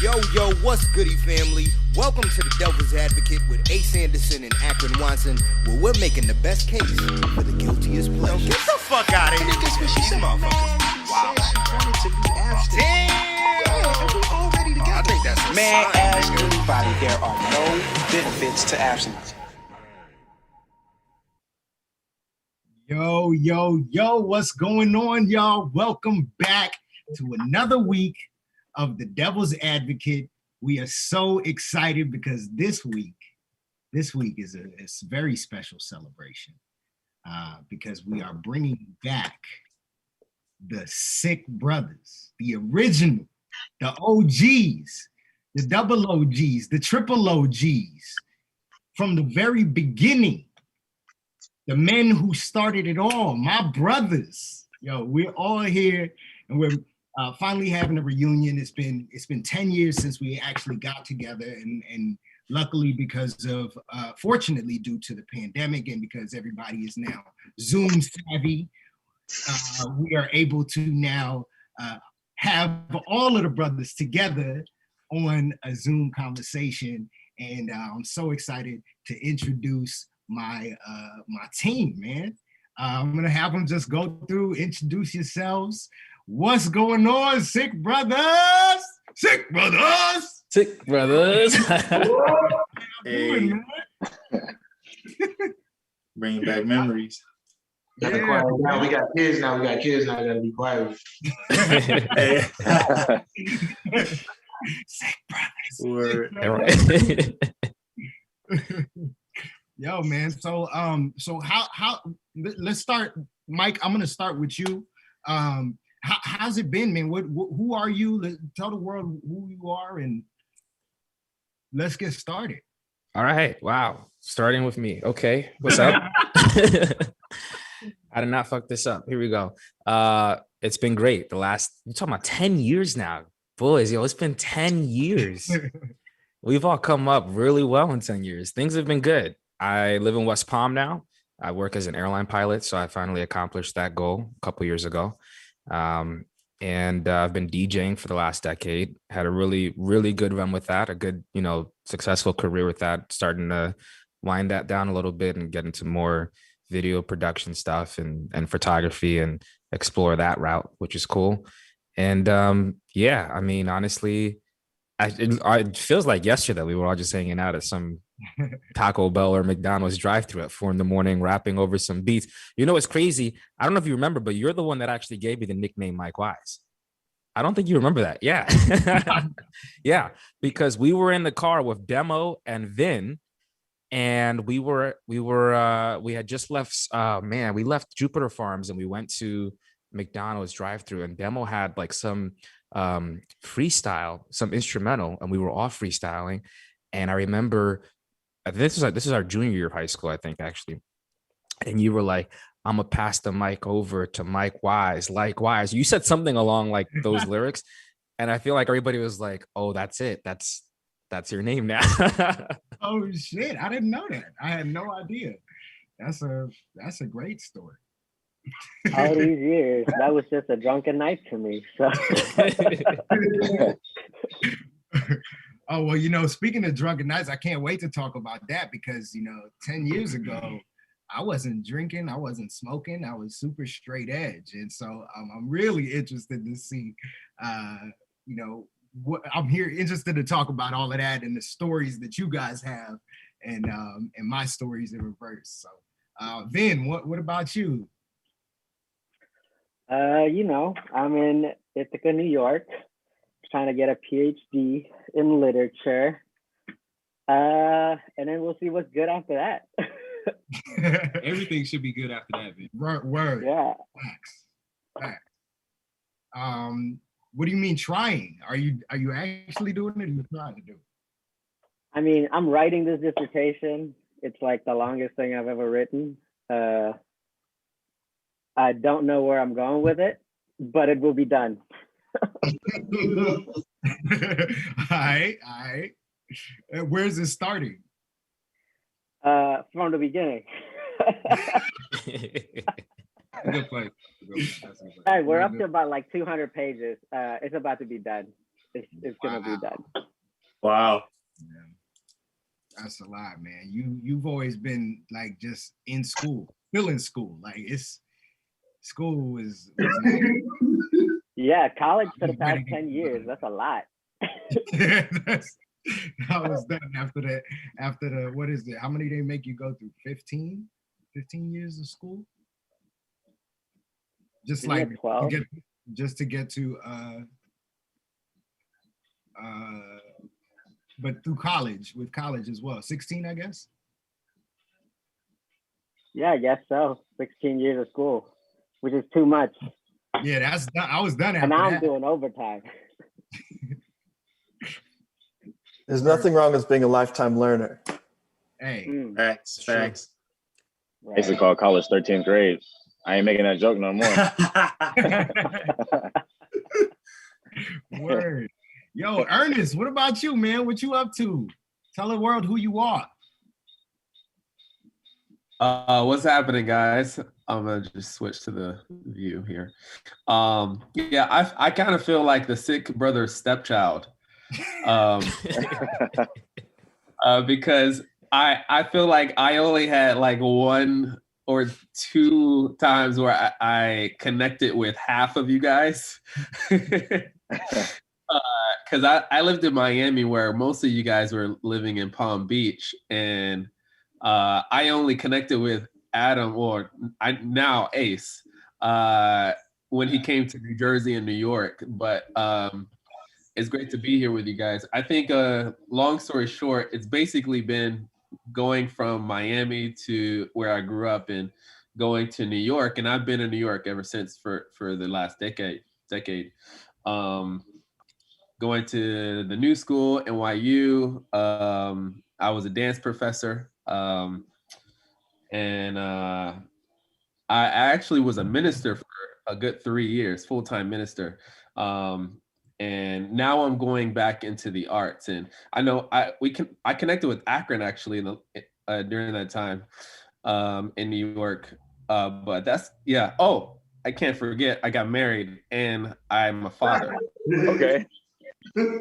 Yo, what's goody, family? Welcome to the Devil's Advocate with Anderson and Akron Watson, where we're making the best case for the guiltiest pleasure. Yo, get the fuck out of here. Guess what she said, motherfuckers. Wow. She wanted to be abstinent. Damn. We already together. I think that's a man, sign, ask nigga. anybody, there are no benefits to abstinence. Yo, what's going on, y'all? Welcome back to another week of the Devil's Advocate. We are so excited because this week is a very special celebration because we are bringing back the S.I.H.K brothers, the original, the OGs, the double OGs, the triple OGs, from the very beginning. The men who started it all, my brothers. Yo, we're all here and we're finally having a reunion. It's been 10 years since we actually got together, and luckily because of, fortunately due to the pandemic and because everybody is now Zoom savvy, we are able to now have all of the brothers together on a Zoom conversation. And I'm so excited to introduce my team, man. I'm gonna have them just go through, introduce yourselves. What's going on, S.I.H.K brothers? S.I.H.K brothers! S.I.H.K brothers! Hey. Bringing back memories. Gotta quiet down. We got kids now. I gotta be quiet. S.I.H.K brothers. Yo, man. So how? Let's start, Mike. I'm gonna start with you. How's it been, man? Who are you? Tell the world who you are, and let's get started. All right. Wow. Starting with me. Okay. What's up? I did not fuck this up. Here we go. It's been great. You're talking about 10 years now, boys. Yo, it's been 10 years. We've all come up really well in 10 years. Things have been good. I live in West Palm now. I work as an airline pilot, so I finally accomplished that goal a couple years ago. And I've been DJing for the last decade. Had a really, really good run with that. A good, successful career with that. Starting to wind that down a little bit and get into more video production stuff and photography and explore that route, which is cool. And yeah, I mean, honestly, it feels like yesterday we were all just hanging out at some Taco Bell or McDonald's drive-thru at 4 a.m, rapping over some beats. You know, it's crazy. I don't know if you remember, but you're the one that actually gave me the nickname Mike Wise. I don't think you remember that. Yeah. Yeah. Because we were in the car with Demo and Vin, and we had just left, we left Jupiter Farms and we went to McDonald's drive-thru, and Demo had like some freestyle, some instrumental, and we were all freestyling. And I remember this is our junior year of high school, I think, actually. And you were like, I'm gonna pass the mic over to Mike Wise, likewise. You said something along like those lyrics. And I feel like everybody was like, oh, that's it. That's your name now. Oh shit. I didn't know that. I had no idea. That's a great story. All these years, that was just a drunken night for me. So. Oh, well, speaking of drunken nights, I can't wait to talk about that because, 10 years ago, I wasn't drinking, I wasn't smoking, I was super straight edge. And so I'm really interested to see, what I'm interested to talk about all of that and the stories that you guys have and my stories in reverse. So, Vin, what about you? I'm in Ithaca, New York, trying to get a PhD in literature. And then we'll see what's good after that. Everything should be good after that, man. Word. Yeah. Facts. What do you mean trying? Are you actually doing it or you trying to do it? I mean, I'm writing this dissertation. It's like the longest thing I've ever written. I don't know where I'm going with it, but it will be done. All right. Where's it starting? From the beginning. Good place. Hey, we're up to about like 200 pages. It's about to be done. it's gonna be done. Wow. Yeah. That's a lot, man. You've always been like just in school, still in school. Like school was Yeah, college for the past 10 years. That's a lot. I was done after the what is it? How many they make you go through? 15 years of school? Just Isn't it like 12? to get to but through college, with college as well. 16, I guess. Yeah, I guess so. 16 years of school, which is too much. Yeah, that's done. I was done after And now I'm that. doing overtime. There's nothing wrong with being a lifetime learner. Hey, Facts. Right. It's called college 13th grade. I ain't making that joke no more. word. Yo, Ernest, what about you, man? What you up to? Tell the world who you are. What's happening, guys? I'm gonna just switch to the view here. Yeah, I kind of feel like the sick brother's stepchild, because I feel like I only had like 1 or 2 times where I connected with half of you guys. Because I lived in Miami where most of you guys were living in Palm Beach, and I only connected with Adam, or now Ace, when he came to New Jersey and New York. But it's great to be here with you guys. I think, long story short, it's basically been going from Miami to where I grew up and going to New York, and I've been in New York ever since for the last decade. Going to the new school, NYU. I was a dance professor. And I actually was a minister for a good 3 years, full-time minister. And now I'm going back into the arts. And I know I connected with Akron actually during that time in New York. But that's, yeah. Oh, I can't forget, I got married and I'm a father. Okay.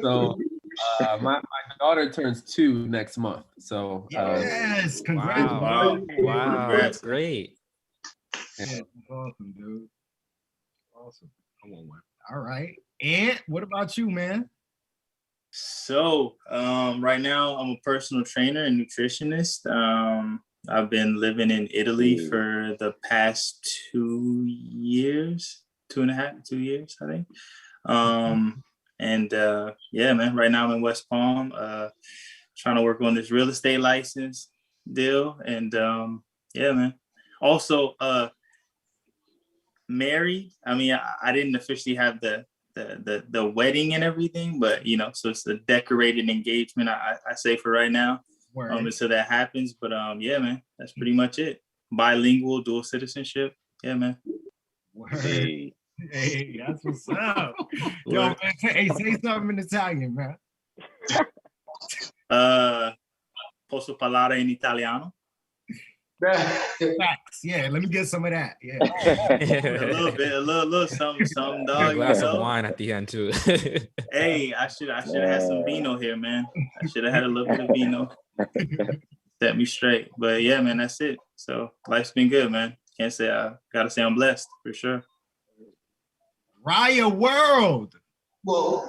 So my daughter turns 2 next month. So Yes, Wow. congratulations. Wow, that's great. Yeah, that's awesome, dude. Awesome. I want one. All right. And what about you, man? So right now I'm a personal trainer and nutritionist. I've been living in Italy for the past 2 years, 2 years, I think. And yeah, man, right now I'm in West Palm, trying to work on this real estate license deal. And yeah, man. Also married. I mean, I didn't officially have the wedding and everything, but you know, so it's a decorated engagement, I say, for right now. Until that happens. But yeah, man, that's pretty much it. Bilingual, dual citizenship. Yeah, man. Word. Hey, that's what's up. Yo, man, say something in Italian, man. Posso parlare in italiano? Facts. Yeah, let me get some of that. Yeah. A little bit, a little something, dog. A glass you know? of wine at the end too. Hey, I should have had some vino here, man. I should have had a little bit of vino. Set me straight. But yeah, man, that's it. So life's been good, man. Can't say gotta say I'm blessed for sure. Raya World. Whoa.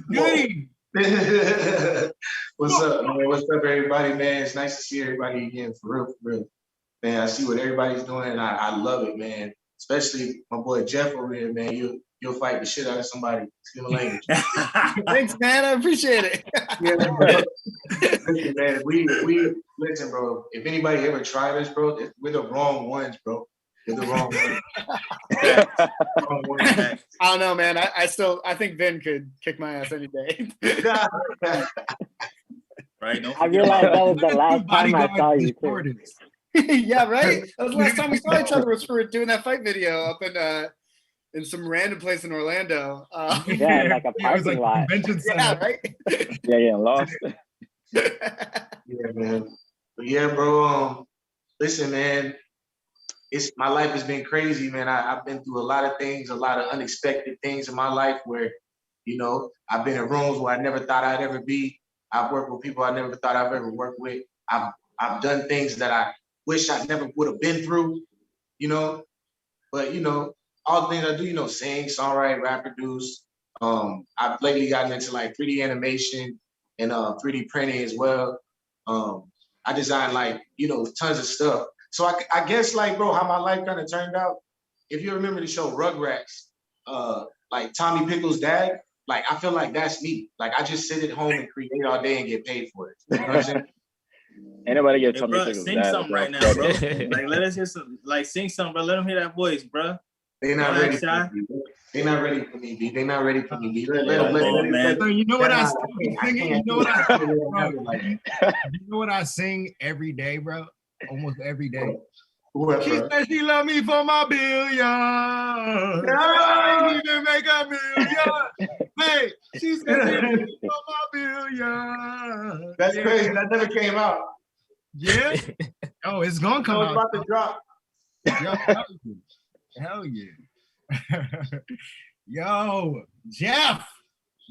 Goody. What's up, man? What's up, everybody, man? It's nice to see everybody again, for real. Man, I see what everybody's doing, and I love it, man. Especially my boy Jeff over here, man. You'll fight the shit out of somebody. Excuse my language. Thanks, man. I appreciate it. Yeah, bro. Listen, man, we listen, bro. If anybody ever tried us, bro, we're the wrong ones, bro. You're the wrong ones. I don't know, man. I think Vin could kick my ass any day. Right? I realized that was the last time I saw you too. Yeah, right? That was the last time we saw each other, was for doing that fight video up in some random place in Orlando. Yeah, like a parking lot. Yeah, right? Yeah, getting lost. Yeah, man. But yeah, bro. Listen, man. My life has been crazy, man. I've been through a lot of things, a lot of unexpected things in my life where You know, I've been in rooms where I never thought I'd ever be. I've worked with people I never thought I've ever worked with. I've done things that I wish I never would have been through, you know. But, you know, all the things I do, you know, sing, songwrite, rap, produce. I've lately gotten into like 3D animation and 3D printing as well. I designed like, you know, tons of stuff. So I guess like, bro, how my life kind of turned out. If you remember the show Rugrats, like Tommy Pickles' dad, like I feel like that's me. Like I just sit at home and create all day and get paid for it. You know what I'm saying? Anybody get Hey, Tommy bro, Pickles' sing dad? something right now, bro. Like, let us hear some. Like, sing something, bro. Let them hear that voice, bro. They not Don't ready act for shy. me. They not ready for me, B. They not ready for me, B. Let Yeah, them, let come on, them, man. So you know what I I sing? can't, You know what I I can't let them have it like that. you know what I sing every day, bro? Almost every day. What, She bro? said she love me for my billion. No! I ain't even make a million. Hey, she said she love me for my billion. That's Yeah. crazy. That never came out. Yeah. Oh, it's gonna come I was out. about to drop. Yo, hell yeah. Yo, Jeff,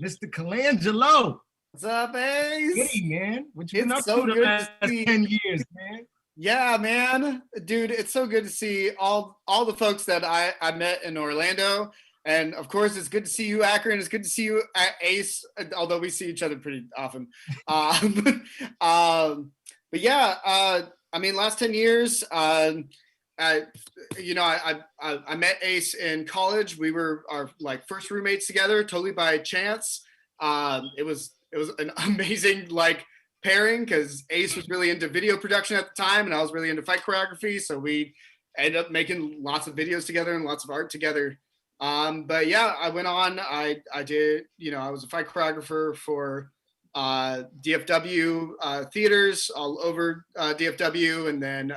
Mr. Colangelo. What's up, Ace? Hey, man. What you been It's up so to the good last to see. 10 years, man? Yeah, man, dude, it's so good to see all the folks that I met in Orlando, and of course, it's good to see you, Akron. It's good to see you at Ace, although we see each other pretty often. But yeah, I mean, last 10 years, I met Ace in college. We were our like first roommates together, totally by chance. It was an amazing like pairing because Ace was really into video production at the time and I was really into fight choreography. So we ended up making lots of videos together and lots of art together. But yeah, I went on, I did, you know, I was a fight choreographer for DFW theaters all over DFW, and then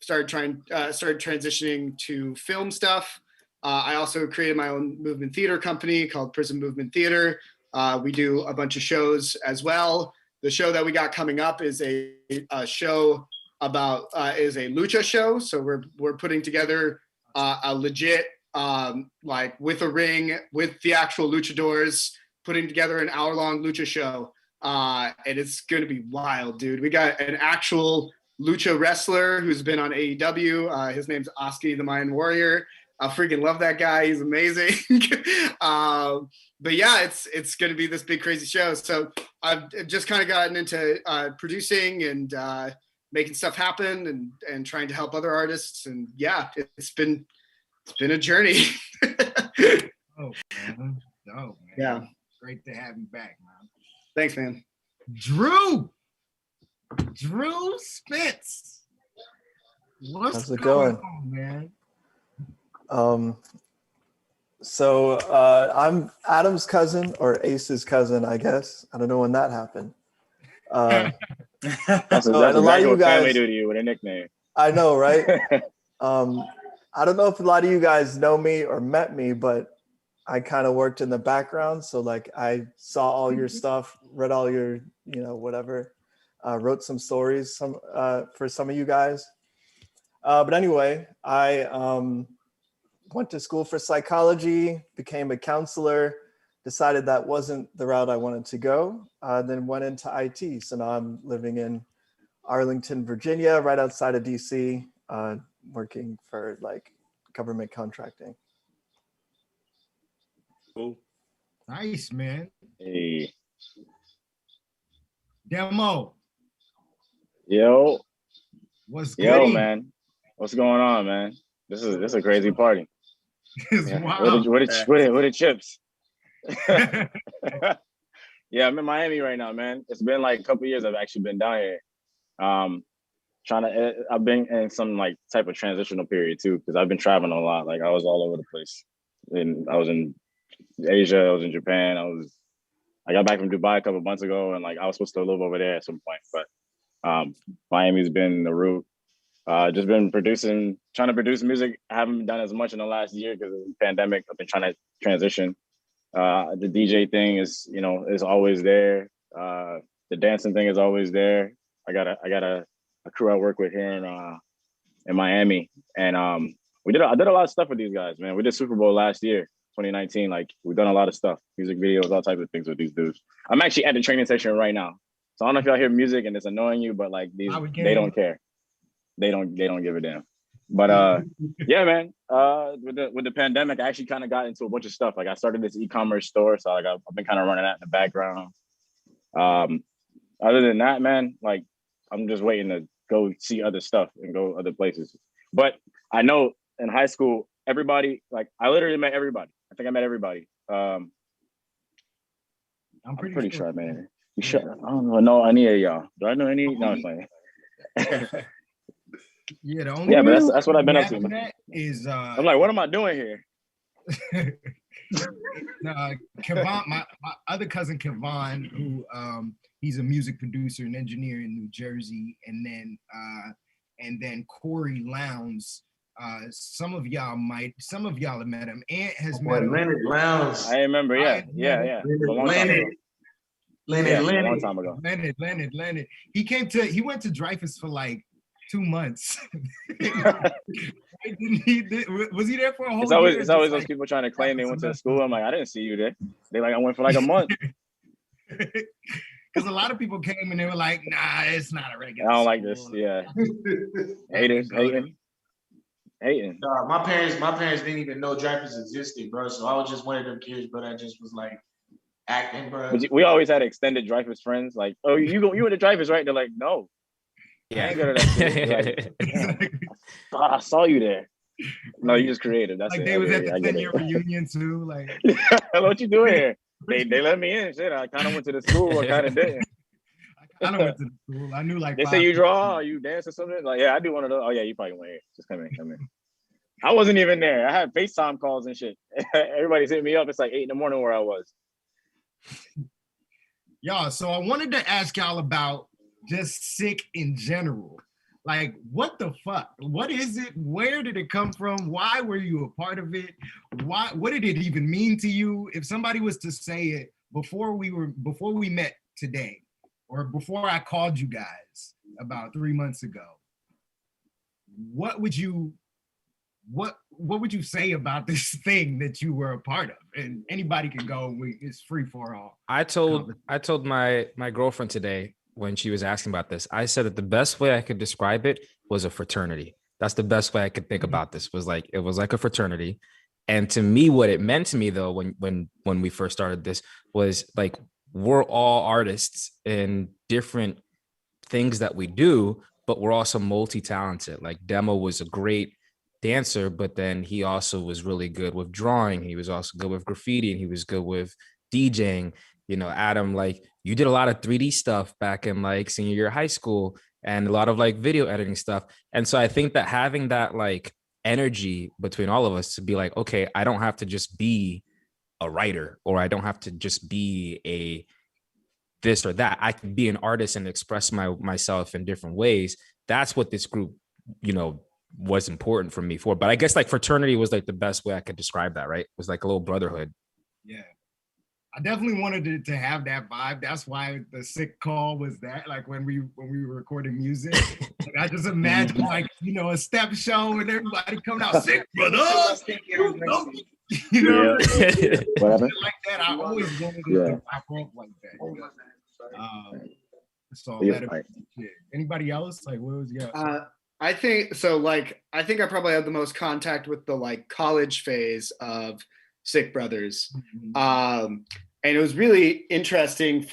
started transitioning to film stuff. I also created my own movement theater company called Prism Movement Theater. We do a bunch of shows as well. The show that we got coming up is a show about is a lucha show. So we're putting together a legit like with a ring with the actual luchadors, putting together an hour-long lucha show, and it's gonna be wild, dude. We got an actual lucha wrestler who's been on AEW. His name's Oski the Mayan Warrior. I freaking love that guy. He's amazing. But yeah, it's going to be this big crazy show. So I've just kind of gotten into producing and making stuff happen and trying to help other artists. And yeah, it's been a journey. Oh, man. Oh, man. Yeah. Great to have you back, man. Thanks, man. Drew Spitz. What's How's it going going? on, man? So I'm Adam's cousin or Ace's cousin, I guess. I don't know when that happened. That's So, and a lot exactly of you what family guys, do to you with a nickname. I know, right? I don't know if a lot of you guys know me or met me, but I kind of worked in the background. So like I saw all your stuff, read all your, whatever, wrote some stories for some of you guys. But anyway, I went to school for psychology, became a counselor, decided that wasn't the route I wanted to go, then went into IT. So now I'm living in Arlington, Virginia, right outside of DC, working for like government contracting. Cool. Nice, man. Hey, Demo, yo, what's yo, good? man, what's going on, man? This is a crazy party. It's Yeah. wild. What are chips? Yeah, I'm in Miami right now, man. It's been like a couple of years I've actually been down here. I've been in some like type of transitional period too, because I've been traveling a lot. Like I was all over the place. And I was in Asia, I was in Japan. I got back from Dubai a couple of months ago, and like I was supposed to live over there at some point, but Miami's been the route. Just been trying to produce music. I haven't done as much in the last year because of the pandemic. I've been trying to transition. The DJ thing is always there. The dancing thing is always there. I got a crew I work with here in Miami, and I did a lot of stuff with these guys, man. We did Super Bowl last year. 2019. Like we've done a lot of stuff, music videos, all types of things with these dudes. I'm actually at the training session right now. So I don't know if y'all hear music and it's annoying you, but like they don't care. They don't give a damn. But yeah, man. With the pandemic, I actually kind of got into a bunch of stuff. Like I started this e-commerce store, so like I've been kind of running that in the background. Other than that, man, like I'm just waiting to go see other stuff and go other places. But I know in high school, everybody, like I literally met everybody. I think I met everybody. I'm pretty sure I met it. You sure? I don't know any of y'all. Do I know any? No, it's like yeah, the only but that's what I've been up to. Is I'm like, what am I doing here? Kevon, my other cousin Kevon, who he's a music producer and engineer in New Jersey, and then Corey Lowndes. Some of y'all have met him. Ant has met him. Leonard Lowndes. I remember, yeah. A long time ago. A long time ago. Leonard. He went to Dreyfus for like 2 months. Was he there for a whole year? It's always those people trying to claim they went to school. I'm like, I didn't see you there. They like, I went for like a month. Because a lot of people came and they were like, nah, it's not a regular I don't school. like this. Yeah. Haters, hating. My parents didn't even know Dreyfus existed, bro. So I was just one of them kids, but I just was like acting, bro. But we always had extended Dreyfus friends. Like, oh, you went to Dreyfus, right? They're like, no. Yeah. I ain't go to that school. Like, I saw you there. No, you just created. That's like it. they was at the 10-year reunion too. Like, what you doing here? They let me in. Shit, I kind of went to the school. I kind of didn't. I kind of went to the school. I knew like. They say you draw, or you dance or something. Like, yeah, I do one of those. Oh yeah, you probably went here. Just come in. I wasn't even there. I had FaceTime calls and shit. Everybody's hitting me up. It's like 8 a.m. where I was. Y'all, so I wanted to ask y'all about just S.I.H.K in general. Like, what the fuck? What is it? Where did it come from? Why were you a part of it? What did it even mean to you? If somebody was to say it before we met today, or before I called you guys about 3 months ago, what would you say about this thing that you were a part of? And anybody can go. It's free for all. I told my girlfriend today when she was asking about this, I said that the best way I could describe it was a fraternity. That's the best way I could think about this. It was like a fraternity. And to me, what it meant to me though, when we first started this, was like, we're all artists in different things that we do, but we're also multi-talented. Like Demo was a great dancer, but then he also was really good with drawing. He was also good with graffiti, and he was good with DJing. You know, Adam, like you did a lot of 3D stuff back in like senior year of high school, and a lot of like video editing stuff. And so I think that having that like energy between all of us to be like, okay, I don't have to just be a writer, or I don't have to just be a this or that. I can be an artist and express myself in different ways. That's what this group, you know, was important for me for. But I guess like fraternity was like the best way I could describe that, right? It was like a little brotherhood. Yeah. I definitely wanted it to have that vibe. That's why the S.I.H.K call was that. Like when we were recording music, like I just imagine like, you know, a step show and everybody coming out, S.I.K brothers. You know, like that. I always wanted it to pop off like that. You know? So anybody else? Like, what was I think so. Like, I think I probably had the most contact with the like college phase of S.I.H.K brothers. And it was really interesting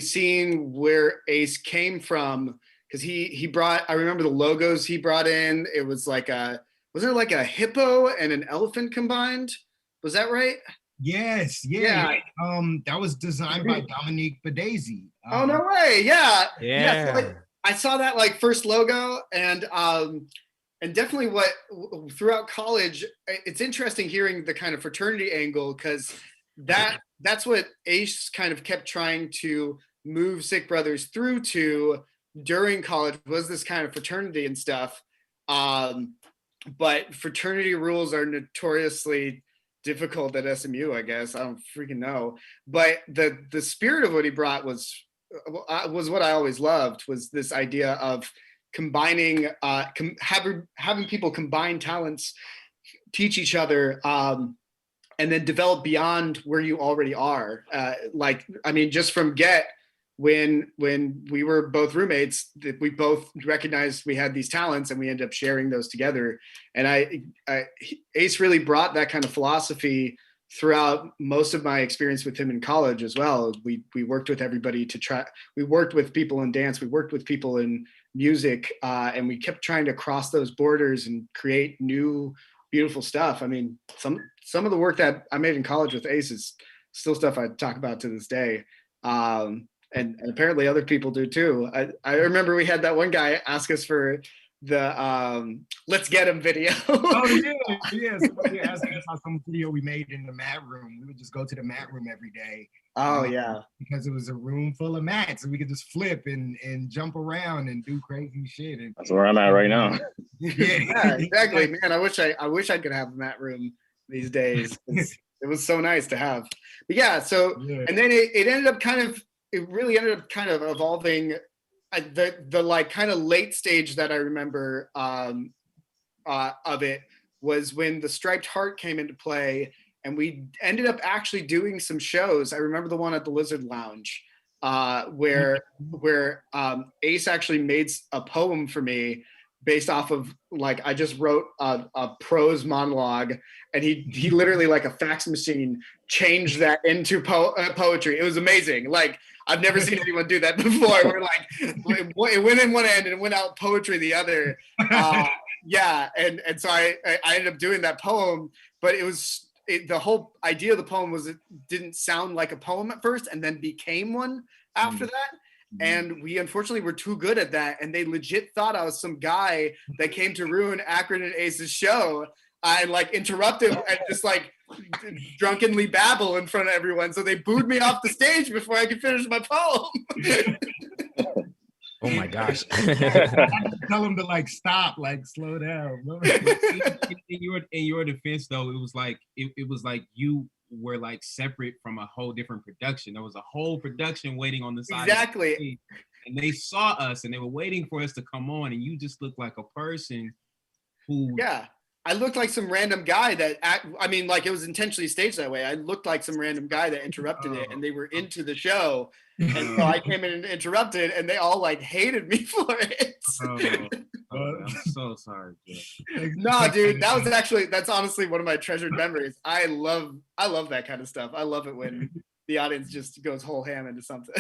seeing where Ace came from, because he brought, I remember the logos he brought in. It was like wasn't it like a hippo and an elephant combined? Was that right? Yes, yeah. That was designed by Dominique Badesi. Oh no way! Yeah. So like, I saw that like first logo, and definitely what throughout college, it's interesting hearing the kind of fraternity angle, because that's what Ace kind of kept trying to move S.I.H.K brothers through to during college, was this kind of fraternity and stuff. But fraternity rules are notoriously difficult at SMU, I guess. I don't freaking know. But the spirit of what he brought was what I always loved, was this idea of combining, having people combine talents teach each other, and then develop beyond where you already are. Just from when we were both roommates, we both recognized we had these talents and we ended up sharing those together. And Ace really brought that kind of philosophy throughout most of my experience with him in college as well. We worked with everybody we worked with people in dance, we worked with people in music, and we kept trying to cross those borders and create new, beautiful stuff. I mean, some of the work that I made in college with Ace is still stuff I talk about to this day. And apparently other people do too. I remember we had that one guy ask us for the "Let's Get Him" video. Oh yeah. Somebody asked us about some video we made in the mat room. We would just go to the mat room every day. Oh yeah, because it was a room full of mats, and we could just flip and jump around and do crazy shit. And that's where I'm at right now. Yeah, exactly, man. I wish I could have a mat room these days. It was so nice to have. But yeah, and then it ended up it really ended up kind of evolving. The like kind of late stage that I remember of it was when the Striped Heart came into play, and we ended up actually doing some shows. I remember the one at the Lizard Lounge where Ace actually made a poem for me based off of, like, I just wrote a prose monologue, and he literally, like a fax machine, changed that into poetry. It was amazing. Like, I've never seen anyone do that before. We're like, it went in one end and it went out poetry the other. Yeah, and so I ended up doing that poem, but the whole idea of the poem was it didn't sound like a poem at first, and then became one after that. And we unfortunately were too good at that, and they legit thought I was some guy that came to ruin Akron and Ace's show. I like interrupted and just like drunkenly babble in front of everyone, so they booed me off the stage before I could finish my poem. Oh my gosh. Tell them to like stop, like slow down. In your defense though, it was like you were like separate from a whole different production. There was a whole production waiting on the side. Exactly. And they saw us and they were waiting for us to come on, and you just looked like a person who I looked like some random guy that, it was intentionally staged that way. I looked like some random guy that interrupted it, and they were into the show. And so I came in and interrupted, and they all like hated me for it. I'm so sorry, dude. No, dude, that's honestly one of my treasured memories. I love that kind of stuff. I love it when the audience just goes whole ham into something.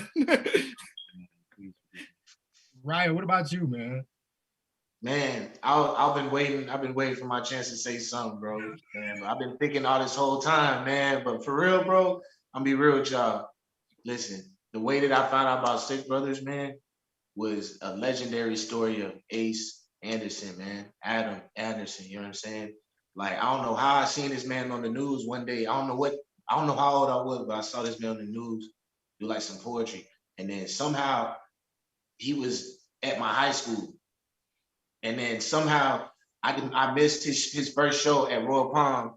Ryan, what about you, man? Man, I've been waiting for my chance to say something, bro. Man, I've been thinking all this whole time, man. But for real, bro, I'm gonna be real with y'all. Listen, the way that I found out about Six Brothers, man, was a legendary story of Ace Anderson, man. Adam Anderson, you know what I'm saying? Like, I don't know how I seen this man on the news one day. I don't know how old I was, but I saw this man on the news do like some poetry. And then somehow he was at my high school. And then somehow I missed his first show at Royal Palm.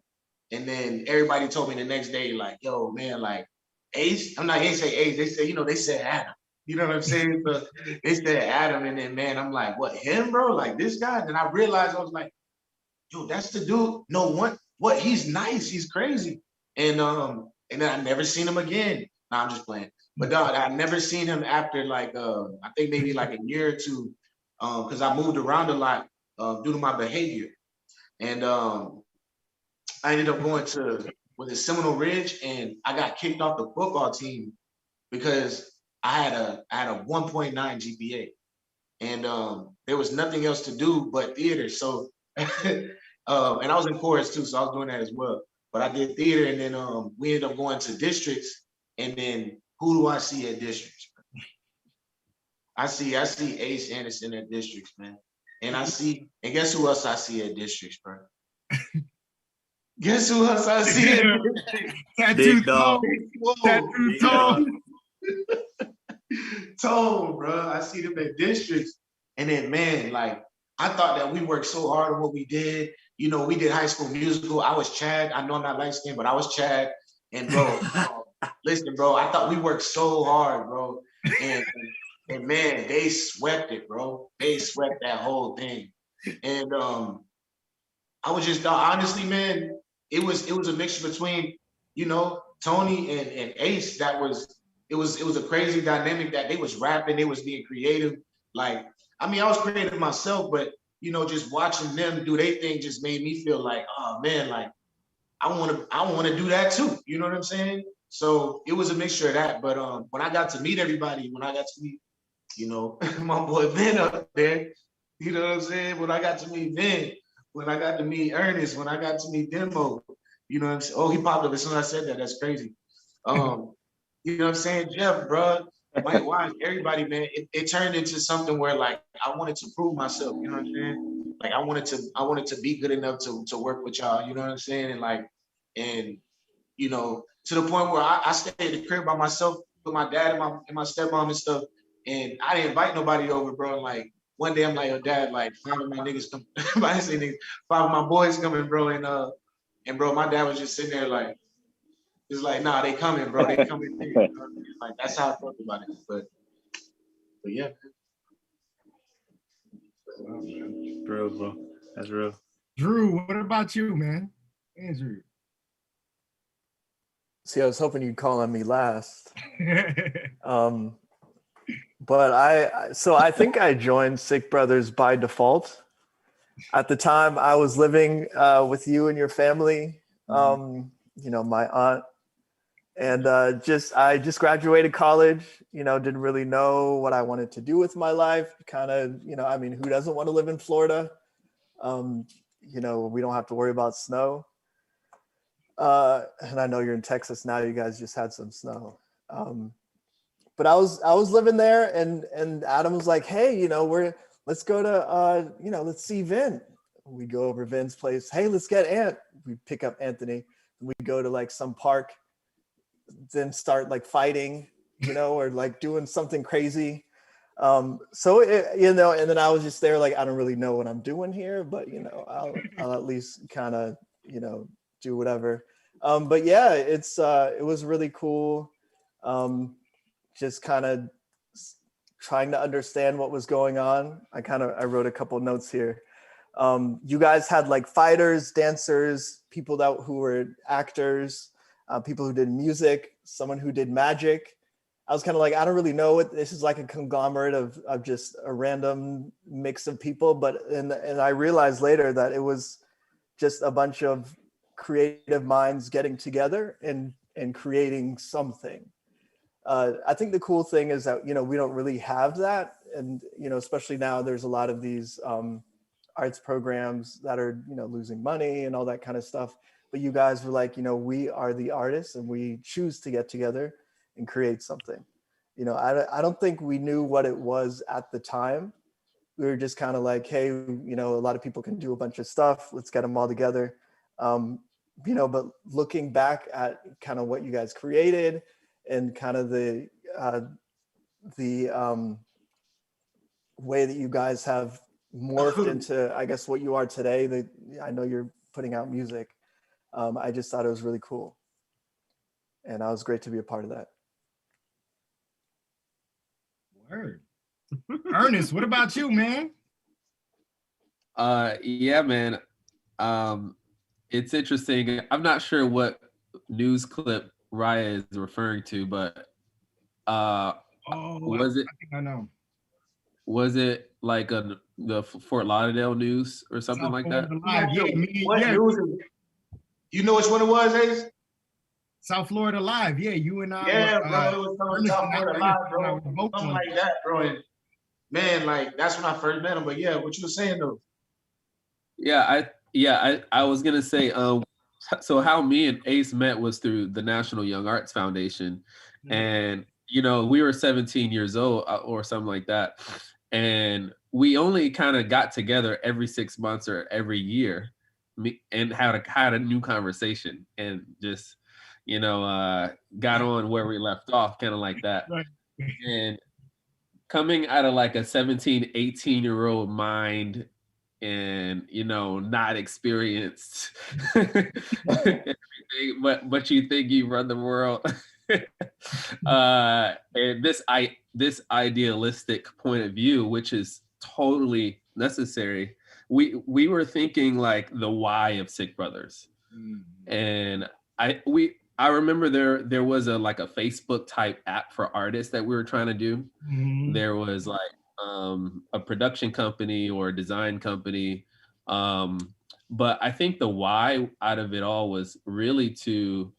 And then everybody told me the next day, like, yo, man, like, Ace, I'm not gonna say Ace, they say, they said Adam. You know what I'm saying? But they said Adam, and then, man, I'm like, what, him, bro? Like, this guy? Then I realized, I was like, yo, that's the dude. No, what? He's nice, he's crazy. And then I never seen him again. Nah, I'm just playing. But dog, I never seen him after, like, I think maybe like a year or two, because I moved around a lot due to my behavior. And I ended up going to Seminole Ridge, and I got kicked off the football team because I had a 1.9 GPA, and there was nothing else to do but theater. So, and I was in chorus too, so I was doing that as well. But I did theater, and then we ended up going to districts. And then who do I see at districts? I see Ace Anderson at districts, man. And guess who else I see at districts, bro? Guess who else I see at districts? Tattoo Toe. Tattoo Toe. Toe, bro. I see them at districts. And then, man, like, I thought that we worked so hard on what we did. We did High School Musical. I was Chad. I know I'm not light-skinned, but I was Chad. And bro, listen, bro, I thought we worked so hard, bro. And man, they swept it, bro. They swept that whole thing. And I was just honestly, man, it was a mixture between, Tony and Ace. It was a crazy dynamic that they was rapping, they was being creative. Like, I mean, I was creative myself, but just watching them do their thing just made me feel like, oh man, like I want to do that too. You know what I'm saying? So it was a mixture of that. But when I got to meet everybody, when I got to meet, my boy Ben up there, you know what I'm saying? When I got to meet Ben, when I got to meet Ernest, when I got to meet Demo, you know what I'm saying? Oh, he popped up as soon as I said that. That's crazy. You know what I'm saying? Jeff, bro, Mike Wise, everybody, man, it turned into something where like I wanted to prove myself, you know what I'm saying? Like I wanted to be good enough to work with y'all, you know what I'm saying? And to the point where I stayed at the crib by myself with my dad and my stepmom and stuff. And I didn't invite nobody over, bro. And like one day I'm like, oh dad, like 5 of my niggas come, I didn't say niggas, 5 of my boys coming, bro. And bro, my dad was just sitting there like, it's like, nah, they coming, bro. They coming. Like that's how I felt about it. But yeah. Real, bro. That's real. Drew, what about you, man? Andrew. See, I was hoping you'd call on me last. But I think I joined S.I.H.K Brothers by default. At the time, I was living with you and your family, my aunt, and I just graduated college. Didn't really know what I wanted to do with my life. Kind of, I mean, who doesn't want to live in Florida? We don't have to worry about snow. And I know you're in Texas now. You guys just had some snow. But I was living there, and Adam was like, hey, let's go to let's see Vin. We go over Vin's place. Hey, let's get Ant. We pick up Anthony, and we go to like some park, then start like fighting, or like doing something crazy. So and then I was just there like, I don't really know what I'm doing here, but I'll at least kind of do whatever. But yeah, it was really cool. Just kind of trying to understand what was going on. I wrote a couple notes here. You guys had like fighters, dancers, people who were actors, people who did music, someone who did magic. I was kind of like, I don't really know what this is, like a conglomerate of just a random mix of people. And I realized later that it was just a bunch of creative minds getting together and creating something. I think the cool thing is that, we don't really have that. And, especially now there's a lot of these arts programs that are, losing money and all that kind of stuff. But you guys were like, we are the artists and we choose to get together and create something. I don't think we knew what it was at the time. We were just kind of like, hey, a lot of people can do a bunch of stuff. Let's get them all together. But looking back at kind of what you guys created and kind of the way that you guys have morphed into, I guess, what you are today. I know you're putting out music. I just thought it was really cool. And I was great to be a part of that. Word. Ernest, what about you, man? Yeah, man. It's interesting. I'm not sure what news clip Raya is referring to, but I think I know. Was it like the Fort Lauderdale news or something South like Florida that? Live. Yeah, You know which one it was, Ace? South Florida Live. Yeah, you and I. Yeah, bro. It was from South Florida Live, bro. Something like that, bro. And man, like that's when I first met him. But yeah, what you were saying though? I was gonna say, so how me and Ace met was through the National Young Arts Foundation, and we were 17 years old or something like that, and we only kind of got together every 6 months or every year, and had a new conversation and just got on where we left off, kind of like that. Right. And coming out of like a 17, 18-year-old mind and not experienced everything, but you think you run the world. And this idealistic point of view, which is totally necessary, we were thinking like the why of Sick Brothers. And I remember there was a like a Facebook type app for artists that we were trying to do. There was like a production company or a design company. But I think the why out of it all was really to,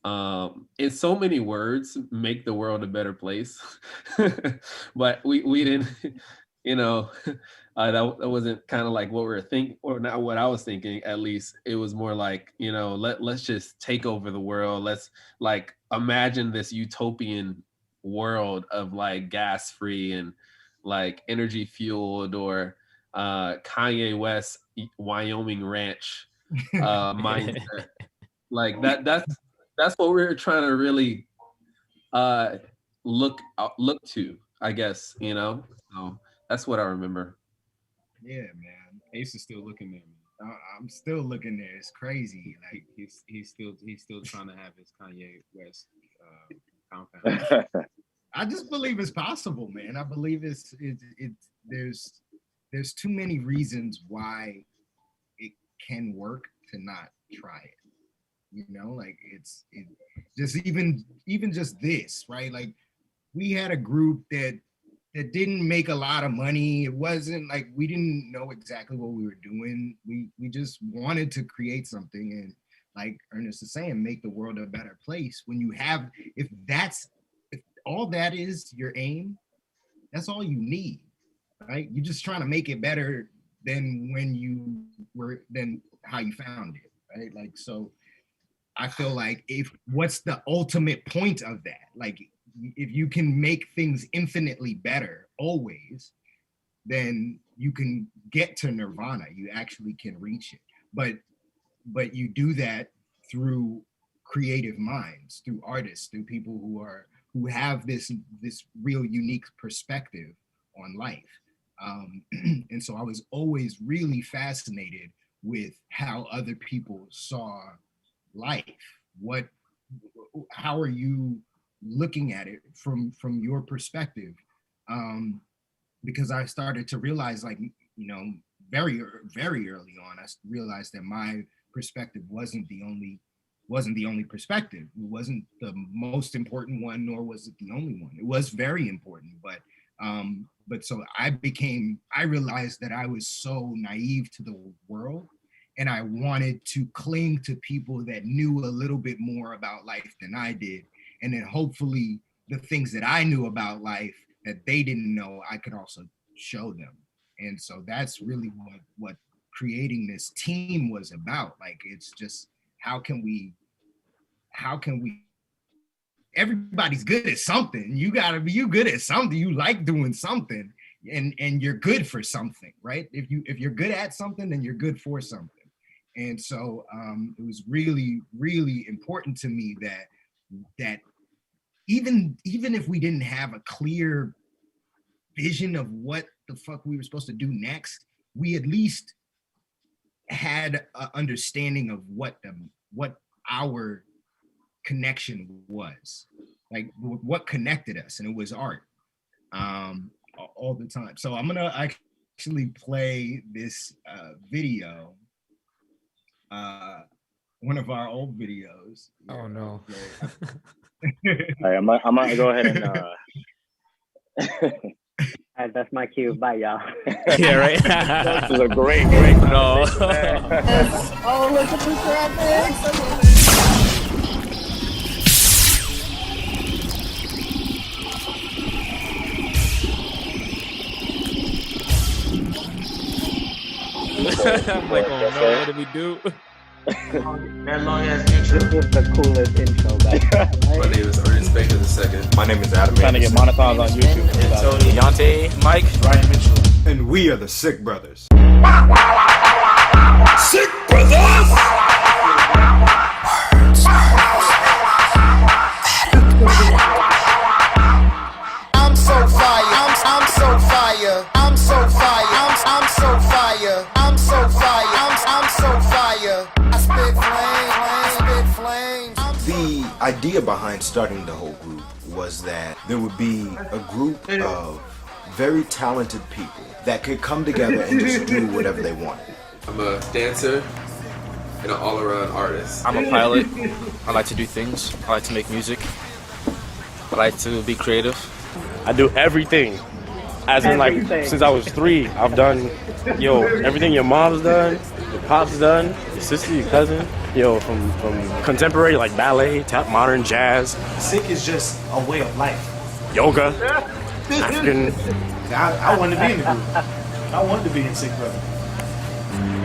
in so many words, make the world a better place. But we didn't, you know, that wasn't kind of like what we were thinking, or not what I was thinking, at least. It was more like, you know, let's just take over the world. Let's like imagine this utopian world of like gas free and like energy fueled, or Kanye West Wyoming ranch mindset. Like that's what we're trying to really look to, I guess, you know. So that's what I remember. Yeah, man. Ace is still looking at me. I'm still looking there. It's crazy. Like he's still trying to have his Kanye West compound. I just believe it's possible, man. I believe it's there's too many reasons why it can work to not try it. You know, like it just even just this, right? Like we had a group that didn't make a lot of money. It wasn't like we didn't know exactly what we were doing. We just wanted to create something, and like Ernest is saying, make the world a better place. When you have, if all that is your aim, that's all you need, right? You're just trying to make it better than than how you found it, right? Like, so I feel like what's the ultimate point of that? Like, if you can make things infinitely better always, then you can get to nirvana. You actually can reach it. But you do that through creative minds, through artists, through people who have this real unique perspective on life. And so I was always really fascinated with how other people saw life. How are you looking at it from your perspective? Because I started to realize, like, you know, very early on, I realized that my perspective wasn't the only perspective. It wasn't the most important one, nor was it the only one. It was very important, but so I realized that I was so naive to the world, and I wanted to cling to people that knew a little bit more about life than I did. And then hopefully the things that I knew about life that they didn't know, I could also show them. And so that's really what creating this team was about. Like, it's just, how can we, everybody's good at something. You good at something. You like doing something, and you're good for something, right? If you're good at something, then you're good for something. And so it was really, really important to me that even if we didn't have a clear vision of what the fuck we were supposed to do next, we at least had an understanding of what our connection was, like what connected us, and it was art all the time. So I'm gonna actually play this video, one of our old videos. Oh no. All right, I might go ahead and that's my cue. Bye, y'all. Yeah, right. This is a great No. Oh, look at the graphics. I'm like, oh no, what did we do? That long ass intro. This is the coolest intro, guys. My name is Ernest Baker II. My name is Adam. trying to get monetized on YouTube. Tony, Yante, Mike, Ryan Mitchell. And we are the Sick Brothers. Sick Brothers! I'm so fire. I'm so fire. I'm so fire. I'm so fire. I'm so fire. I'm so fire. I spit flames. The idea behind starting the whole group was that there would be a group of very talented people that could come together and just do whatever they wanted. I'm a dancer and an all-around artist. I'm a pilot. I like to do things. I like to make music. I like to be creative. I do everything. As in, like, since I was 3, I've done, everything your mom's done, your pop's done, your sister, your cousin, from contemporary, like ballet, tap, modern, jazz. SiHK is just a way of life. Yoga, African. I wanted to be in the group. I wanted to be in SiHK, brother.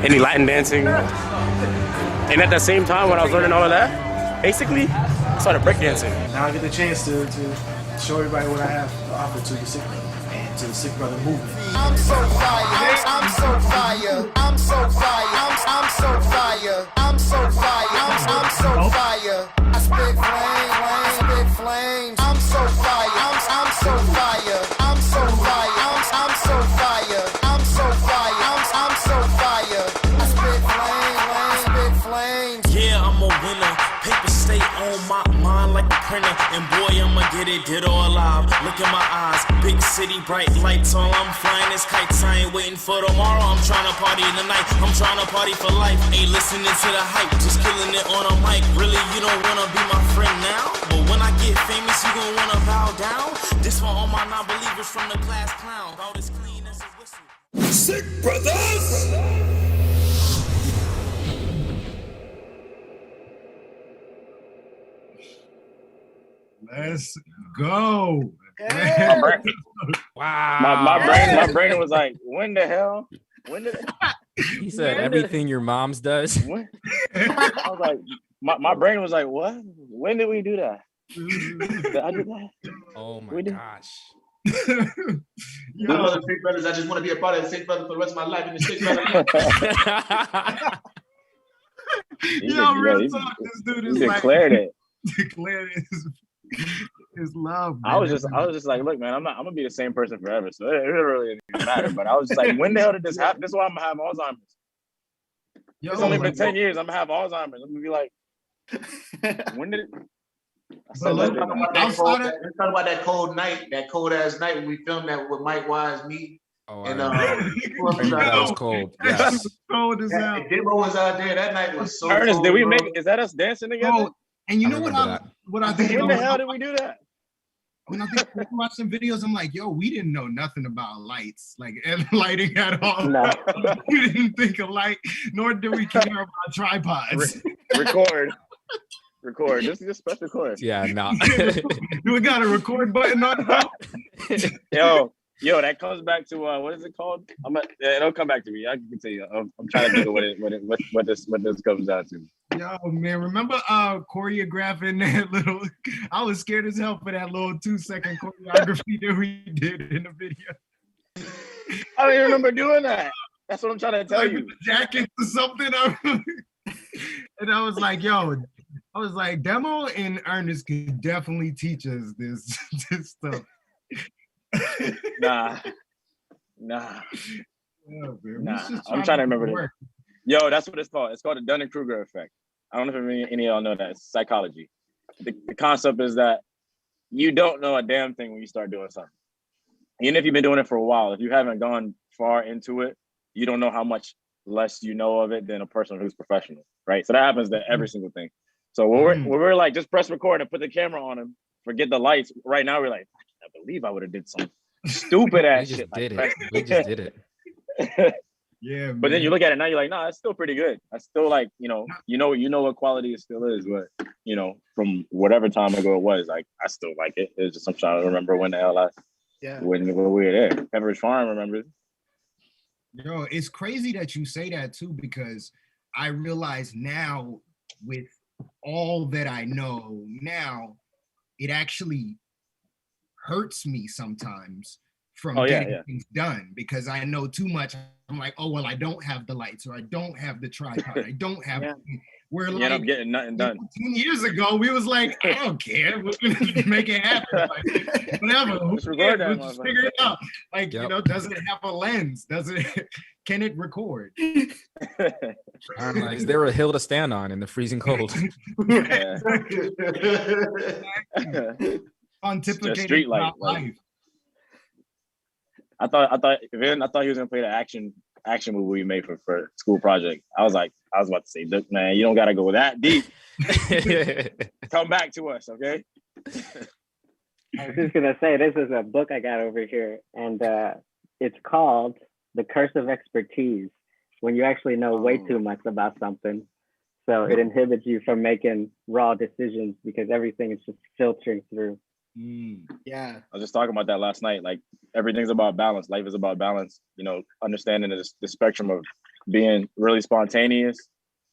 Any Latin dancing. And at the same time, when I was learning all of that, basically, I started breakdancing. Now I get the chance to show everybody what I have to offer to the SiHK brother and to the SiHK brother movement. I'm so fire. I'm so fire. I'm so fire. I'm so fire. I'm so fire. I'm so fire. I spit flames. I'm so fire. I'm so fire. I'm so fire. I'm so fire. I'm so fire. I'm so fire. I spit flames. Yeah, I'm a winner. Paper stay on my mind like a printer. And boy, I'ma get it dead or alive. Look in my eyes. Big city, bright lights on. I'm flying this kites. I ain't waiting for tomorrow. I'm trying to party tonight. I'm trying to party for life. Ain't listening to the hype. Just killing it on a mic. Really, you don't wanna be my friend now? But when I get famous, you gon' wanna bow down. This for all my non-believers from the class clown. About as clean as a whistle. SiHK brothers. Let's go. Wow. My brain was like, when the hell? When did He said everything your mom's does. I was like, my brain was like, what? When did we do that? Did I do that? Oh my gosh. The other SiHK brothers, I just want to be a part of the SiHK brother for the rest of my life in the SiHK brother. Real talk, this dude is declared it. Declared his love. I was just like, look, man, I'm gonna be the same person forever, so it really didn't matter. But I was just like, when the hell did this happen? This is why I'm gonna have Alzheimer's. It's only been 10 years. I'm gonna have Alzheimer's. I'm gonna be like, when did it? Let's talk about that cold night, that cold ass night when we filmed that with Mike Wise, me, and that was cold. Yes. It was cold as hell. Demo was out there. That night was so Ernest, cold, did we bro. make? Is that us dancing together? And you know what I think? When the hell did we do that? When I think we watch some videos, I'm like, yo, we didn't know nothing about lights, like and lighting at all. No. We didn't think of light, nor did we care about tripods. Record. This is just press record. Yeah, no. We got a record button on it. Yo, that comes back to what is it called? It'll come back to me. I can tell you. I'm trying to think of what this comes down to. Yo, man, remember choreographing that little? I was scared as hell for that little 2-second choreography that we did in the video. I don't even remember doing that. That's what I'm trying to tell you. Jackets or something. And I was like, yo. I was like, Demo and Ernest could definitely teach us this stuff. Nah. Yeah, I'm trying to remember this. Yo, that's what it's called. It's called the Dunning-Kruger Effect. I don't know if any of y'all know that. It's psychology. The concept is that you don't know a damn thing when you start doing something. Even if you've been doing it for a while, if you haven't gone far into it, you don't know how much less you know of it than a person who's professional, right? So that happens to every single thing. So when we're like, just press record and put the camera on him, forget the lights. Right now, we're like, I can't believe I would have did some stupid ass shit. We just did it. Yeah. But then you look at it now, you're like, nah, it's still pretty good. I still like, you know what quality it still is, but from whatever time ago it was, like I still like it. It's just I'm trying to remember when the hell when we were there. Pepperidge Farm remembers. Yo, it's crazy that you say that too, because I realize now with all that I know now, it actually hurts me sometimes from getting things done because I know too much. I'm like, oh, well, I don't have the lights or I don't have the tripod. I don't have We're you like, end up getting nothing done. 10 years ago, we was like, I don't care. We're gonna make it happen. Like, whatever. Let's figure it out. Like, does it have a lens? Can it record? Is there a hill to stand on in the freezing cold? Pontificating about life. I thought he was gonna play the action movie we made for school project. I was about to say, look, man, you don't gotta go that deep. Come back to us, okay? I was just gonna say, this is a book I got over here, and it's called The Curse of Expertise. When you actually know way too much about something, so it inhibits you from making raw decisions because everything is just filtering through. Yeah. I was just talking about that last night. Like, everything's about balance. Life is about balance. You know, understanding the spectrum of being really spontaneous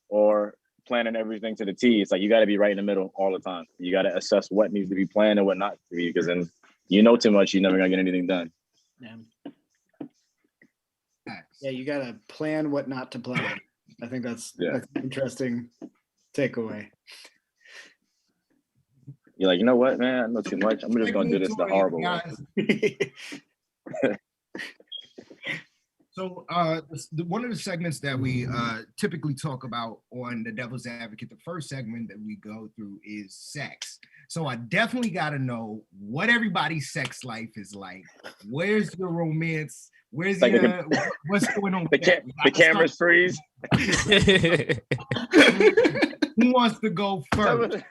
or planning everything to the T. It's like you got to be right in the middle all the time. You got to assess what needs to be planned and what not to be, because then you know too much, you're never gonna get anything done. Yeah, you gotta plan what not to plan. I think that's an interesting takeaway. You're like, you know what, man? I know too much. I'm just gonna do this the horrible way. So one of the segments that we typically talk about on the Devil's Advocate, the first segment that we go through is sex. So I definitely got to know what everybody's sex life is like. Where's your romance? Where's like your, what's going on? The cameras freeze. Who wants to go first?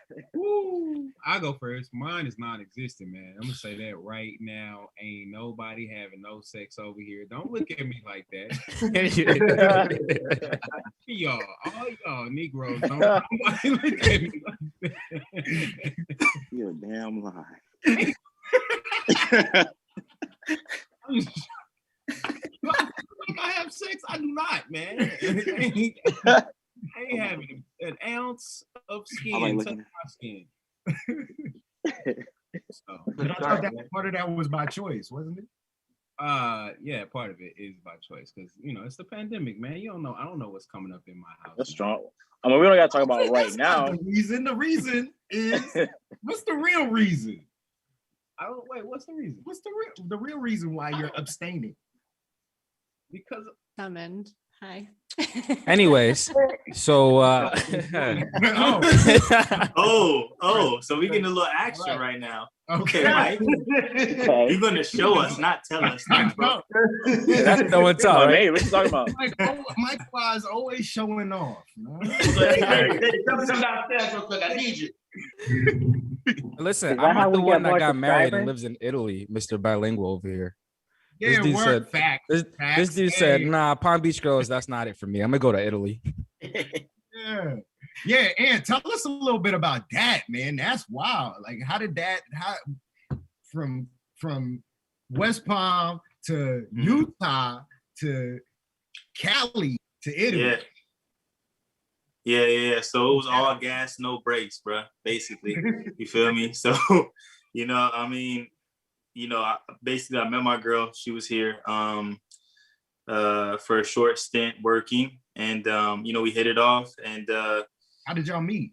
I'll go first. Mine is non-existent, man. I'm gonna say that right now. Ain't nobody having no sex over here. Don't look at me like that. all y'all Negroes, don't nobody look at me like that. You're a damn lie. I have sex. I do not, man. I ain't having an ounce of skin touching my skin. So, but I thought that part of that was by choice, wasn't it? Yeah, part of it is by choice because it's the pandemic, man. You don't know. I don't know what's coming up in my house. That's strong. I mean, we don't got to talk about it right now. The reason is what's the real reason? What's the reason? What's the real reason why you're abstaining? Because Summoned. Hi. Anyways, so so we getting a little action right now. Okay, Mike. You're gonna show us, not tell us. Bro. That's no one talk, right? Hey, what you talking about? Mike is always showing off. Come downstairs real quick. I need you. Listen, I'm not the one that got married and lives in Italy, Mr. Bilingual over here. Yeah, this dude said, nah, Palm Beach girls, that's not it for me. I'm gonna go to Italy. Yeah, and tell us a little bit about that, man. That's wild. Like, how from West Palm to Utah to Cali to Italy? Yeah. So it was all gas, no brakes, bro. Basically, you feel me? So, basically, I met my girl. She was here for a short stint working, and we hit it off. And how did y'all meet?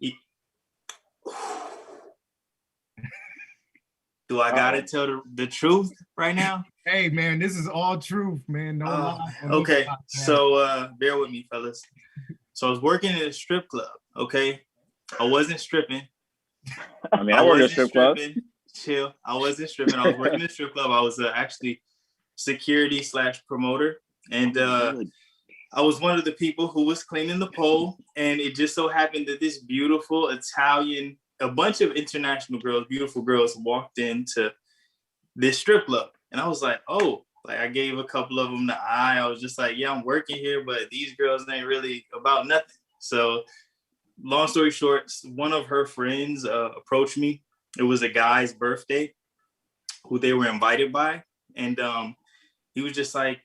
Do I gotta tell the truth right now? Hey, man, this is all truth, man. No lie. Okay, so bear with me, fellas. So I was working in a strip club. Okay, I wasn't stripping. I mean, I worked in a strip club. Chill. I wasn't stripping. I was working in a strip club. I was actually security/promoter, and I was one of the people who was cleaning the pole. And it just so happened that this beautiful Italian, a bunch of international girls, beautiful girls, walked into this strip club, and I was like, oh, like I gave a couple of them the eye. I was just like, yeah, I'm working here, but these girls ain't really about nothing. So, long story short, one of her friends approached me. It was a guy's birthday who they were invited by. And he was just like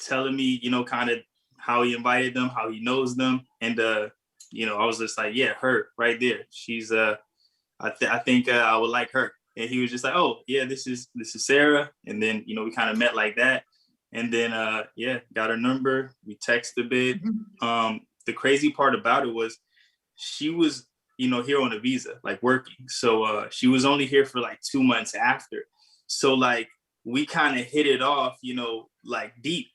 telling me, kind of how he invited them, how he knows them. And, I was just like, yeah, her right there. She's, I think I would like her. And he was just like, oh, yeah, this is Sarah. And then, we kind of met like that. And then, got her number. We texted a bit. The crazy part about it was she was, here on a visa, like working. So she was only here for like 2 months after. So like we kind of hit it off, like deep,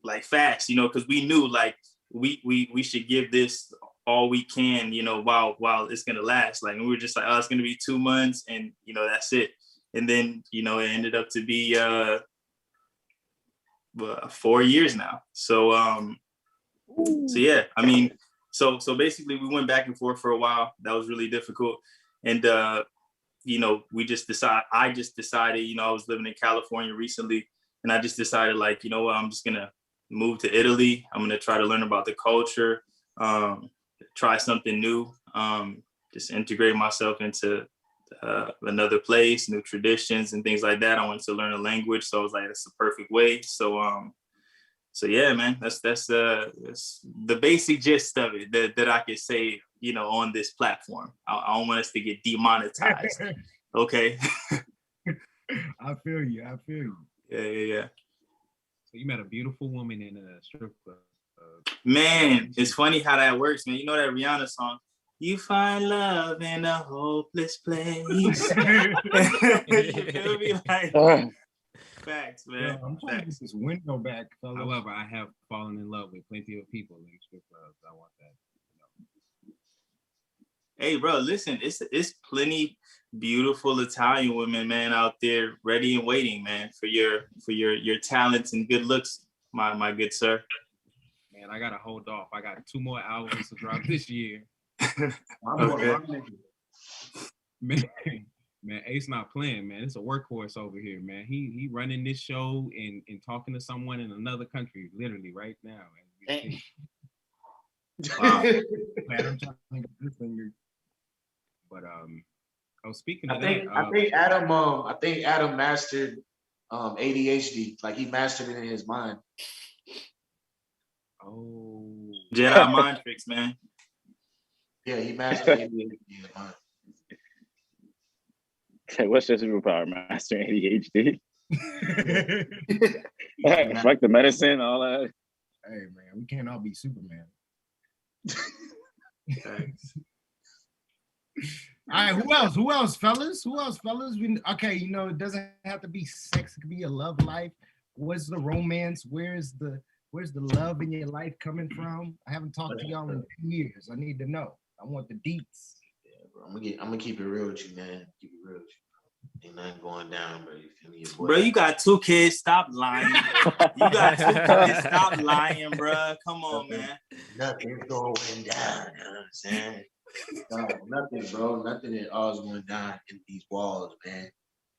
like fast, because we knew like we should give this all we can, while it's gonna last. Like, and we were just like, oh, it's gonna be 2 months, and that's it. And then it ended up to be 4 years now. So yeah, I mean, so basically we went back and forth for a while. That was really difficult. And you know, I just decided, you know, I was living in California recently, and I just decided, like, you know what, I'm just gonna move to Italy. I'm gonna try to learn about the culture, try something new, just integrate myself into another place, new traditions and things like that. I wanted to learn a language, so I was like, that's the perfect way. So yeah, man, that's the basic gist of it that I could say, you know, on this platform. I don't want us to get demonetized. Okay. I feel you. Yeah. So you met a beautiful woman in a strip club. Man, it's funny how that works, man. You know that Rihanna song, "You find love in a hopeless place." You feel me? Like, facts, man. I'm trying to get this window back, fellas. However, I have fallen in love with plenty of people in strip clubs. I want that. Hey, bro, listen, it's plenty beautiful Italian women, man, out there ready and waiting, man, for your talents and good looks, my good sir. Man, I gotta hold off. I got 2 more albums to drop this year. Okay. Man, Ace not playing, man. It's a workhorse over here, man. He running this show and talking to someone in another country, literally right now. Wow. Man, I'm trying to get this finger. But speaking of I think Adam mastered ADHD. Like, he mastered it in his mind. Oh, Jedi mind tricks, man. Yeah, he mastered ADHD in his mind. Okay, what's your superpower? Mastering ADHD. Like the medicine, all that. Hey man, we can't all be Superman. All right, who else, fellas? Okay, you know, it doesn't have to be sex. It could be a love life. What's the romance? Where's the love in your life coming from? I haven't talked to y'all in 10 years. I need to know. I want the deets. Yeah, bro. I'm gonna keep it real with you, man. Keep it real with you. Ain't nothing going down, bro. You feel me? Your boy. Bro, you got 2 kids. Stop lying. You got 2 kids. Stop lying, bro. Come on, man. Nothing's going down. You know what I'm saying? No, nothing, bro. Nothing at all is going down in these walls, man.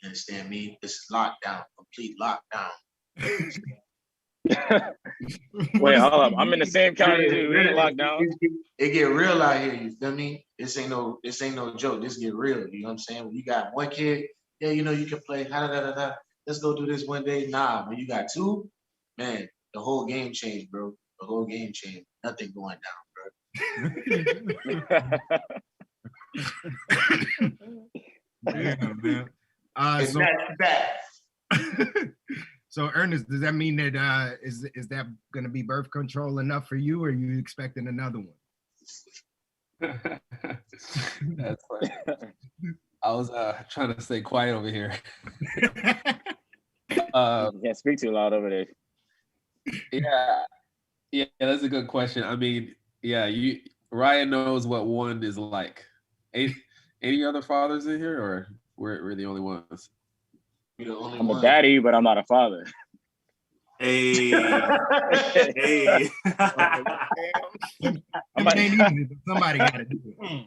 You understand me? This is lockdown, complete lockdown. Wait, hold up. I'm in the same county as you. We ain't locked down. It get real out here, you feel me? This ain't no joke. This get real. You know what I'm saying? When you got 1 kid, yeah, you know, you can play let's go do this one day. Nah, when you got 2, man, the whole game changed, bro. The whole game changed. Nothing going down, bro. Yeah, man. So Ernest, does that mean that is that going to be birth control enough for you, or are you expecting another one? That's funny. I was trying to stay quiet over here. You can't speak too loud over there. Yeah, that's a good question. I mean, yeah, Ryan knows what one is like. Any other fathers in here, or we're the only ones? I'm a daddy, but I'm not a father. Hey. Somebody got to do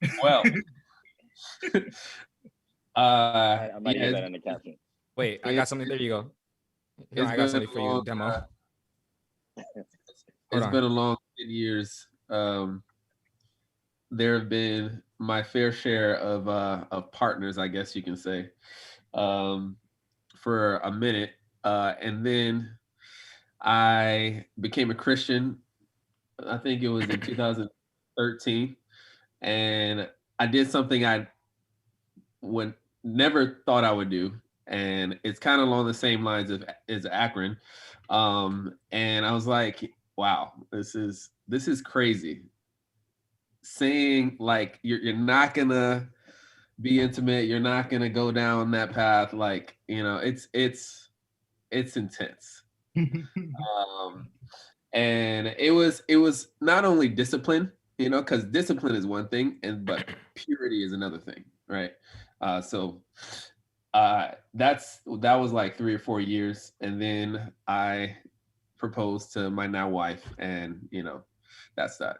it. Well, I might use that in the caption. Wait, I got something. There you go. Here, I got something for you, demo. It's been a long 10 years. There have been my fair share of partners, I guess you can say, for a minute. And then I became a Christian. I think it was in 2013. And I did something I never thought I would do. And it's kind of along the same lines as Akron. And I was like, wow, this is crazy. Saying like you're not gonna be intimate, you're not gonna go down that path, like, you know, it's intense. And it was not only discipline, you know, because discipline is one thing, but purity is another thing, right? So that was like 3 or 4 years, and then I proposed to my now wife, and that's that.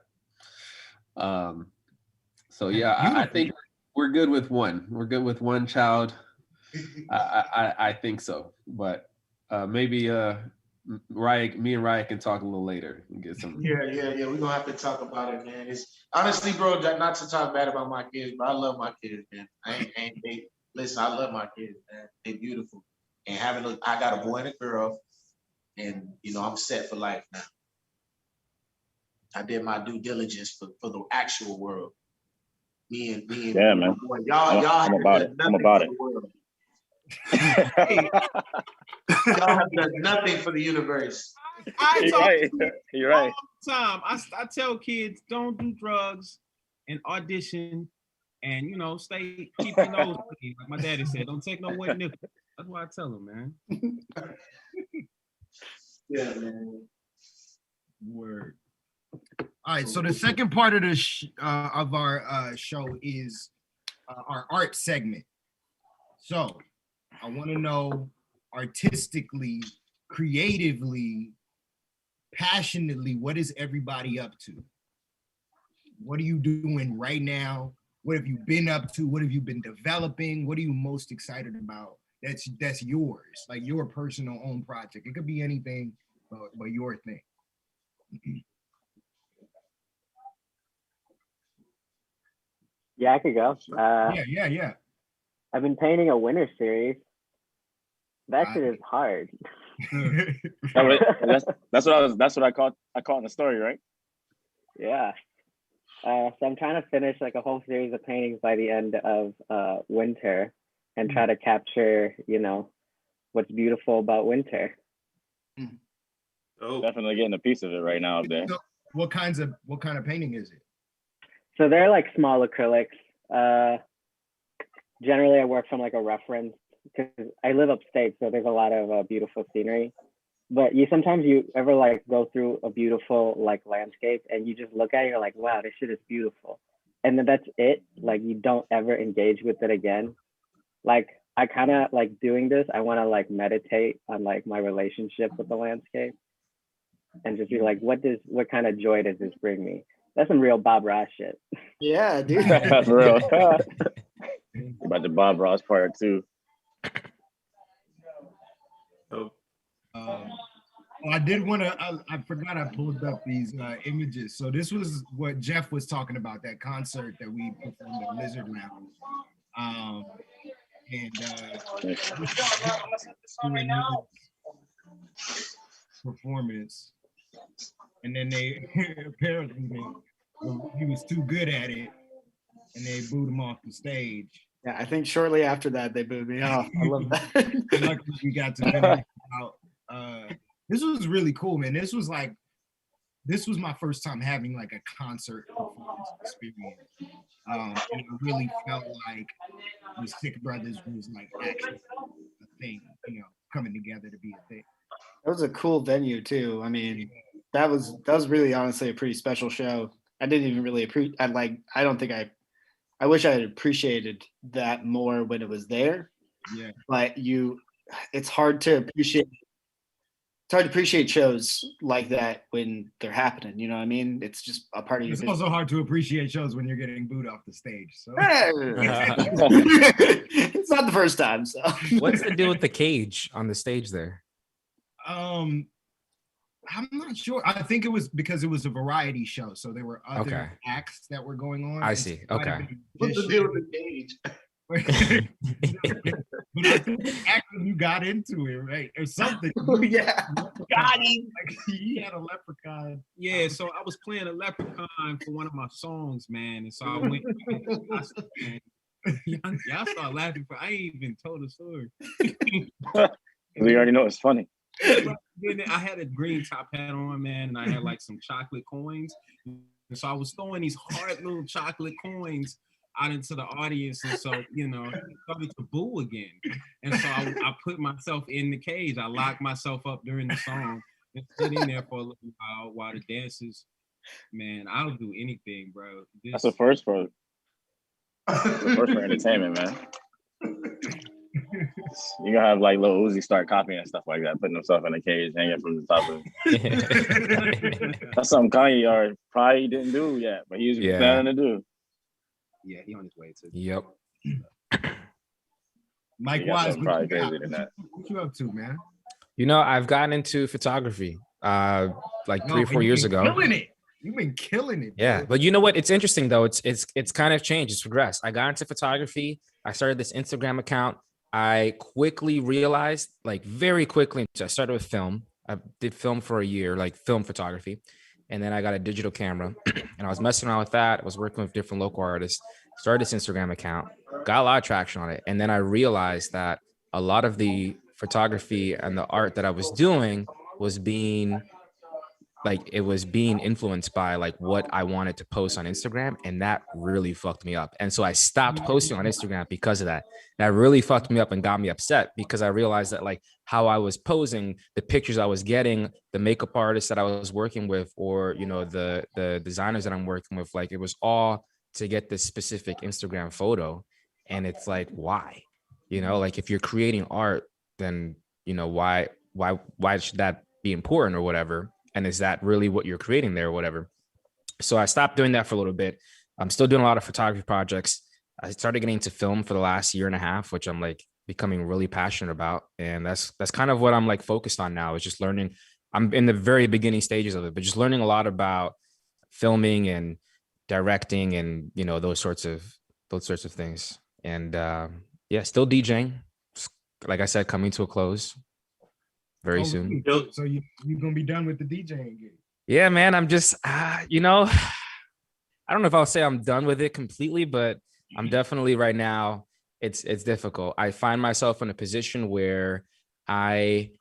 So yeah, I think we're good with one. We're good with one child. I think so, but maybe me and Ryan can talk a little later and get some. Yeah. We're gonna have to talk about it, man. It's honestly, bro, not to talk bad about my kids, but I love my kids, man. Listen, I love my kids, man. They're beautiful. And I got a boy and a girl, and I'm set for life now. I did my due diligence for the actual world. Me and yeah, man. Boy, y'all I'm about it. I'm about it. Y'all have done nothing for the universe. You're right. All the time. I tell kids, don't do drugs and audition, and keep your nose clean. Like my daddy said, don't take no wet nipple. That's what I tell them, man. Yeah, man. Word. All right, so the second part of of our show is our art segment. So I want to know, artistically, creatively, passionately, what is everybody up to? What are you doing right now? What have you been up to? What have you been developing? What are you most excited about? That's yours, like your personal own project. It could be anything, but your thing. Yeah, I could go. Yeah. I've been painting a winter series. That shit is hard. That's what I caught in the story, right? Yeah. So I'm trying to finish like a whole series of paintings by the end of winter, and try to capture, what's beautiful about winter. Oh, definitely getting a piece of it right now up there. So what kind of painting is it? So they're like small acrylics. Generally, I work from like a reference because I live upstate, so there's a lot of beautiful scenery. But sometimes you ever like go through a beautiful like landscape and you just look at it, you're like, wow, this shit is beautiful. And then that's it. Like you don't ever engage with it again. Like I kind of like doing this. I want to like meditate on like my relationship with the landscape and just be like, what kind of joy does this bring me? That's some real Bob Ross shit. Yeah, dude. That's real. About the Bob Ross part too. I did want to. I forgot I pulled up these images. So this was what Jeff was talking about, that concert that we performed at Lizard Lounge. Performance, and then they apparently he was too good at it, and they booed him off the stage. Yeah, I think shortly after that they booed me off. I love that. Luckily, we got to finish out. This was really cool, man. This was my first time having like a concert performance experience. And it really felt like the S.I.H.K Brothers was like actually a thing, coming together to be a thing. That was a cool venue too. I mean, that was really honestly a pretty special show. I didn't even really appreciate. I wish I had appreciated that more when it was there. Yeah. But it's hard to appreciate. It's hard to appreciate shows like that when they're happening. You know what I mean? It's just a part of your It's business. also hard to appreciate shows when you're getting booed off the stage. So it's not the first time. So what's the deal with the cage on the stage there? I'm not sure. I think it was because it was a variety show, so there were other acts that were going on. I see. Okay. What's the deal with the cage? But I think actually you got into it, right? Or something. Yeah. Got him. Like, he had a leprechaun. Yeah, so I was playing a leprechaun for one of my songs, man. And so I went, y'all start laughing, I ain't even told the story. We already know it's funny. Then I had a green top hat on, man, and I had like some chocolate coins. And so I was throwing these hard little chocolate coins out into the audience, and so it started to boo again. And so I put myself in the cage. I locked myself up during the song and stood in there for a little while the dancers. Man, I'll do anything, bro. That's the first for entertainment, man. You gonna have like Lil Uzi start copying and stuff like that, putting himself in a cage, hanging from the top of it. That's something Kanye probably didn't do yet, but he's planning to do. Yeah, he on his way to. Yep. Mike Wise, probably crazy than that. What you up to, man? You know, I've gotten into photography like 3 or 4 years ago. Killing it. You've been killing it. Yeah, bro. but you know what? It's interesting though. It's kind of changed. It's progressed. I got into photography. I started this Instagram account. I quickly realized, like very quickly, I started with film. I did film for a year, like film photography. And then I got a digital camera and I was messing around with that. I was working with different local artists, started this Instagram account, got a lot of traction on it. And then I realized that a lot of the photography and the art that I was doing was being influenced by like what I wanted to post on Instagram. And that really fucked me up. And so I stopped posting on Instagram because of that. That really fucked me up and got me upset because I realized that like how I was posing, the pictures I was getting, the makeup artists that I was working with, or, you know, the designers that I'm working with, like it was all to get this specific Instagram photo. And it's like, why? You know, like if you're creating art, then, you know, why should that be important or whatever? And is that really what you're creating there or whatever? So I stopped doing that for a little bit. I'm still doing a lot of photography projects. I started getting into film for the last year and a half, which I'm like becoming really passionate about. And that's kind of what I'm like focused on now, is just learning. I'm in the very beginning stages of it, but just learning a lot about filming and directing and, you know, those sorts of things. And yeah, still DJing. Like I said, coming to a close very soon. So you're gonna be done with the DJing gig? Yeah, man. I'm just, you know, I don't know if I'll say I'm done with it completely, but I'm definitely right now. It's difficult. I find myself in a position where I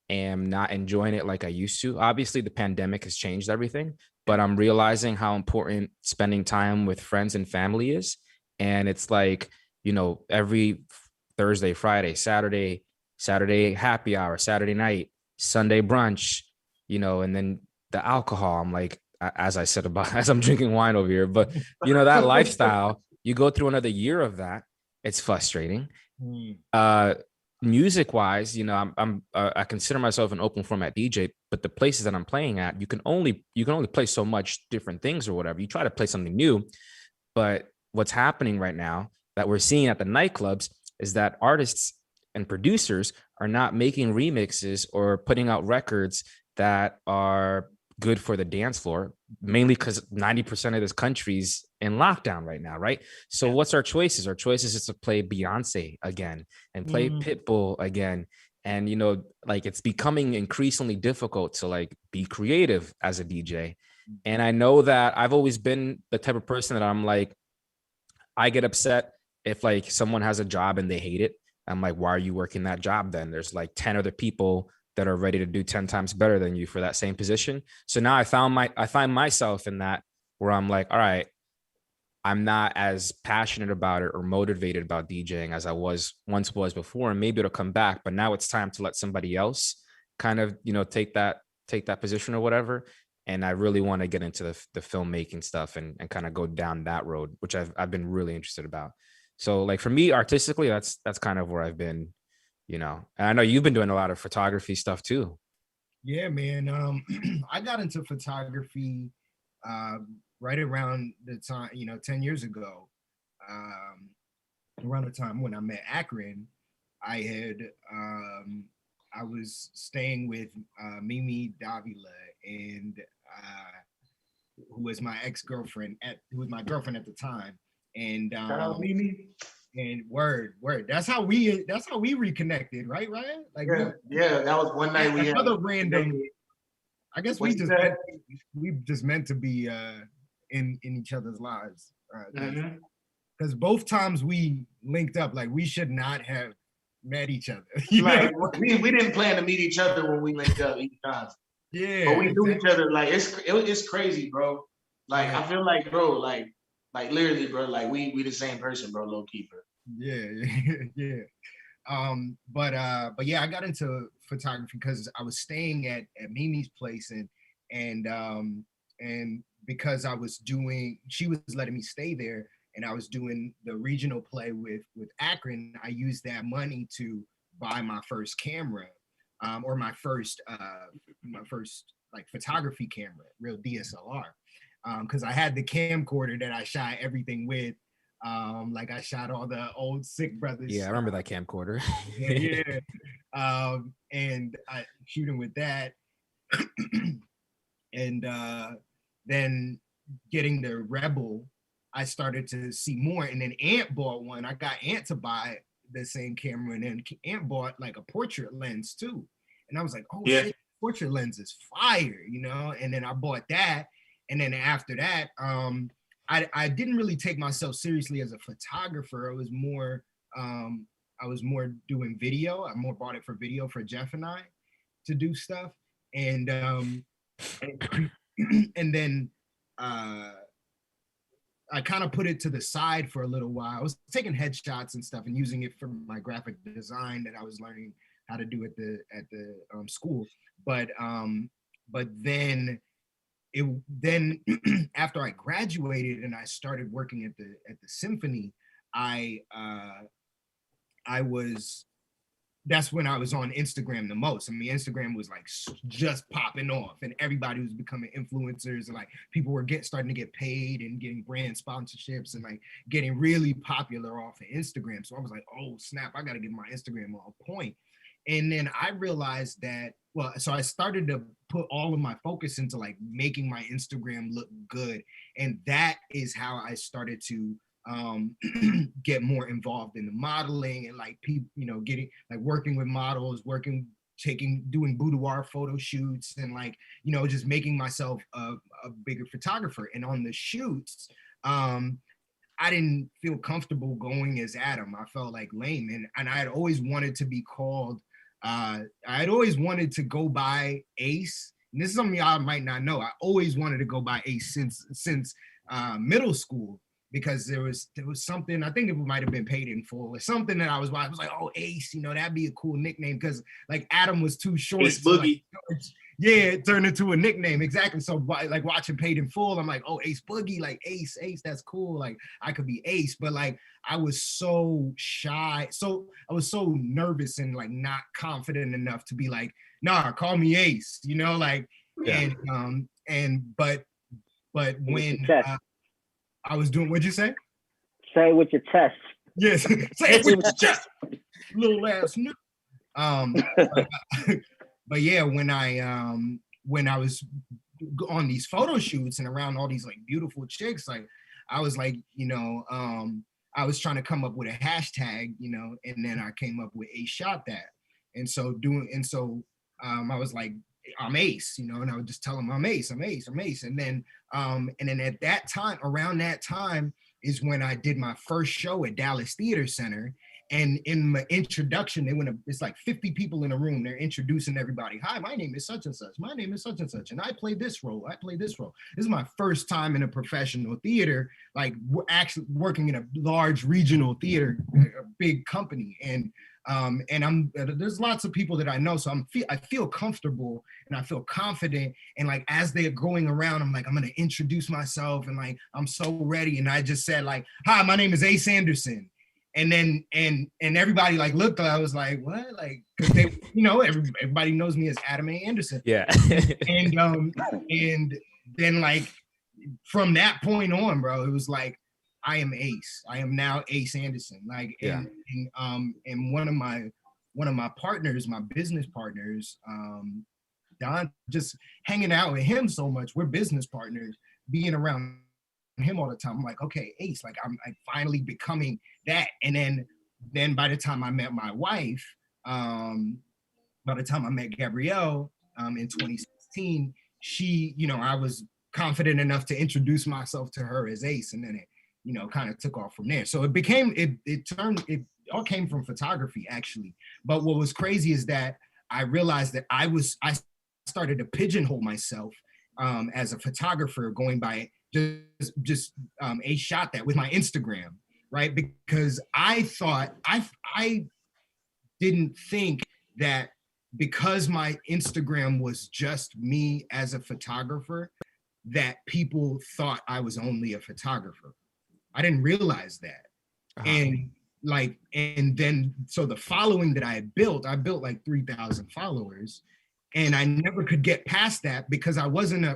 am not enjoying it like I used to. Obviously, the pandemic has changed everything, but I'm realizing how important spending time with friends and family is. And it's like, you know, every Thursday, Friday, Saturday happy hour, Saturday night, Sunday brunch, you know, and then the alcohol. I'm like, as I said about, as I'm drinking wine over here, but you know, that lifestyle, you go through another year of that. It's frustrating. Music wise, you know, I consider myself an open format DJ, but the places that I'm playing at, you can only play so much different things or whatever. You try to play something new, but what's happening right now that we're seeing at the nightclubs is that artists and producers are not making remixes or putting out records that are good for the dance floor, mainly because 90% of this country's in lockdown right now, right? So what's our choices? Our choices is to play Beyonce again and play Pitbull again. And, you know, like it's becoming increasingly difficult to like be creative as a DJ. And I know that I've always been the type of person that I'm like, I get upset if like someone has a job and they hate it. I'm like, why are you working that job then? There's like 10 other people that are ready to do 10 times better than you for that same position. So now I find myself in that where I'm like, all right, I'm not as passionate about it or motivated about DJing as I once was before. And maybe it'll come back, but now it's time to let somebody else kind of, you know, take that position or whatever. And I really want to get into the filmmaking stuff and kind of go down that road, which I've been really interested about. So like for me, artistically, that's kind of where I've been, you know. And I know you've been doing a lot of photography stuff too. Yeah, man. I got into photography right around the time, 10 years ago. Around the time when I met Akron, I was staying with Mimi Davila, and who was my girlfriend at the time. And Mimi. And word. That's how we reconnected, right, Ryan? Like yeah, that was one night we had another random. I guess we just meant to be in each other's lives. Because both times we linked up, like we should not have met each other. Like we didn't plan to meet each other when we linked up each time. Yeah, but we knew each other. Like it's crazy, bro. Like I feel like, bro, like literally, bro, like we the same person, bro, low key, bro. Yeah. But yeah, I got into photography because I was staying at Mimi's place, and because she was letting me stay there, and I was doing the regional play with Akron, I used that money to buy my first camera, or my first like photography camera, real DSLR, because I had the camcorder that I shot everything with. Like I shot all the old S.I.H.K brothers. Yeah, I remember that camcorder. Yeah. And I shooting with that. And then getting the Rebel, I started to see more. And then Ant bought one. I got Ant to buy the same camera, and then Ant bought like a portrait lens too. And I was like, oh shit, portrait lens is fire, you know? And then I bought that. And then after that, I didn't really take myself seriously as a photographer. I was more doing video. I more bought it for video for Jeff and I to do stuff. And and then I kind of put it to the side for a little while. I was taking headshots and stuff and using it for my graphic design that I was learning how to do at the school. But then after I graduated and I started working at the symphony, that's when I was on Instagram the most. I mean, Instagram was like just popping off, and everybody was becoming influencers, and like people were starting to get paid and getting brand sponsorships and like getting really popular off of Instagram. So I was like, oh snap, I got to get my Instagram on point. And then I realized that, so I started to put all of my focus into like making my Instagram look good. And that is how I started to get more involved in the modeling and like people, you know, getting like working with models, doing boudoir photo shoots, and like, you know, just making myself a bigger photographer. And on the shoots, I didn't feel comfortable going as Adam. I felt like lame, and I had always wanted to be called. I had always wanted to go by Ace. And this is something y'all might not know. I always wanted to go by Ace since middle school, because there was something, I think it might have been Paid in Full or something that I was like, oh, Ace, you know, that'd be a cool nickname, because like Adam was too short. Ace Boogie. Like, yeah, it turned into a nickname. Exactly. So like watching Paid in Full, I'm like, oh, Ace Boogie, like Ace, that's cool. Like I could be Ace, but like I was so shy. So I was so nervous and like not confident enough to be like, nah, call me Ace, you know, like, yeah. But when I was doing, what'd you say? Say it with your chest. Yes, say it with your chest. Little ass nigga. But yeah, when I was on these photo shoots and around all these like beautiful chicks, like I was like, you know, I was trying to come up with a hashtag, you know, and then I came up with Ace Shot That. And so I was like, I'm Ace, you know, and I would just tell them I'm Ace. And then at that time, around that time is when I did my first show at Dallas Theater Center. And in my introduction, it's like 50 people in a room. They're introducing everybody. Hi, my name is such and such. My name is such and such. And I play this role. This is my first time in a professional theater, like actually working in a large regional theater, a big company. And there's lots of people that I know, so I feel comfortable and I feel confident. And like as they're going around, I'm like, I'm gonna introduce myself, and like I'm so ready. And I just said like, hi, my name is Ace Anderson. And then and everybody like looked. I was like, what? Like, because they, you know, everybody knows me as Adam A. Anderson. Yeah. and then like from that point on, bro, it was like, I am Ace. I am now Ace Anderson. Like, yeah. And one of my partners, my business partners, Don, just hanging out with him so much. We're business partners, being around him all the time. I'm like, okay, Ace, like I'm finally becoming that. And then by the time I met my wife, by the time I met Gabrielle in 2016, she, you know, I was confident enough to introduce myself to her as Ace, and then it, you know, kind of took off from there. So it all came from photography, actually. But what was crazy is that I realized that I started to pigeonhole myself as a photographer, going by just Ace Shot That with my Instagram, right? Because I thought, I didn't think that because my Instagram was just me as a photographer, that people thought I was only a photographer. I didn't realize that. And then so the following that I built like 3,000 followers, and I never could get past that because I wasn't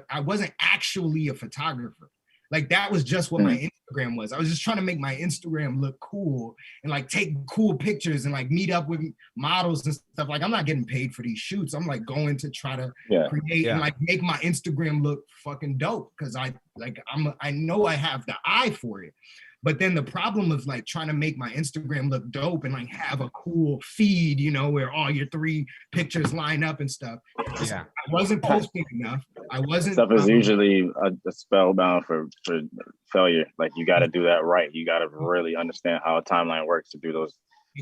actually a photographer. Like that was just what my Instagram was. I was just trying to make my Instagram look cool and like take cool pictures and like meet up with models and stuff. Like I'm not getting paid for these shoots. I'm like going to try to create and like make my Instagram look fucking dope because I know I have the eye for it. But then the problem of like trying to make my Instagram look dope and like have a cool feed, you know, where all your 3 pictures line up and stuff. I wasn't posting enough. I wasn't. Stuff is usually a spellbound for failure. Like you got to do that right. You got to really understand how a timeline works to do those.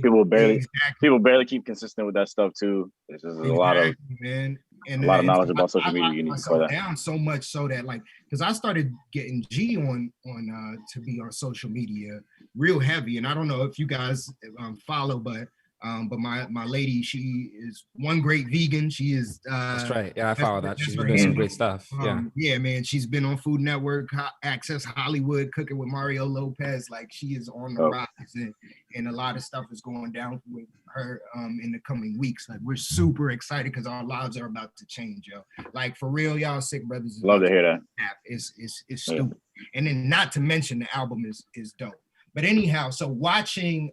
People barely keep consistent with that stuff too. There's just a lot of knowledge about social media you need for that. Down so much so that like, because I started getting G on to be on social media real heavy, and I don't know if you guys follow, but my lady, she is one great vegan. She is. That's right. Yeah, I follow that. She's been doing some great stuff. Yeah, man. She's been on Food Network, Access Hollywood, Cooking with Mario Lopez. Like she is on the rise, and a lot of stuff is going down with her in the coming weeks. Like we're super excited because our lives are about to change, yo. Like for real, y'all, Sick Brothers. Love to hear that. It's stupid, and then not to mention the album is dope. But anyhow, so watching.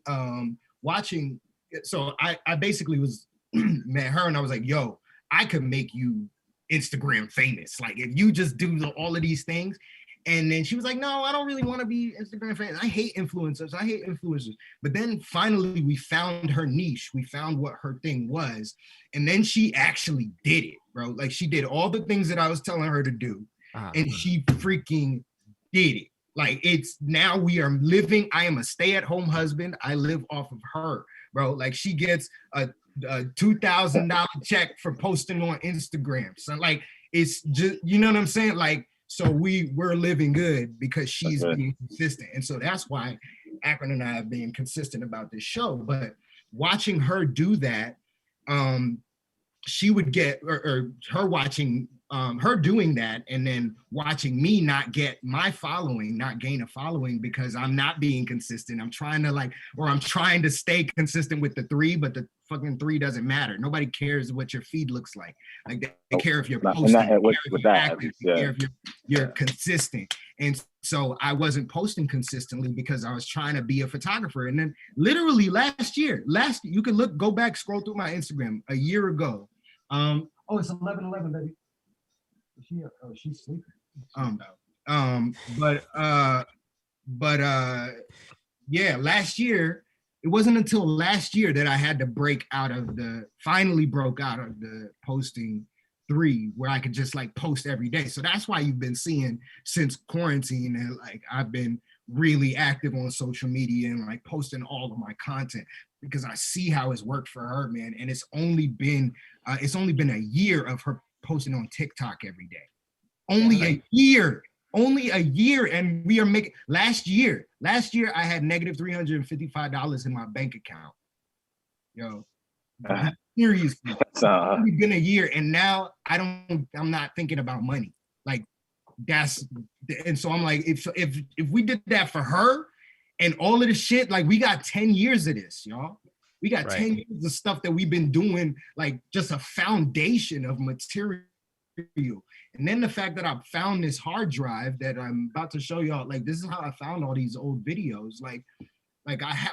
So I basically was met her and I was like, yo, I could make you Instagram famous. Like if you just do all of these things. And then she was like, no, I don't really want to be Instagram famous. I hate influencers. But then finally we found her niche. We found what her thing was. And then she actually did it, bro. Like she did all the things that I was telling her to do. And she freaking did it. Like it's now we are living. I am a stay-at-home husband. I live off of her. Bro, like she gets a $2,000 check for posting on Instagram. So like, it's just, you know what I'm saying? Like, so we're living good because she's being consistent. And so that's why Akron and I have been consistent about this show. But watching her do that, she would get, or her watching, her doing that and then watching me not get my following, not gain a following because I'm not being consistent. I'm trying to stay consistent with the 3, but the fucking 3 doesn't matter. Nobody cares what your feed looks like. Like they care if you're posting, care if you're consistent. And so I wasn't posting consistently because I was trying to be a photographer. And then literally last year, you can go back, scroll through my Instagram a year ago. It's 11:11, baby. She's sleeping. Last year, it wasn't until last year that I had to finally broke out of the posting 3 where I could just like post every day. So that's why you've been seeing since quarantine and like I've been really active on social media and like posting all of my content because I see how it's worked for her, man. And it's only been a year of her posting on TikTok every day. Only a year. And we are making last year I had negative $355 in my bank account. Yo, seriously. It's only been a year and now I'm not thinking about money. Like and so I'm like, if we did that for her and all of this shit, like we got 10 years of this, y'all. We got 10 years of stuff that we've been doing, like just a foundation of material. And then the fact that I found this hard drive that I'm about to show y'all, like this is how I found all these old videos.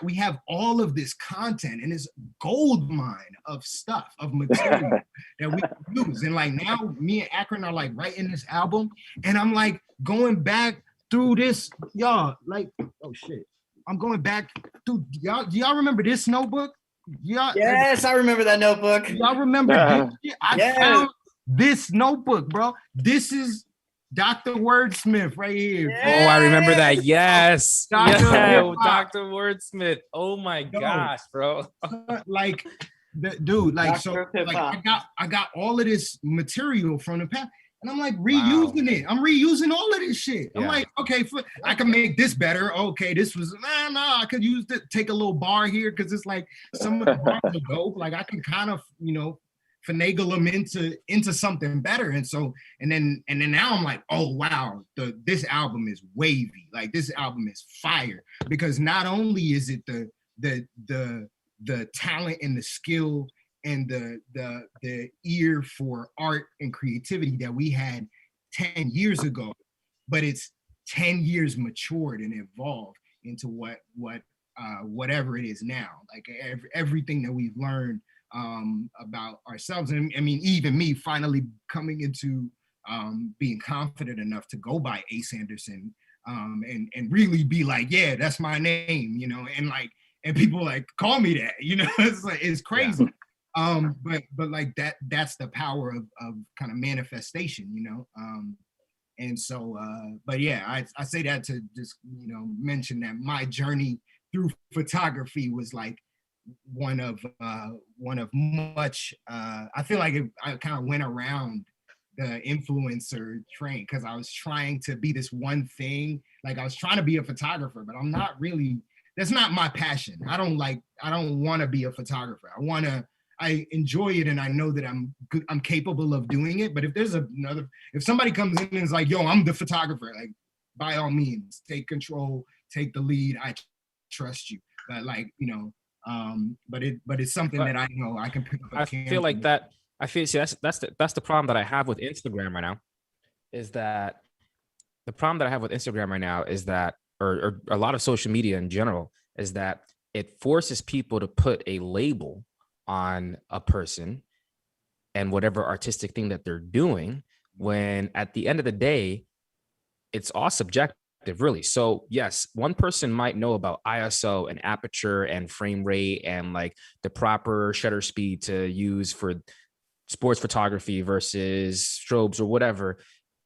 We have all of this content and this gold mine of stuff, of material that we can use. And like now me and Akron are like writing this album and I'm like going back through this, y'all, like, oh shit. I'm going back through, y'all, do y'all remember this notebook? Yes, I remember that notebook. Y'all remember this? I found this notebook, bro. This is Dr. Wordsmith right here. Oh, I remember that. Yes. Dr. Wordsmith. Oh my gosh, bro. Like, dude, like, so like, I got all of this material from the past. And I'm like reusing it. I'm reusing all of this shit. I'm like, okay, I can make this better. Okay, this was I could use it. Take a little bar here because it's like some of the bars are dope. Like I can kind of, finagle them into something better. And then now I'm like, oh wow, this album is wavy. Like this album is fire, because not only is it the talent and the skill and the ear for art and creativity that we had 10 years ago, but it's 10 years matured and evolved into whatever it is now. Like everything that we've learned about ourselves. And I mean, even me finally coming into being confident enough to go by Ace Anderson and really be like, yeah, that's my name, you know, and people like call me that, you know. It's like, it's crazy. Yeah. But like that's the power of kind of manifestation, you know. And so, but yeah, I say that to just, you know, mention that my journey through photography was like one of much, I feel like I kind of went around the influencer train because I was trying to be this one thing. Like I was trying to be a photographer, but I'm not really, that's not my passion. I don't want to be a photographer. I enjoy it, and I know that I'm capable of doing it. But if there's if somebody comes in and is like, yo, I'm the photographer, like by all means, take control, take the lead. I trust you. But like, you know, but it's something that I know I can pick up. I feel like that. I feel, see, that's the problem that I have with Instagram right now, is that the problem that I have with Instagram right now is that, or a lot of social media in general, is that it forces people to put a label on a person and whatever artistic thing that they're doing, when at the end of the day, it's all subjective, really. So yes, one person might know about ISO and aperture and frame rate and like the proper shutter speed to use for sports photography versus strobes or whatever.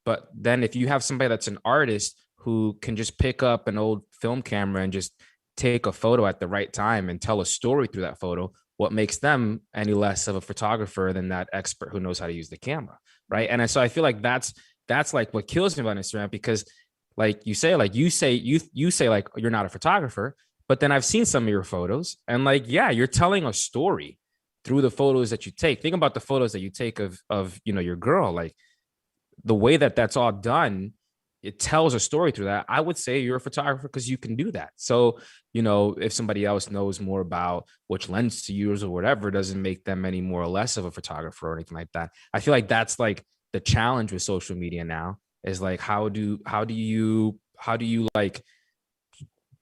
But then if you have somebody that's an artist who can just pick up an old film camera and just take a photo at the right time and tell a story through that photo, what makes them any less of a photographer than that expert who knows how to use the camera, right? And so I feel like that's like what kills me about Instagram, because like you say like you're not a photographer, but then I've seen some of your photos and like, yeah, you're telling a story through the photos that you take. Think about the photos that you take of you know, your girl, like the way that that's all done, it tells a story through that. I would say you're a photographer because you can do that. So, you know, if somebody else knows more about which lens to use or whatever, doesn't make them any more or less of a photographer or anything like that. I feel like that's like the challenge with social media now, is like, how do you like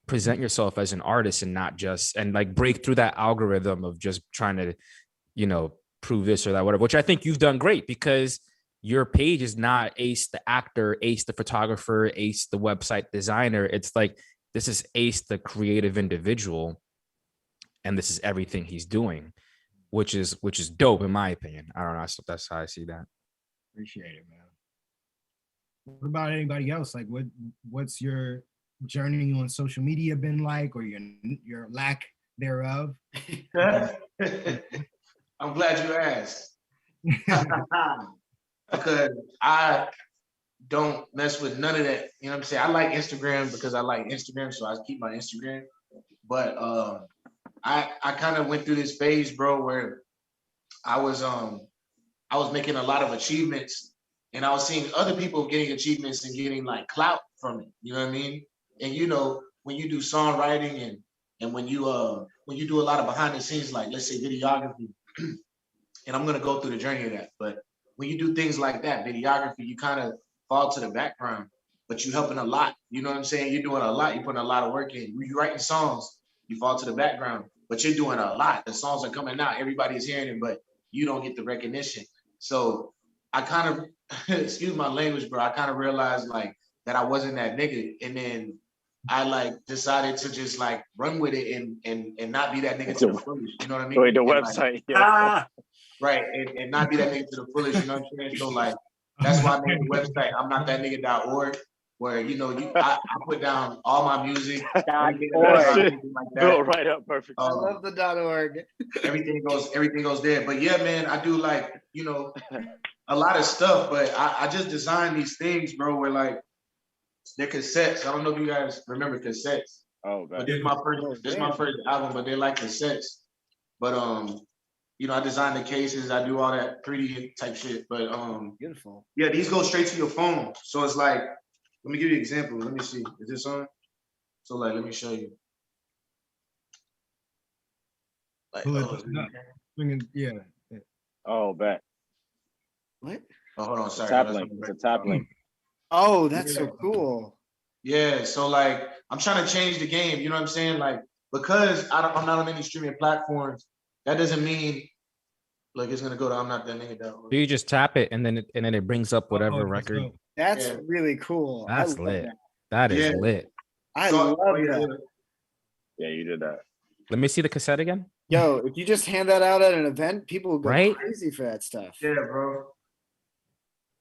present yourself as an artist and not just, and like break through that algorithm of just trying to, you know, prove this or that, whatever, which I think you've done great, because your page is not Ace the actor, Ace the photographer, Ace the website designer. It's like, this is Ace the creative individual, and this is everything he's doing, which is dope in my opinion. I don't know. That's how I see that. Appreciate it, man. What about anybody else? Like, what's your journey on social media been like, or your lack thereof? I'm glad you asked. Because I don't mess with none of that. You know what I'm saying? I like Instagram because I like Instagram, so I keep my Instagram. But I kind of went through this phase, bro, where I was making a lot of achievements, and I was seeing other people getting achievements and getting like clout from it. You know what I mean? And you know, when you do songwriting and when you do a lot of behind the scenes, like let's say videography, and I'm gonna go through the journey of that, but when you do things like that, videography, you kind of fall to the background, but you helping a lot. You know what I'm saying? You're doing a lot. You're putting a lot of work in. You're writing songs, you fall to the background, but you're doing a lot. The songs are coming out. Everybody's hearing it, but you don't get the recognition. So I kind of, excuse my language, bro, I kind of realized like that I wasn't that nigga. And then I like decided to just like run with it and not be that nigga to the fullest. You know what I mean? Wait, the and website. Like, right, and not be that nigga to the fullest, you know what I'm saying? So like, that's why I made the website, I'm not that nigga.org, where, you know, I put down all my music, everything like that. Built right up perfect. I love the .org. Everything goes there. But yeah, man, I do like, you know, a lot of stuff, but I just designed these things, bro, where like, they're cassettes. I don't know if you guys remember cassettes. Oh, God. But this is my first album, but they're like cassettes. But I design the cases, I do all that 3D type shit. But beautiful. Yeah, these go straight to your phone. So it's like, let me give you an example. Let me see. Is this on? So like, let me show you. Like, Yeah. Oh, bet. What? Oh, hold on. Sorry. Tap link. It's a tap link. Oh, that's so cool. Yeah. So like, I'm trying to change the game. You know what I'm saying? Like, because I'm not on any streaming platforms, that doesn't mean like it's gonna go to I'm not that nigga that. So you just tap it and then it brings up whatever record. That's really cool. That's lit. That is lit. I love that. Yeah, you did that. Let me see the cassette again. Yo, if you just hand that out at an event, people will go Right? crazy for that stuff. Yeah, bro.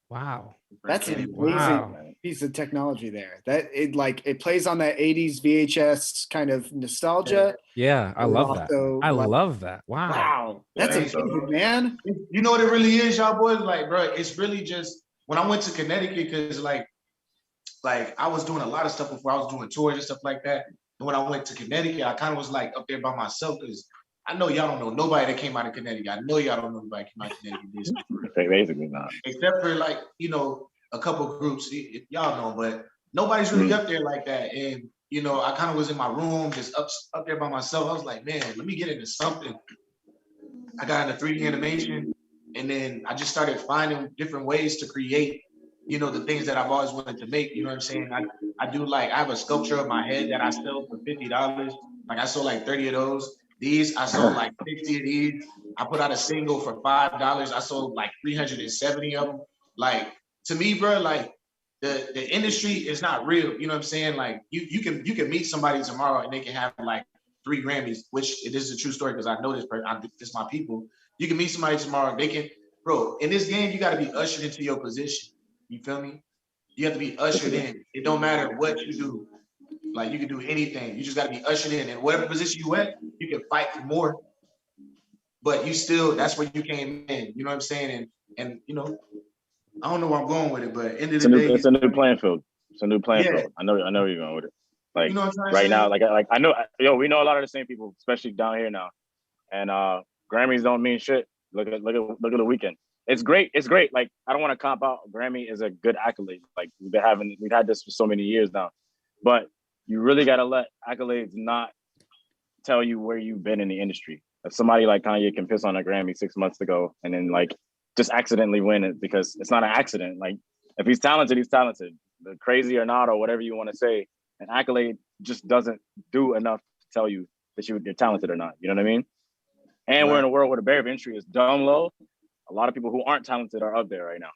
Wow. That's an amazing Wow. piece of technology there. That it plays on that 80s VHS kind of nostalgia. Yeah, I love that. I love that. Wow. Wow. That's amazing, man. You know what it really is, y'all boys? Like, bro, it's really just when I went to Connecticut, because like I was doing a lot of stuff before. I was doing tours and stuff like that. And when I went to Connecticut, I kind of was like up there by myself because I know y'all don't know nobody that came out of Connecticut. I know y'all don't know nobody that came out of Connecticut. Basically not. Except for like, a couple of groups, y'all know, but nobody's really up there like that. And, I kind of was in my room, just up there by myself. I was like, man, let me get into something. I got into 3D animation, and then I just started finding different ways to create, the things that I've always wanted to make. You know what I'm saying? I do I have a sculpture of my head that I sell for $50. Like I sold like 30 of those. These, I sold like 60 of these. I put out a single for $5. I sold like 370 of them. Like, to me, bro, like the industry is not real. You know what I'm saying? Like you can meet somebody tomorrow and they can have like 3 Grammys, which this is a true story because I know this person, this my people. You can meet somebody tomorrow, they can, bro, in this game, you got to be ushered into your position. You feel me? You have to be ushered in. It don't matter what you do. Like you can do anything. You just got to be ushered in. And whatever position you at, you can fight for more. But you still, that's where you came in. You know what I'm saying? And I don't know where I'm going with it, but end of the day, It's a new playing field. It's a new playing field. I know where you're going with it. Like you know what I'm trying to right say? now, like I know, we know a lot of the same people, especially down here now. And Grammys don't mean shit. Look at the weekend. It's great. It's great. Like I don't want to comp out. Grammy is a good accolade. Like we've had this for so many years now. But you really gotta let accolades not tell you where you've been in the industry. If somebody like Kanye can piss on a Grammy 6 months ago and then like just accidentally win it because it's not an accident. Like if he's talented, he's talented. The crazy or not or whatever you want to say, an accolade just doesn't do enough to tell you that you're talented or not. You know what I mean? And we're in a world where the barrier of entry is dumb low. A lot of people who aren't talented are up there right now.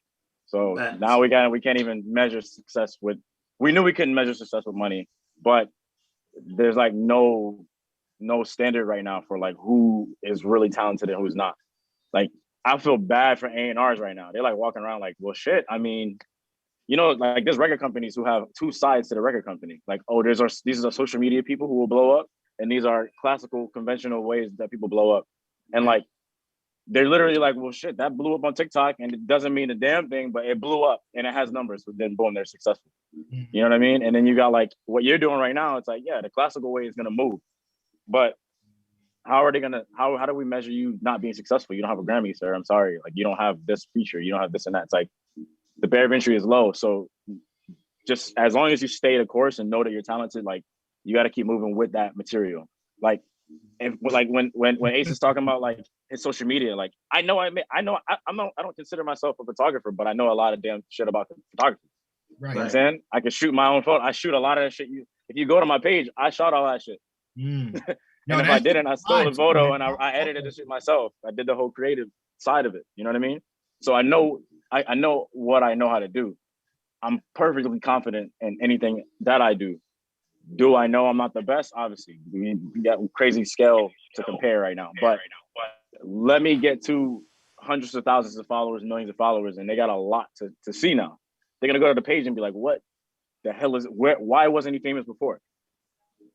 So now we can't even measure success with. We knew we couldn't measure success with money, but there's like no standard right now for like who is really talented and who's not. Like I feel bad for A&Rs right now. They're like walking around like, well, shit. I mean, like there's record companies who have 2 sides to the record company. Like, oh, these are social media people who will blow up, and these are classical, conventional ways that people blow up. And like, they're literally like, well, shit, that blew up on TikTok, and it doesn't mean a damn thing, but it blew up and it has numbers. So then, boom, they're successful. You know what I mean? And then you got like what you're doing right now. It's like, yeah, the classical way is gonna move, but how do we measure you not being successful? You don't have a Grammy, sir. I'm sorry. Like you don't have this feature. You don't have this and that. It's like the barrier of entry is low. So just as long as you stay the course and know that you're talented, like you got to keep moving with that material. Like, when Ace is talking about like his social media, like I don't consider myself a photographer, but I know a lot of damn shit about photography. Right. You know what I'm saying? I can shoot my own photo. I shoot a lot of that shit. If you go to my page, I shot all that shit. And if I didn't, I stole a photo and I edited the shit myself. I did the whole creative side of it. You know what I mean? So I know what I know how to do. I'm perfectly confident in anything that I do. Do I know I'm not the best? Obviously, we got crazy scale to compare right now. But let me get to hundreds of thousands of followers, millions of followers, and they got a lot to see now. They're gonna go to the page and be like, "What the hell is it? Why wasn't he famous before?"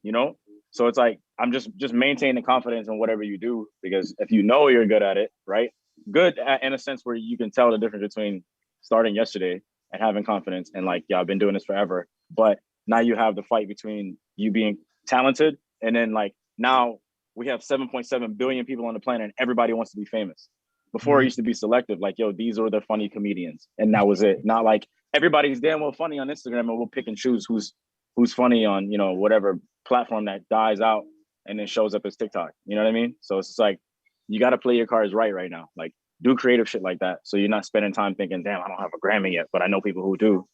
You know. So it's like I'm just maintaining confidence in whatever you do, because if you know you're good at it, right? In a sense where you can tell the difference between starting yesterday and having confidence and like, yeah, I've been doing this forever. But now you have the fight between you being talented and then like now we have 7.7 billion people on the planet and everybody wants to be famous. Before it used to be selective, like, yo, these are the funny comedians. And that was it. Not like everybody's damn well funny on Instagram and we'll pick and choose who's funny on, you know, whatever platform that dies out and then shows up as TikTok. You know what I mean? So it's just like, you got to play your cards right now. Like, do creative shit like that. So you're not spending time thinking, damn, I don't have a Grammy yet, but I know people who do.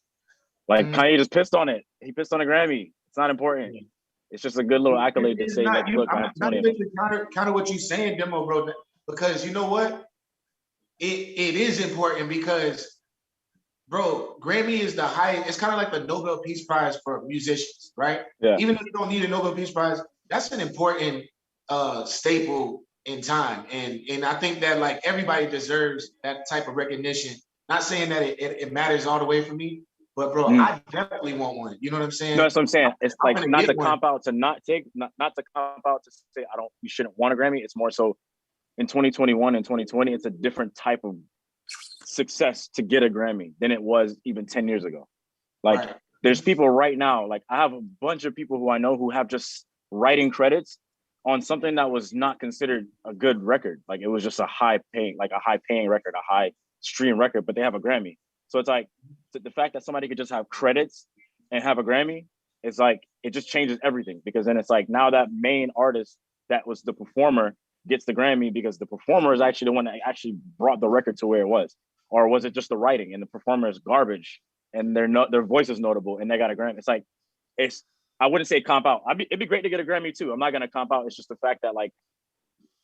Like Kanye just pissed on it. He pissed on a Grammy. It's not important. It's just a good little accolade to say that, look, I have 20 of them. Kind of what you're saying, Demo, bro, because you know what? It is important because, bro, Grammy is the highest. It's kind of like the Nobel Peace Prize for musicians, right? Yeah. Even if you don't need a Nobel Peace Prize, that's an important staple in time. And I think that like everybody deserves that type of recognition. Not saying that it matters all the way for me, but bro, I definitely want one. You know what I'm saying? No, that's what I'm saying. It's like not to comp out to not to comp out to say you shouldn't want a Grammy. It's more so in 2021 and 2020, it's a different type of success to get a Grammy than it was even 10 years ago. Like there's people right now, like I have a bunch of people who I know who have just writing credits on something that was not considered a good record. Like it was just a high paying record, a high stream record, but they have a Grammy. So it's like the fact that somebody could just have credits and have a Grammy, it's like, it just changes everything, because then it's like now that main artist that was the performer gets the Grammy because the performer is actually the one that actually brought the record to where it was. Or was it just the writing and the performer is garbage and their voice is notable and they got a Grammy? It's like, I wouldn't say comp out. It'd be great to get a Grammy too. I'm not gonna comp out. It's just the fact that like,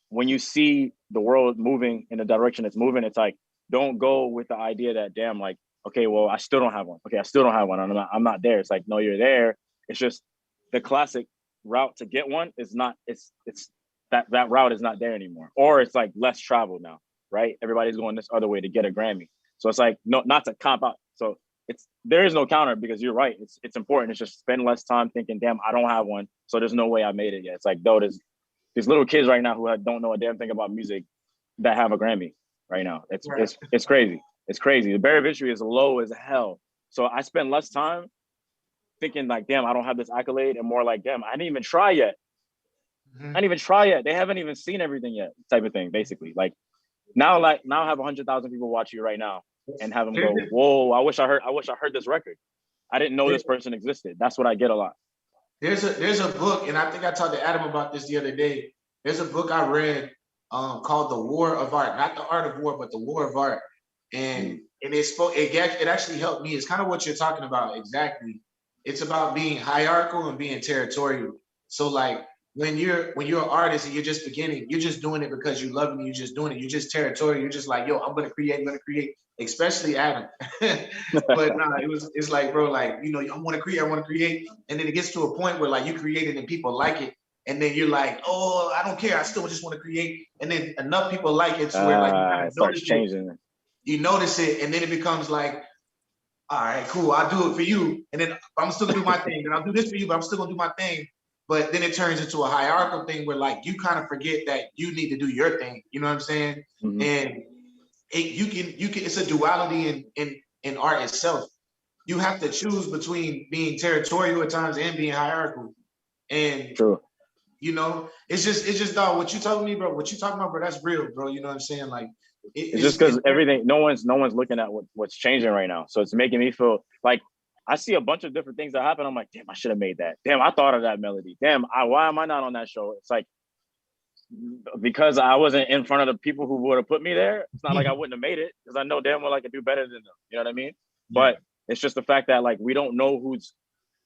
when you see the world moving in the direction it's moving, it's like, don't go with the idea that, damn, like, okay, well, I still don't have one. Okay, I still don't have one. I'm not there. It's like, no, you're there. It's just the classic route to get one is not, it's that route is not there anymore. Or it's like less traveled now, right? Everybody's going this other way to get a Grammy. So it's like, no, not to comp out. So there is no counter, because you're right. It's important. It's just spend less time thinking, damn, I don't have one, so there's no way I made it yet. It's like, though, there's little kids right now who don't know a damn thing about music that have a Grammy right now. It's crazy. It's crazy. The barrier of entry is low as hell. So I spend less time thinking like, damn, I don't have this accolade, and more like, damn, I didn't even try yet. I didn't even try yet. They haven't even seen everything yet, type of thing, basically. Like now I have 100,000 people watch you right now and have them go, whoa, I wish I heard this record. I didn't know this person existed. That's what I get a lot. There's a book, and I think I talked to Adam about this the other day. There's a book I read called The War of Art, not the art of war, but the War of Art. And it actually helped me. It's kind of what you're talking about exactly. It's about being hierarchical and being territorial. So like when you're an artist and you're just beginning, you're just doing it because you love it and you're just doing it. You're just territorial. You're just like, yo, I'm gonna create, especially Adam. But nah, it's like, bro, like, you know, I want to create. And then it gets to a point where like you create it and people like it. And then you're like, oh, I don't care. I still just want to create. And then enough people like it to where like it starts changing. You notice it, and then it becomes like, all right, cool, I'll do it for you. And then I'm still gonna do my thing, and I'll do this for you, but I'm still gonna do my thing. But then it turns into a hierarchical thing where like you kind of forget that you need to do your thing. You know what I'm saying? Mm-hmm. And you can it's a duality in art itself. You have to choose between being territorial at times and being hierarchical. And true. You know, it's just dog, what you talking me, bro, what you talking about, bro, that's real, bro. You know what I'm saying? Like it's just because everything, no one's looking at what's changing right now. So it's making me feel like I see a bunch of different things that happen. I'm like, damn, I should have made that. Damn, I thought of that melody. Damn, why am I not on that show? It's like, because I wasn't in front of the people who would have put me there. It's not like I wouldn't have made it, because I know damn well I could do better than them. You know what I mean? But it's just the fact that like we don't know who's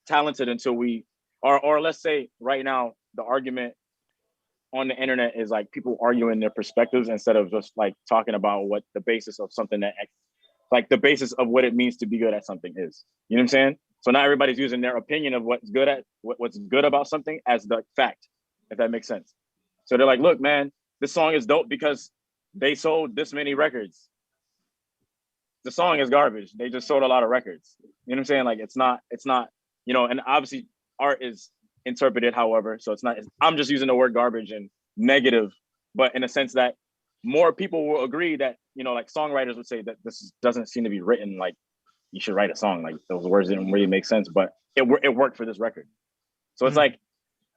talented until we, or let's say right now, the argument on the internet is like people arguing their perspectives instead of just like talking about what the basis of something that, like the basis of what it means to be good at something is. You know what I'm saying? So now everybody's using their opinion of what's good about something as the fact, if that makes sense. So they're like, look, man, this song is dope because they sold this many records. The song is garbage. They just sold a lot of records. You know what I'm saying? Like it's not, you know, and obviously art is interpreted however, so I'm just using the word garbage and negative, but in a sense that more people will agree that, you know, like songwriters would say that this doesn't seem to be written like you should write a song, like those words didn't really make sense, but it worked for this record. So it's like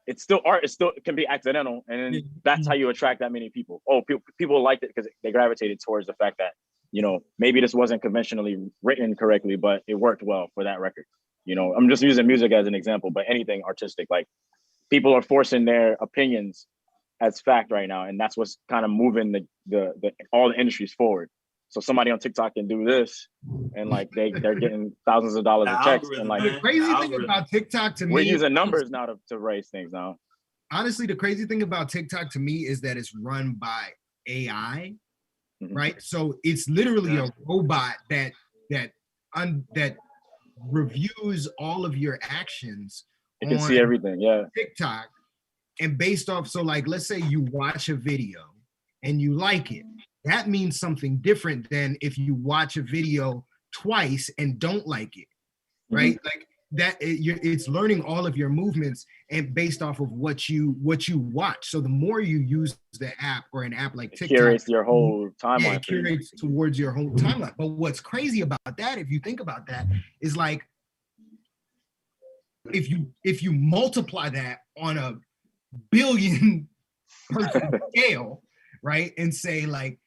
it's still art. It still can be accidental, and then that's how you attract that many people. Oh, people liked it because they gravitated towards the fact that, you know, maybe this wasn't conventionally written correctly, but it worked well for that record. You know, I'm just using music as an example, but anything artistic, like people are forcing their opinions as fact right now, and that's what's kind of moving the all the industries forward. So somebody on TikTok can do this, and like they're getting thousands of dollars of checks. And like the crazy thing about TikTok to me, we're using numbers now to raise things now. Honestly, the crazy thing about TikTok to me is that it's run by AI, right? So it's literally a robot that reviews all of your actions. It can see everything, TikTok, and based off, so like, let's say you watch a video and you like it. That means something different than if you watch a video twice and don't like it, right? Like that, it's learning all of your movements and based off of what you watch. So the more you use the app or an app like TikTok, it curates your whole timeline. Yeah, it curates towards your whole timeline. But what's crazy about that, if you think about that, is like if you multiply that on a billion person scale, right, and say like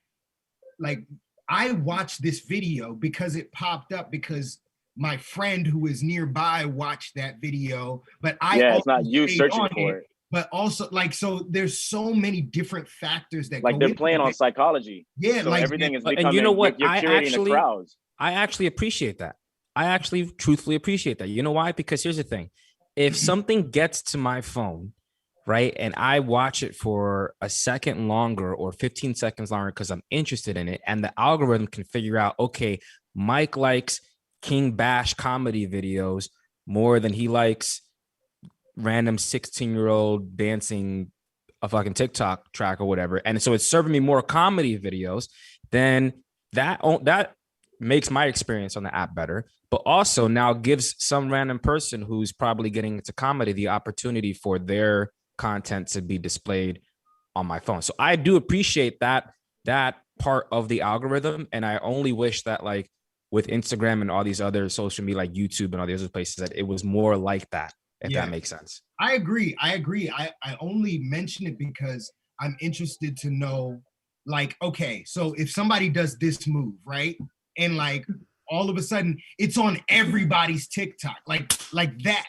I watched this video because it popped up because my friend who is nearby watched that video, but it's not you searching for it. But also, like, so there's so many different factors that like they're playing on psychology. Yeah, so like everything is becoming. And you know what? You're curating the crowds. I actually appreciate that. I actually truthfully appreciate that. You know why? Because here's the thing: if something gets to my phone, right, and I watch it for a second longer or 15 seconds longer because I'm interested in it, and the algorithm can figure out, okay, Mike likes King Bash comedy videos more than he likes random 16-year-old dancing a fucking TikTok track or whatever, and so it's serving me more comedy videos, then that makes my experience on the app better, but also now gives some random person who's probably getting into comedy the opportunity for their content to be displayed on my phone. So I do appreciate that part of the algorithm, and I only wish that like with Instagram and all these other social media like YouTube and all these other places that it was more like that, if that makes sense. I agree. I only mention it because I'm interested to know, like, okay, so if somebody does this move, right, and like all of a sudden it's on everybody's TikTok, like that,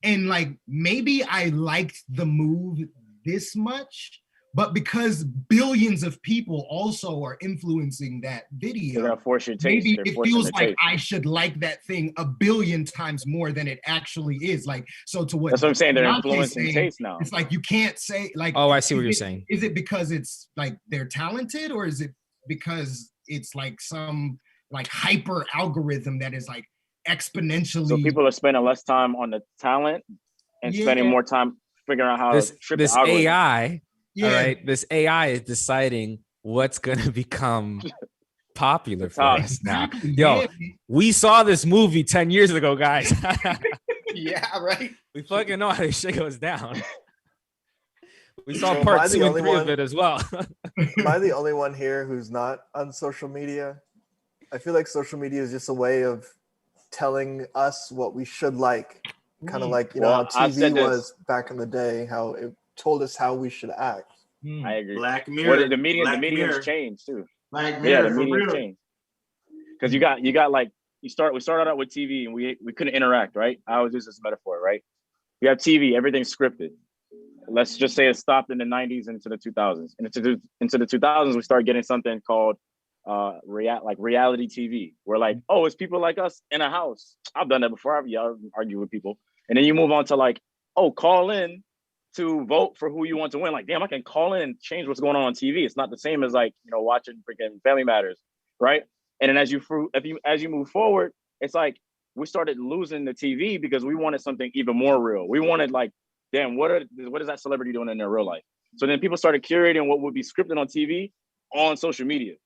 and like maybe I liked the move this much, but because billions of people also are influencing that video, they're gonna force your taste. Maybe it feels like I should like that thing a billion times more than it actually is. Like, so to what? That's what I'm saying. They're influencing taste now. It's like you can't say like. Oh, I see what you're saying. Is it because it's like they're talented, or is it because it's like some like hyper algorithm that is like exponentially? So people are spending less time on the talent and spending more time figuring out how to trip this the algorithm. AI. Yeah. All right, this AI is deciding what's gonna become popular for us now. Yo, we saw this movie 10 years ago, guys. Yeah, right. We fucking know how this shit goes down. We saw part 2 and 3 of it as well. Am I the only one here who's not on social media? I feel like social media is just a way of telling us what we should like. Kind of like, you know, how TV was back in the day, how it told us how we should act. I agree. Black Mirror. Well, the medium's changed too. Black Mirror. Yeah, the medium's changed. Because you got like we started out with TV and we couldn't interact, right? I always use this metaphor, right? We have TV, everything's scripted. Let's just say it stopped in the 90s into the 2000s. And into the 2000s, we started getting something called reality TV. We're like, oh, it's people like us in a house. I've done that before. I've argued with people. And then you move on to like, oh, call in to vote for who you want to win. Like, damn, I can call in and change what's going on TV. It's not the same as like, you know, watching freaking Family Matters, right? And then as you move forward, it's like we started losing the TV because we wanted something even more real. We wanted like, damn, what is that celebrity doing in their real life? So then people started curating what would be scripted on TV on social media.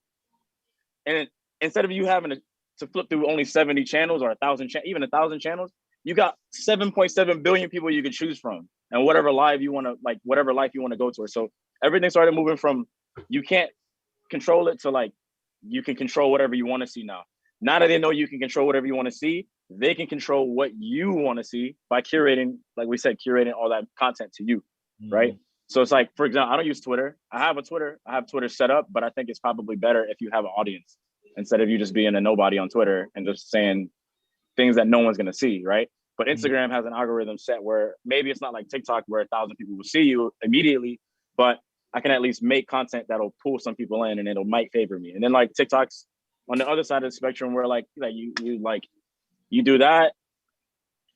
And instead of you having to flip through only 70 channels or 1,000 channels, you got 7.7 billion people you can choose from, and whatever life you want to go to. So everything started moving from you can't control it to like you can control whatever you want to see now. Now that they know you can control whatever you want to see, they can control what you want to see by curating, like we said, curating all that content to you, right? So it's like, for example, I don't use Twitter. I have Twitter set up, but I think it's probably better if you have an audience instead of you just being a nobody on Twitter and just saying things that no one's going to see, right? But Instagram has an algorithm set where maybe it's not like TikTok where 1,000 people will see you immediately, but I can at least make content that'll pull some people in and it'll might favor me. And then like TikTok's on the other side of the spectrum where like you do that,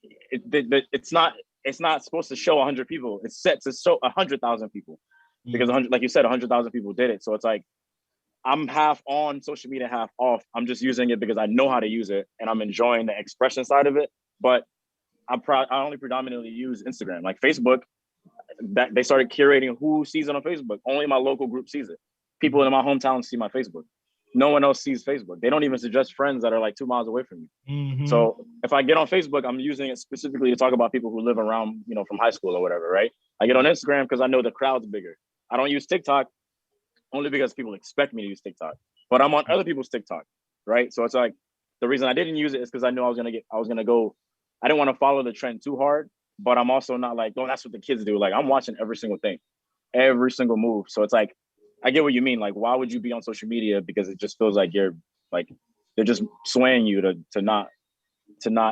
it's not supposed to show 100 people. It's set to show 100,000 people because like you said, 100,000 people did it. So it's like, I'm half on social media, half off. I'm just using it because I know how to use it and I'm enjoying the expression side of it. But I only predominantly use Instagram. Like Facebook, that they started curating who sees it on Facebook. Only my local group sees it. People in my hometown see my Facebook. No one else sees Facebook. They don't even suggest friends that are like 2 miles away from me. So if I get on Facebook, I'm using it specifically to talk about people who live around, from high school or whatever, right? I get on Instagram because I know the crowd's bigger. I don't use TikTok only because people expect me to use TikTok, but I'm on other people's TikTok, right? So it's like, the reason I didn't use it is because I knew I didn't want to follow the trend too hard, but I'm also not like, oh, that's what the kids do. Like I'm watching every single thing, every single move. So it's like, I get what you mean. Like, why would you be on social media? Because it just feels like they're just swaying you to not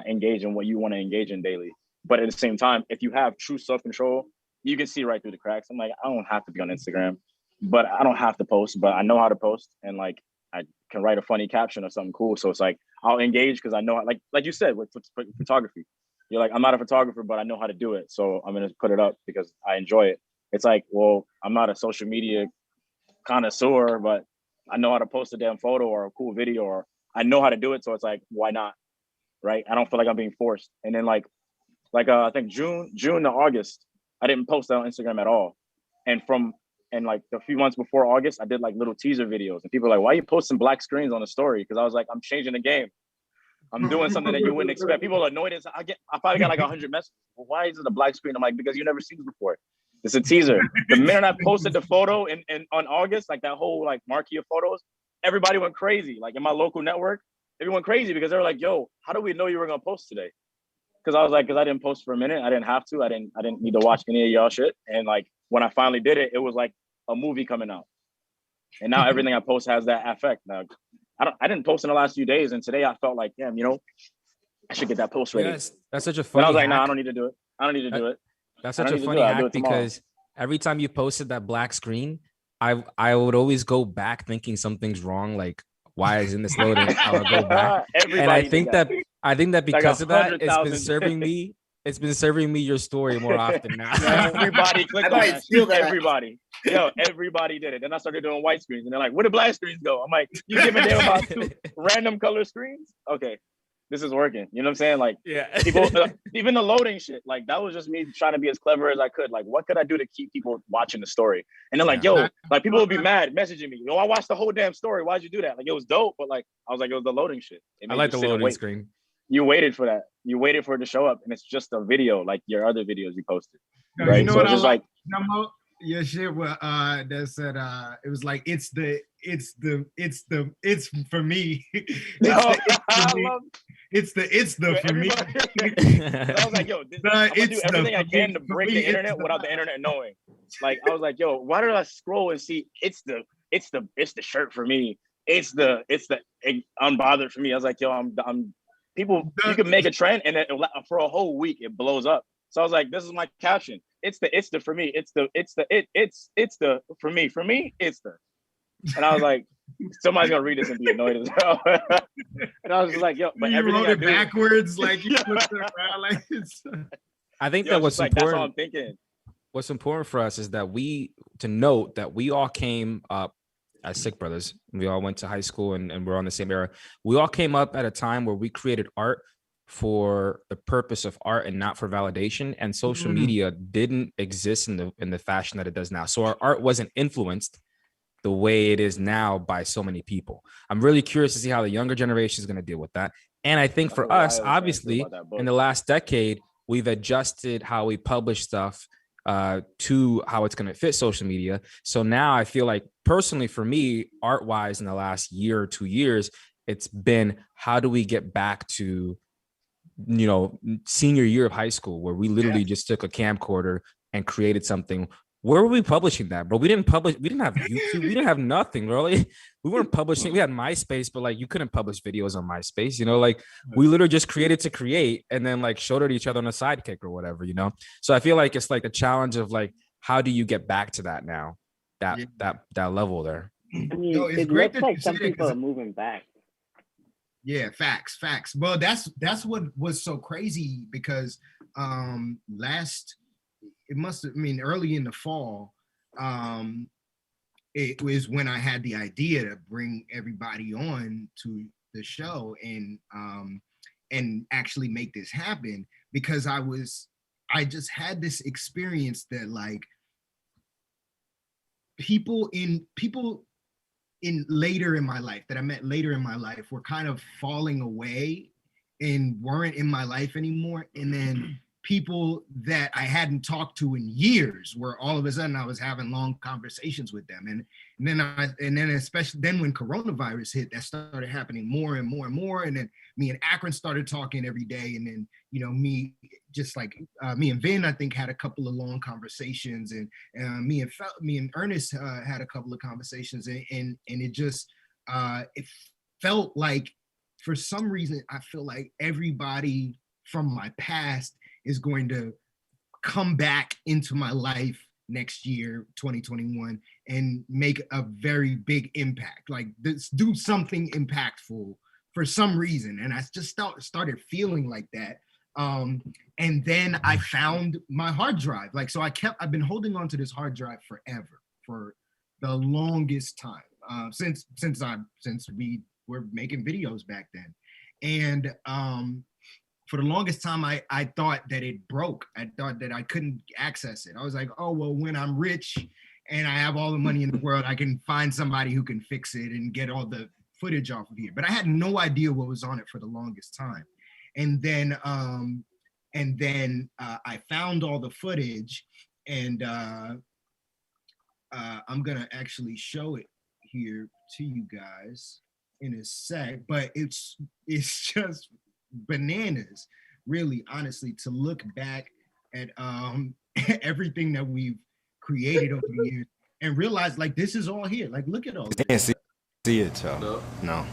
engage in what you want to engage in daily. But at the same time, if you have true self-control, you can see right through the cracks. I'm like, I don't have to be on Instagram, but I don't have to post, but I know how to post. And like, I can write a funny caption or something cool. So it's like, I'll engage because I know, like you said, with photography, you're like, I'm not a photographer, but I know how to do it. So I'm going to put it up because I enjoy it. It's like, well, I'm not a social media connoisseur, but I know how to post a damn photo or a cool video, or I know how to do it. So it's like, why not? Right. I don't feel like I'm being forced. And then like I think June to August, I didn't post that on Instagram at all. And like a few months before August, I did like little teaser videos and people are like, why are you posting black screens on the story? Because I was like, I'm changing the game. I'm doing something that you wouldn't expect. People are annoyed as I probably got like 100 messages. Well, why is it a black screen? I'm like, because you never seen this before. It's a teaser. The minute I posted the photo and on August, like that whole like marquee of photos, everybody went crazy. Like in my local network, everyone crazy because they were like, yo, how do we know you were gonna post today? Because I was like, because I didn't post for a minute. I didn't have to. I didn't need to watch any of y'all shit. And like when I finally did it, it was like a movie coming out. And now everything I post has that effect. Now I didn't post in the last few days, and today I felt like, damn, I should get that post ready. Yes, that's such a funny. But I was like, hack. I don't need to do it. I don't need to do it. That's such a funny hack because every time you posted that black screen, I would always go back thinking something's wrong. Like, why isn't this loading? I would go back. And I think that because of that, it's been serving me your story more often now. Everybody clicked on that. Everybody. Everybody did it. Then I started doing white screens and they're like, where did black screens go? I'm like, you give a damn about 2 random color screens? Okay. This is working. You know what I'm saying? Like, people, even the loading shit, like that was just me trying to be as clever as I could. Like, what could I do to keep people watching the story? And they're like, yo, like people would be mad messaging me. I watched the whole damn story. Why'd you do that? Like, it was dope, but like, I was like, it was the loading shit. I like the loading screen. You waited for that. You waited for it to show up, and it's just a video, like your other videos you posted. No, right? You know so what it's just like? Your shit that said it was like it's for me. It's the for me. I was like, yo, I'm gonna do everything I can to break the internet without the internet knowing. Like, I was like, yo, why did I scroll and see it's the shirt for me. It's the unbothered for me. I was like, yo, I'm people. You can make a trend and for a whole week it blows up. So I was like, this is my caption. It's the for me. It's the for me. For me, it's the. And I was like, somebody's gonna read this and be annoyed as hell. And I was just like, yo, but you wrote it backwards, like you flipped it around, like it's. I think that what's like, important. That's all I'm thinking. What's important for us is that we all came up as S.I.H.K brothers. We all went to high school and we're on the same era. We all came up at a time where we created art for the purpose of art and not for validation. And social media didn't exist in the fashion that it does now. So our art wasn't influenced the way it is now by so many people. I'm really curious to see how the younger generation is going to deal with that. And I think for us, obviously, in the last decade, we've adjusted how we publish stuff to how it's going to fit social media. So now I feel like personally for me, art-wise in the last year or 2 years, it's been how do we get back to senior year of high school, where we literally just took a camcorder and created something. Where were we publishing that, bro? We didn't have YouTube. We didn't have nothing, really. We weren't publishing. We had MySpace, but like you couldn't publish videos on MySpace, like we literally just created to create and then like showed it to each other on a SiHK or whatever, So I feel like it's like a challenge of like, how do you get back to that now? That level there. I mean, it looks like some people are moving back. Yeah, facts. Well, that's what was so crazy because early in the fall, it was when I had the idea to bring everybody on to the show and actually make this happen, because I just had this experience that like people in later in my life that I met later in my life were kind of falling away and weren't in my life anymore. And then people that I hadn't talked to in years, where all of a sudden I was having long conversations with them. And then especially then when coronavirus hit, that started happening more and more and more. And then me and Akron started talking every day. And then, me and Vin, I think, had a couple of long conversations, and me and Ernest had a couple of conversations, and it just, it felt like, for some reason, I feel like everybody from my past is going to come back into my life next year, 2021, and make a very big impact. Like, do something impactful for some reason. And I just started feeling like that. And then I found my hard drive. Like, so I've been holding on to this hard drive forever, for the longest time, since we were making videos back then. And for the longest time, I thought that it broke. I thought that I couldn't access it. I was like, oh, well, when I'm rich and I have all the money in the world, I can find somebody who can fix it and get all the footage off of here. But I had no idea what was on it for the longest time. And then I found all the footage, and I'm gonna actually show it here to you guys in a sec. But it's just bananas, really, honestly, to look back at everything that we've created over the years and realize, like, this is all here. Like, look at all this. Can't see it, so no.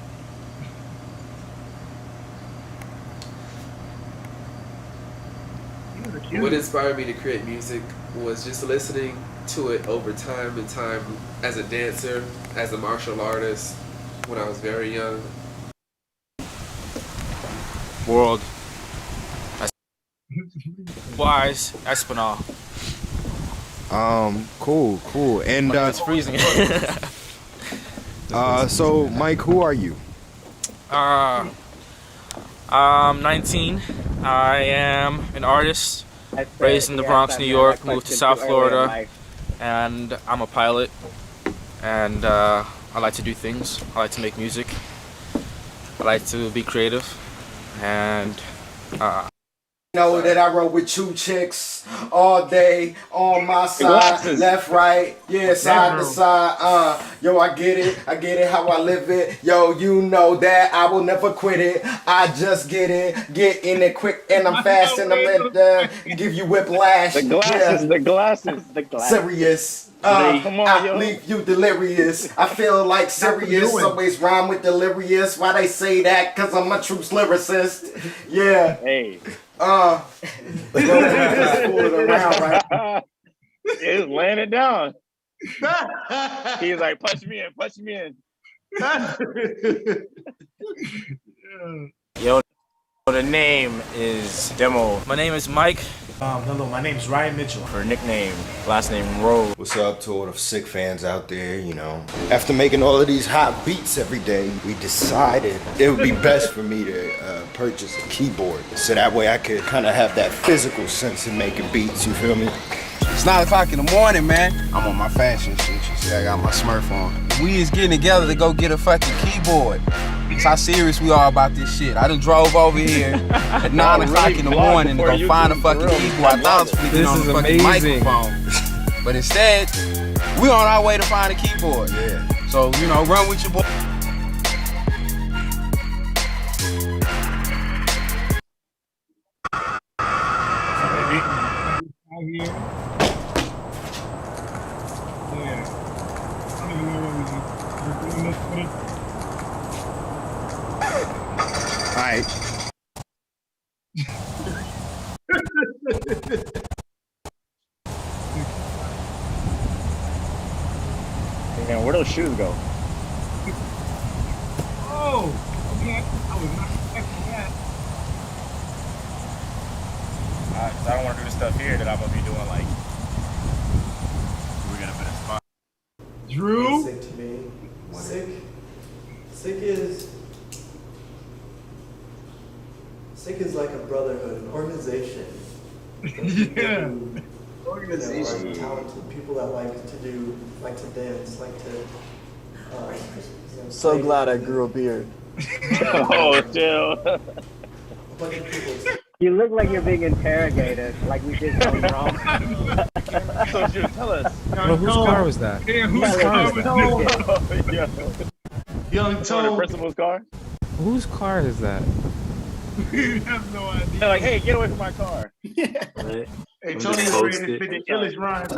What inspired me to create music was just listening to it over time and time as a dancer, as a martial artist, when I was very young. World. Wise Espinal. Cool. And it's freezing. So Mike, who are you? I'm 19. I am an artist, raised in the Bronx, New York, moved to South Florida, and I'm a pilot. And I like to do things. I like to make music. I like to be creative. And know that I roll with 2 chicks all day on my side, left, right, yeah, side to side. Yo, I get it how I live it. Yo, you know that I will never quit it. I just get in it quick, and I'm fast, and I'm in give you whiplash. The glasses. Serious. Come on, I leave you delirious. I feel like serious. Always rhyme with delirious. Why they say that? Cause I'm a true lyricist. Yeah. Hey. Fooling around, right? He's laying it down. He's like, punch me in. Yo, the name is Demo. My name is Mike. Hello, my name is Ryan Mitchell. Her nickname, last name Rose. What's up to all the S.I.H.K fans out there, After making all of these hot beats every day, we decided it would be best for me to purchase a keyboard. So that way I could kind of have that physical sense in making beats, you feel me? It's 9 o'clock in the morning, man. I'm on my fashion shit. You see, I got my Smurf on. We is getting together to go get a fucking keyboard. That's how serious we are about this shit. I done drove over here at 9 o'clock in the morning to go find a fucking keyboard. I thought I was flicking on the fucking microphone. But instead, we on our way to find a keyboard. Yeah. So, run with your boy. here. Yeah. I don't even know what we do. All right. Man, where those shoes go? Oh, okay. I was not expecting that. Cause I don't want to do the stuff here that I'm gonna be doing. Like, we're gonna put a spot. Drew. Sick to me. Sick is like a brotherhood, an organization. Yeah. Organization. You know, talented people that like to dance, like to. So glad I grew a beard. Oh, chill. You look like you're being interrogated, like we did something wrong. So you tell us. Bro, whose car was that? Yeah, whose car was that? Young Tone. The principal's car? Whose car is that? We have no idea. They're like, hey, get away from my car. Right. Hey, Tony was ready to spit the illest rhymes.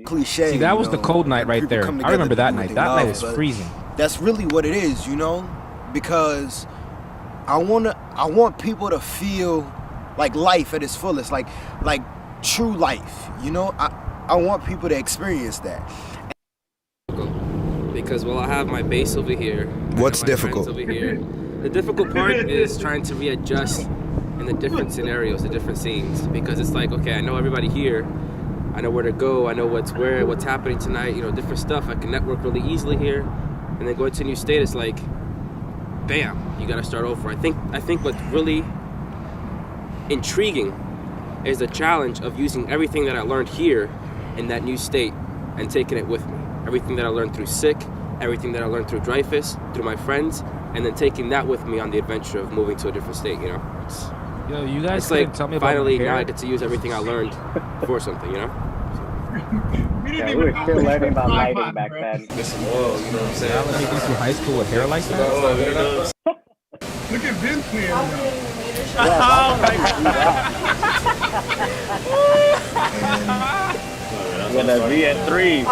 Cliche. See, that was you the know, cold night right people there. come I remember together that to do night. what That they night love, was but freezing. That's really what it is, you know, because I want people to feel like life at its fullest, like true life, you know. I want people to experience that. Because I have my base over here. What's my difficult? friends over here. The difficult part is trying to readjust in the different scenarios, the different scenes. Because it's like, okay, I know everybody here. I know where to go. I know what's happening tonight. You know, different stuff. I can network really easily here. And then going to a new state, it's like, bam, you got to start over. I think what's really intriguing is the challenge of using everything that I learned here in that new state and taking it with me. Everything that I learned through SiHK, everything that I learned through Dreyfus, through my friends, and then taking that with me on the adventure of moving to a different state, you know? Yo, you guys it's like, tell me about finally, my hair? now I get to use everything I learned for something, you know? Yeah, we were still learning about lighting back then. Get some oil, you know what I'm saying? Y'all let me go through high school with hair like that? Look at Vince here. With a V at 3.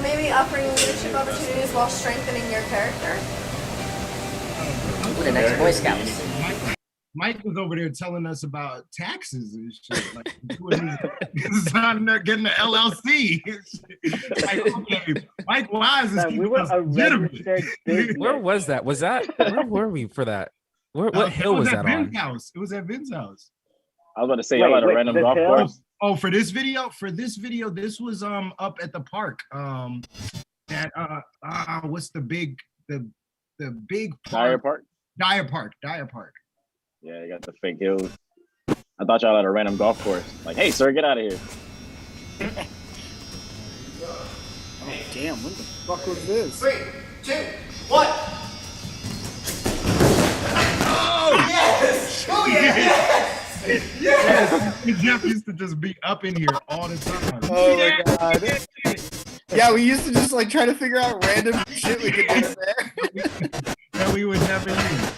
Maybe offering leadership opportunities while strengthening your character. The next Boy Scouts. Mike was over there telling us about taxes and shit. Like, signing up, getting the LLC. Like, okay, Mike Wise is keeping us legitimate. Where was that? Where were we for that? What hill was that on? House. It was at Vin's house. I was about to say, y'all at a random golf course. Oh, for this video, this was up at the park. What's the big park? Dyer Park. Yeah, you got the fake hills. I thought y'all at a random golf course. Like, hey, sir, get out of here. Oh, damn, what the fuck was this? 3, 2, 1. Oh, yes! Oh, yes! Yes! Jeff used to just be up in here all the time. Oh my god. Yeah, we used to just like try to figure out random shit we could do in there. That we would never use.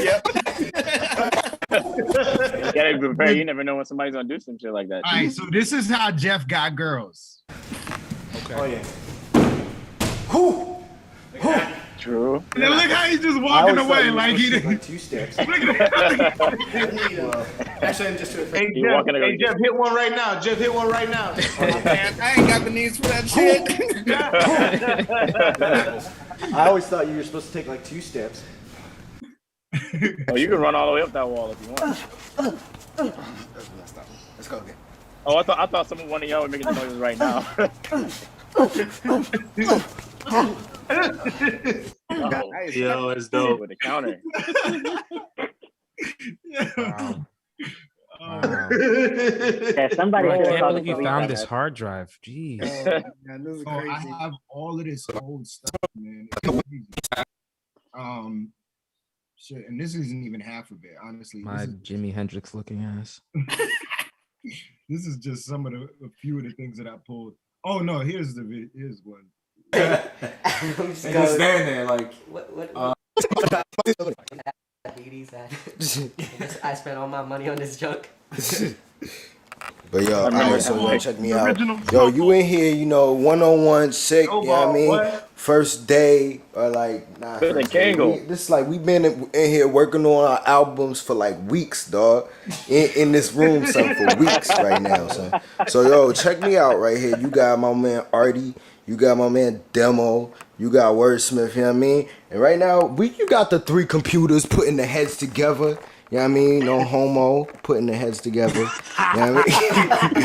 Yep. You gotta be prepared. You never know when somebody's gonna do some shit like that. All right, so this is how Jeff got girls. Okay. Oh yeah. True. And then look how he's just walking away like he didn't. Like 2 steps. Actually, I'm just doing Hey, Jeff, hit one right now. Jeff, hit one right now. Man, I ain't got the knees for that shit. I always thought you were supposed to take like 2 steps. Oh, you can run all the way up that wall if you want. Let's go again. Oh, I thought one of y'all would make the noises right now. Yo, it's dope. With the counter. Wow. Yeah, somebody. Bro, I should can't call believe the you police found on this us. hard drive. Jeez. Man, this is Oh, crazy. I have all of this old stuff, man. It's crazy. Shit, and this isn't even half of it, honestly. My Jimi Hendrix looking ass. This is just some of a few of the things that I pulled. Oh no, here's one. Just stand there like. What? Ladies, I spent all my money on this junk. But yo, all right, so yo, check me out. Original Yo, you in here, you know, one-on-one sick, you know what I mean? what? First day, or like, nah, Good first day. Kango. This is like, we've been in here working on our albums for like weeks, dog. In this room, son, for weeks right now, son. So, yo, check me out right here. You got my man Artie, you got my man Demo, you got Wordsmith, you know what I mean? And right now, you got the 3 computers putting the heads together. You know what I mean? No homo, putting the heads together. You know what I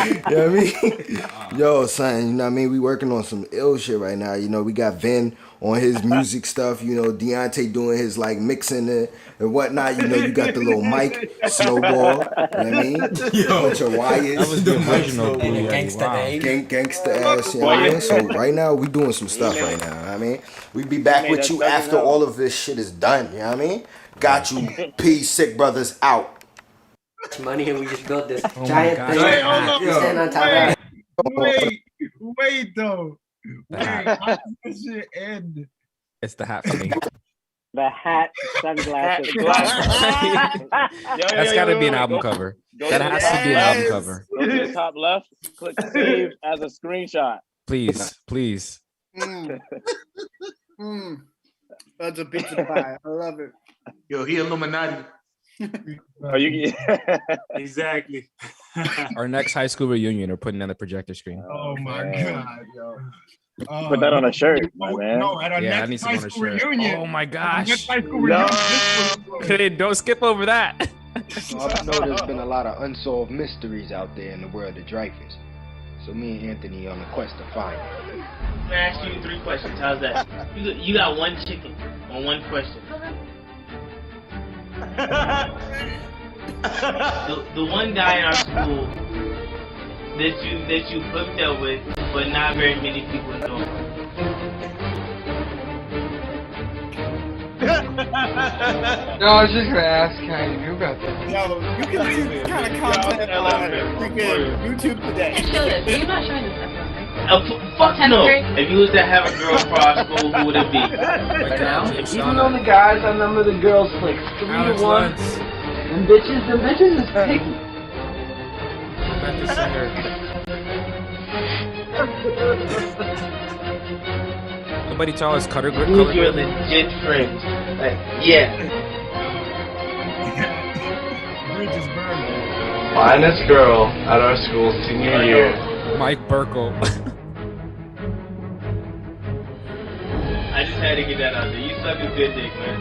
mean? You know what I mean? Yo, son, you know what I mean? We working on some ill shit right now. You know, we got Vin on his music stuff. You know, Deontay doing his, like, mixing it and whatnot. You know, you got the little mic, Snowball. You know what I mean? Bunch of wires. That was the original Blue. Gangsta ass, you know what I mean? So right now, we doing some stuff right now. You know what I mean? We be back with you after all of this shit is done. You know what I mean? Got you. Peace, Sick Brothers out. Money and we just built this Oh giant my thing. God. Wait, hold on. We stand on top of it. Wait though. Wait, how does this shit end? It's the hat for me. The hat, sunglasses. That's got to be an album cover. That has to be an album cover. Go to the top left, click save as a screenshot. Please, please. That's a pizza pie. I love it. Yo, he Illuminati. Oh, you Exactly. Our next high school reunion, we're putting on the projector screen. Oh my God, yo. Put that on a shirt, my man. No, at our Yeah, I next need high some on a school shirt. reunion. Oh my Our gosh. next high school No. reunion. Kid, don't skip over that. I know there's been a lot of unsolved mysteries out there in the world of Dreyfus. So me and Anthony on a quest to find it. I'm gonna ask you 3 questions. How's that? You got 1 chicken on 1 question. the one guy in our school that you hooked up with, but not very many people know. No, I was just gonna ask how you knew about that. Yo, you can see this kind of content on freaking YouTube today. Show this. You're not showing this everyone, right? Fuck no. If you was to have a girl across school, who would it be? Even on the guys, I remember the girls like 3 to 1. And bitches is picky. Nobody tell us color grip. Who's your legit friend? Yeah. Bridges burned. Finest girl at our school senior year. Mike Burkle. I just had to get that out there. You suck a good dick, man.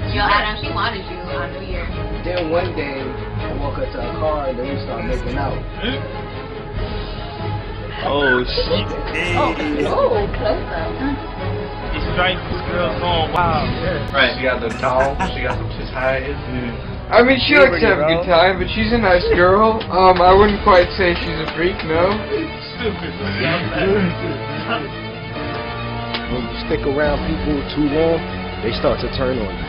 Yo, Adam, she wanted you on New Year. Then one day, I woke up to a car and then we started making out. Oh shit. Oh, close up. You strike this girl going wild. Right. She got the towel, she got some ties. I mean, she likes to have a good time, but she's a nice girl. I wouldn't quite say she's a freak, no. Stupid. When you stick around people too long, they start to turn on you.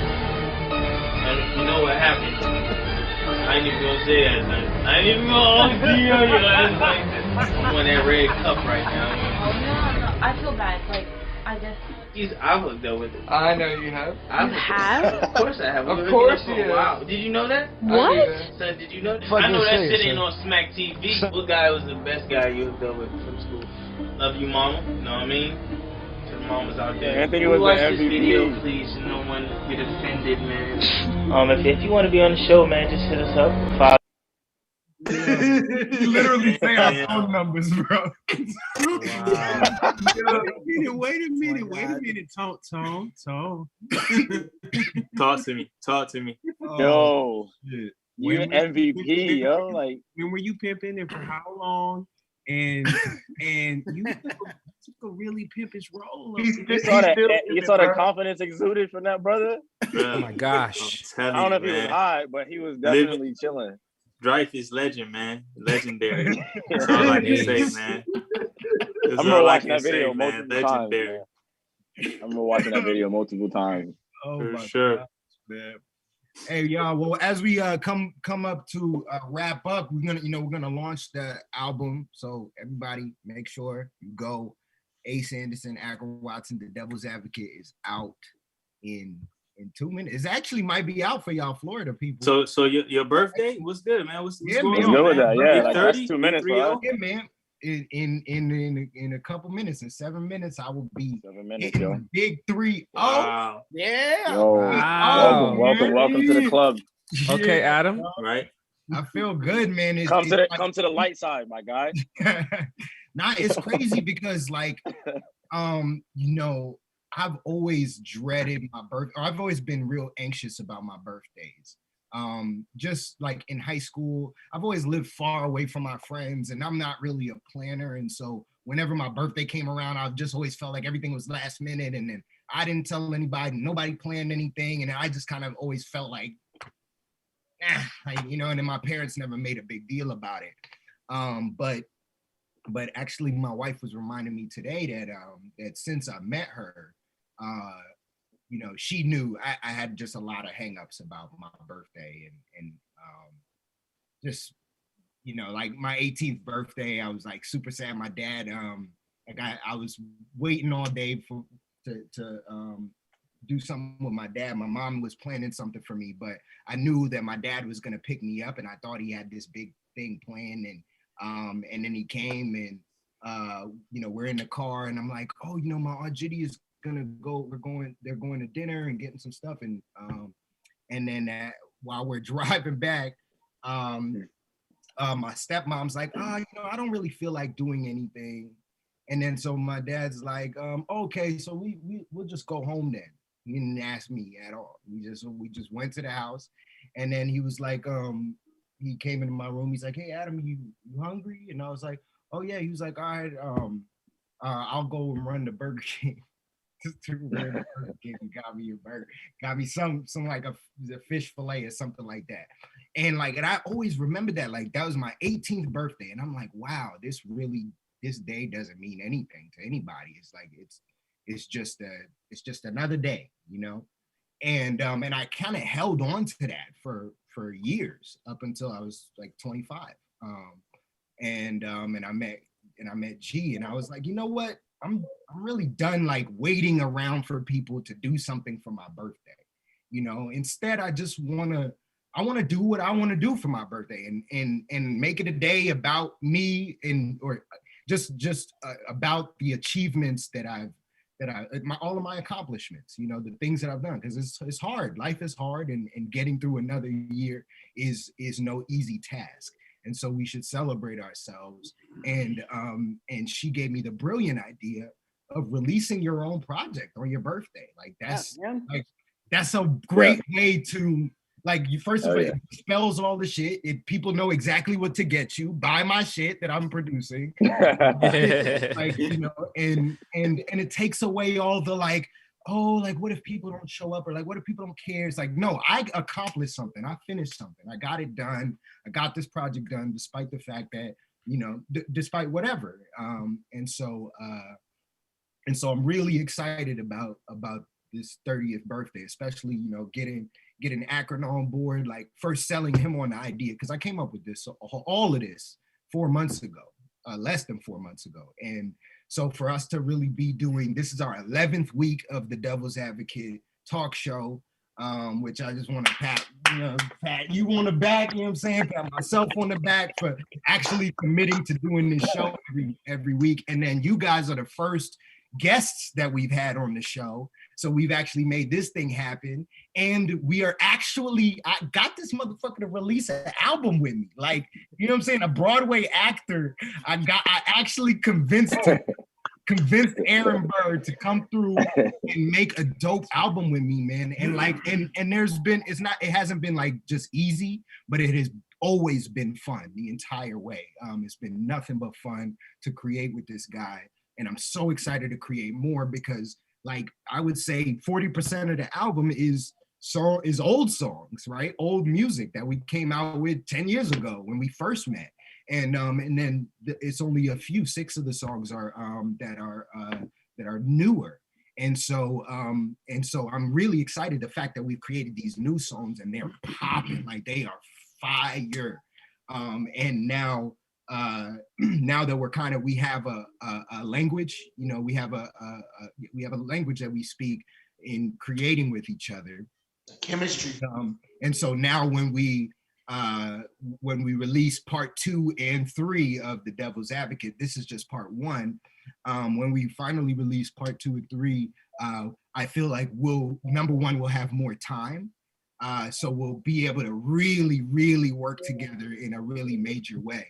And you know what happened? I ain't even gonna say that. Man. I ain't even gonna see your ass like this. I'm on that red cup right now. Oh, no. I feel bad. Like, I guess. I've hooked up with it. I know you have. You have? Of course I have. Of course you have. Wow. Did you know that? What? Son, did you know that? Fucking I know that say it, shit ain't son. on Smack TV. What guy was the best guy you hooked up with from school? Love you, mama. You know what I mean? To the mamas out there. Yeah, I think it was watch the this MVP. video, please. So no one get offended, man. If you want to be on the show, man, just hit us up. You literally say our phone numbers, bro. Wait a minute. Tone. Talk to me. Yo, shit. you MVP, yo. Like, when were you pimping and for how long? And you took a really pimpish role. you saw the confidence exuded from that brother. Oh my gosh. I don't know if he was high, but he was definitely chilling. Dreyfus legend, man. Legendary. That's all I can say, man. I remember watching that video multiple times. I remember watching that video multiple times. Oh, for sure. God, man. Hey y'all, well, as we come up to wrap up, we're gonna launch the album. So everybody make sure you go. Ace Anderson, Akron Watson, The Devil's Advocate is out in in 2 minutes. It actually might be out for y'all Florida people. So your birthday? What's good, man? What's Yeah, going man. on, Good with man? that, yeah. You're Like 30, that's 2 you're minutes, 30. bro. Yeah, man. In a couple minutes, in 7 minutes, I will be 7 minutes, hitting yo. the big 3-0. Wow. Yeah. Yo, Wow. welcome to the club. Okay, Yeah, Adam. Right. I feel good, man. Come to the light side, my guy. Nah, it's crazy because like, you know, I've always dreaded my birthday. I've always been real anxious about my birthdays. Just like in high school, I've always lived far away from my friends, and I'm not really a planner. And so whenever my birthday came around, I've just always felt like everything was last minute, and then I didn't tell anybody, nobody planned anything, and I just kind of always felt like, you know, and then my parents never made a big deal about it. But actually, my wife was reminding me today that since I met her, you know, she knew I had just a lot of hangups about my birthday and just, you know, like my 18th birthday, I was like super sad. My dad, like I was waiting all day to do something with my dad. My mom was planning something for me, but I knew that my dad was gonna pick me up, and I thought he had this big thing planned. And then he came, and you know, we're in the car, and I'm like, oh, you know, my Aunt Judy is gonna go. They're going to dinner and getting some stuff, and then while we're driving back, my stepmom's like, you know, I don't really feel like doing anything. And then so my dad's like, okay, so we'll just go home then. He didn't ask me at all. We just went to the house, and then he was like, he came into my room. He's like, hey, Adam, you hungry? And I was like, oh yeah. He was like, all right, I'll go and run the Burger King. Got me a burger, got me some like a fish fillet or something like that. And I always remember that, like that was my 18th birthday. And I'm like, wow, this day doesn't mean anything to anybody. It's like, it's just another day, you know? And I kind of held on to that for years up until I was like 25. And I met G, and I was like, you know what? I'm really done like waiting around for people to do something for my birthday. You know, instead I want to do what I want to do for my birthday, and make it a day about me, or just about the achievements that all of my accomplishments, you know, the things that I've done, because it's hard. Life is hard, and getting through another year is no easy task. And so we should celebrate ourselves. And she gave me the brilliant idea of releasing your own project on your birthday. Like that's a great way to, like, you first of all, it spells all the shit. People know exactly what to get you. Buy my shit that I'm producing. Like, you know, and it takes away all the like, oh, like what if people don't show up, or like what if people don't care? It's like, no, I accomplished something. I finished something. I got it done. I got this project done, despite the fact that, you know, despite whatever. And so I'm really excited about this 30th birthday, especially, you know, getting Akron on board, like first selling him on the idea, because I came up with this, all of this 4 months ago, less than 4 months ago. And so for us to really be doing, this is our 11th week of the Devil's Advocate talk show, which I just want to pat you on the back, you know what I'm saying? Pat myself on the back for actually committing to doing this show every week. And then you guys are the first guests that we've had on the show. So we've actually made this thing happen. And we are actually, I got this motherfucker to release an album with me. Like, you know what I'm saying? A Broadway actor, I actually convinced Aaron Bird to come through and make a dope album with me, man. And like, and it hasn't been like just easy, but it has always been fun the entire way. It's been nothing but fun to create with this guy. And I'm so excited to create more, because like I would say 40% of the album is old songs, right? Old music that we came out with 10 years ago when we first met. And then it's only a few, 6 of the songs are that are newer. And so I'm really excited the fact that we've created these new songs and they're popping, like they are fire. And now that we have a language, you know, we have a language that we speak. in creating with each other. Chemistry. And so now when we release part 2 and 3 of The Devil's Advocate, this is just part 1. When we finally release part 2 and 3, I feel like number one, we'll have more time. So we'll be able to really, really work together in a really major way.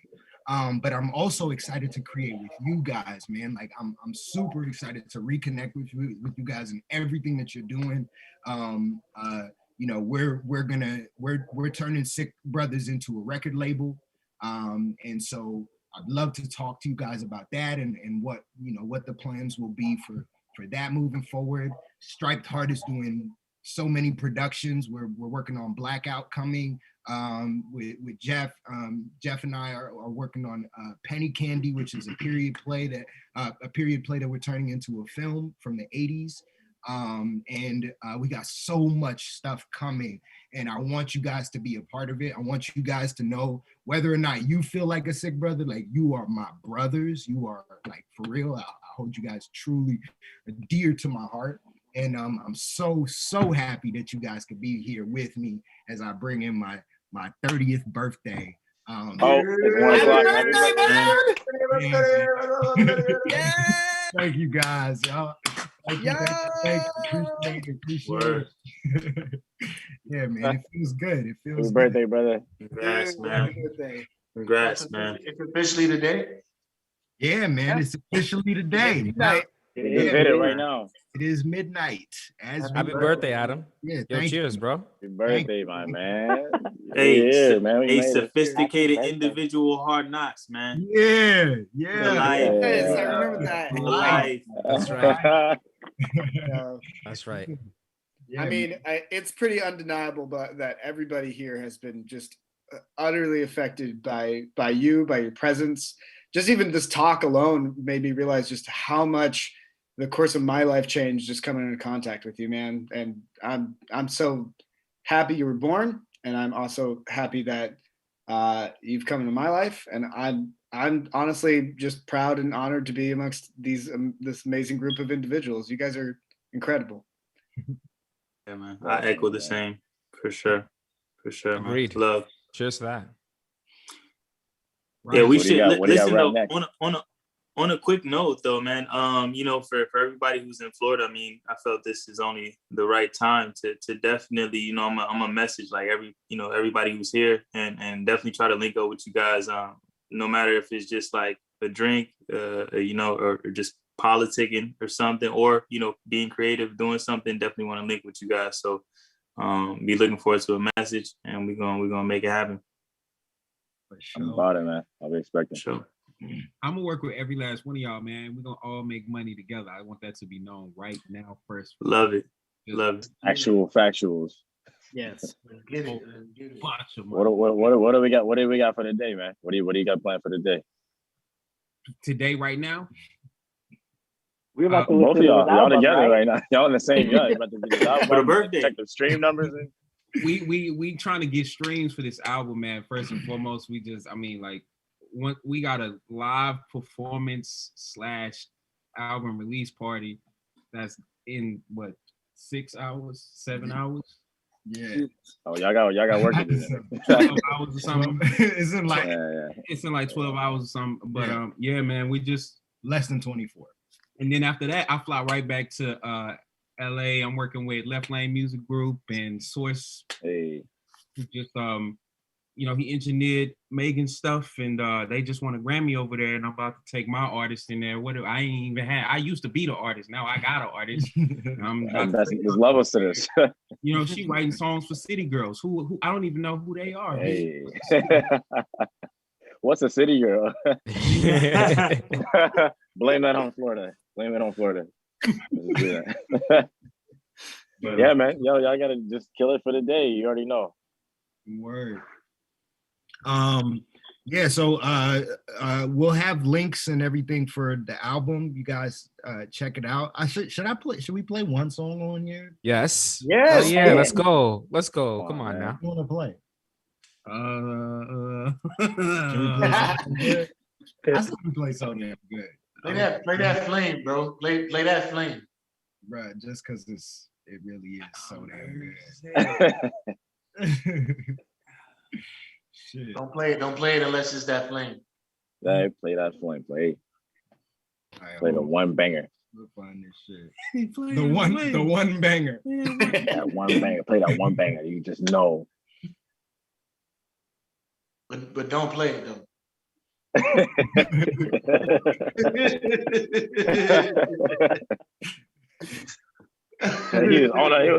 But I'm also excited to create with you guys, man. Like I'm super excited to reconnect with you guys and everything that you're doing. You know, we're turning Sick Brothers into a record label. And so I'd love to talk to you guys about that and what, you know, what the plans will be for that moving forward. Striped Heart is doing so many productions. We're working on Blackout coming with Jeff. Jeff and I are working on Penny Candy, which is a period play that we're turning into a film from the 80s. And we got so much stuff coming, and I want you guys to be a part of it. I want you guys to know, whether or not you feel like a sick brother, like you are my brothers, you are like, for real, I hold you guys truly dear to my heart. And I'm so happy that you guys could be here with me as I bring in my 30th birthday. It's 1 o'clock. Thank you guys, y'all. Thank you. Appreciate it. Yeah, man, it feels good. It feels Happy birthday, brother. Congrats, man. Congrats, man. It's officially today. Yeah, man, it's officially today. Midnight. You just hit it right now. It is midnight. Happy birthday, Adam. Yeah, yo, cheers, bro. Happy birthday, my man. Hey, man. A sophisticated individual, hard knocks, man. Yeah. Yes, I remember that. Life. That's right. That's right. I mean, it's pretty undeniable, but that everybody here has been just utterly affected by you, by your presence. Just even this talk alone made me realize just how much the course of my life changed just coming into contact with you, man. And I'm so happy you were born, and I'm also happy that you've come into my life. And I'm honestly just proud and honored to be amongst this amazing group of individuals. You guys are incredible. Yeah, man. I echo the same, for sure. Agreed. Man. Love. Cheers to that. Yeah, we should listen though. Right on a quick note though, man. You know, for everybody who's in Florida, I mean, I felt this is only the right time to definitely, you know, I'm a message like everybody who's here and definitely try to link up with you guys. No matter if it's just like a drink, you know, or just politicking or something, or you know, being creative, doing something. Definitely want to link with you guys. So, be looking forward to a message, and we're gonna make it happen. I'm about it, man. I'll be expecting. Sure. I'm gonna work with every last one of y'all, man. We're gonna all make money together. I want that to be known right now first. Love it. Love it. Actual factuals. Yes. Get it. What do we got? What do we got for the day, man? What do you got planned for the day? Today, right now. We're about to Both of y'all together right now. Y'all in the same Yeah. About to do this album. For the birthday. Check the stream numbers. We trying to get streams for this album, man. First and foremost, we got a live performance / album release party that's in what 6 hours, 7 hours. Yeah. Oh, y'all got work to do. 12 hours or something. It's in like It's in like 12 hours or something. But yeah, man, we just less than 24. And then after that, I fly right back to LA. I'm working with Left Lane Music Group and Source. Hey. Just you know, he engineered Megan's stuff, and they just won a Grammy over there. And I'm about to take my artist in there. I ain't even had. I used to be the artist. Now I got an artist. There's levels to this. You know, she writing songs for city girls who I don't even know who they are. Hey. What's a city girl? Blame that on Florida. Blame it on Florida. Yeah, man. Y'all gotta just kill it for the day. You already know. Word. Yeah, so we'll have links and everything for the album. You guys check it out. Should we play one song on here? Yes. Yes. Oh, yeah, let's go. Come on now. You want to play? I still play something good. Play that flame, bro. Play that flame. Bruh, just because It really is so damn good. Shit. Don't play it unless it's that flame. Play that flame. Play the one banger. We'll find this shit. The one banger. That one banger. Play that one banger. You just know. But don't play it though. He was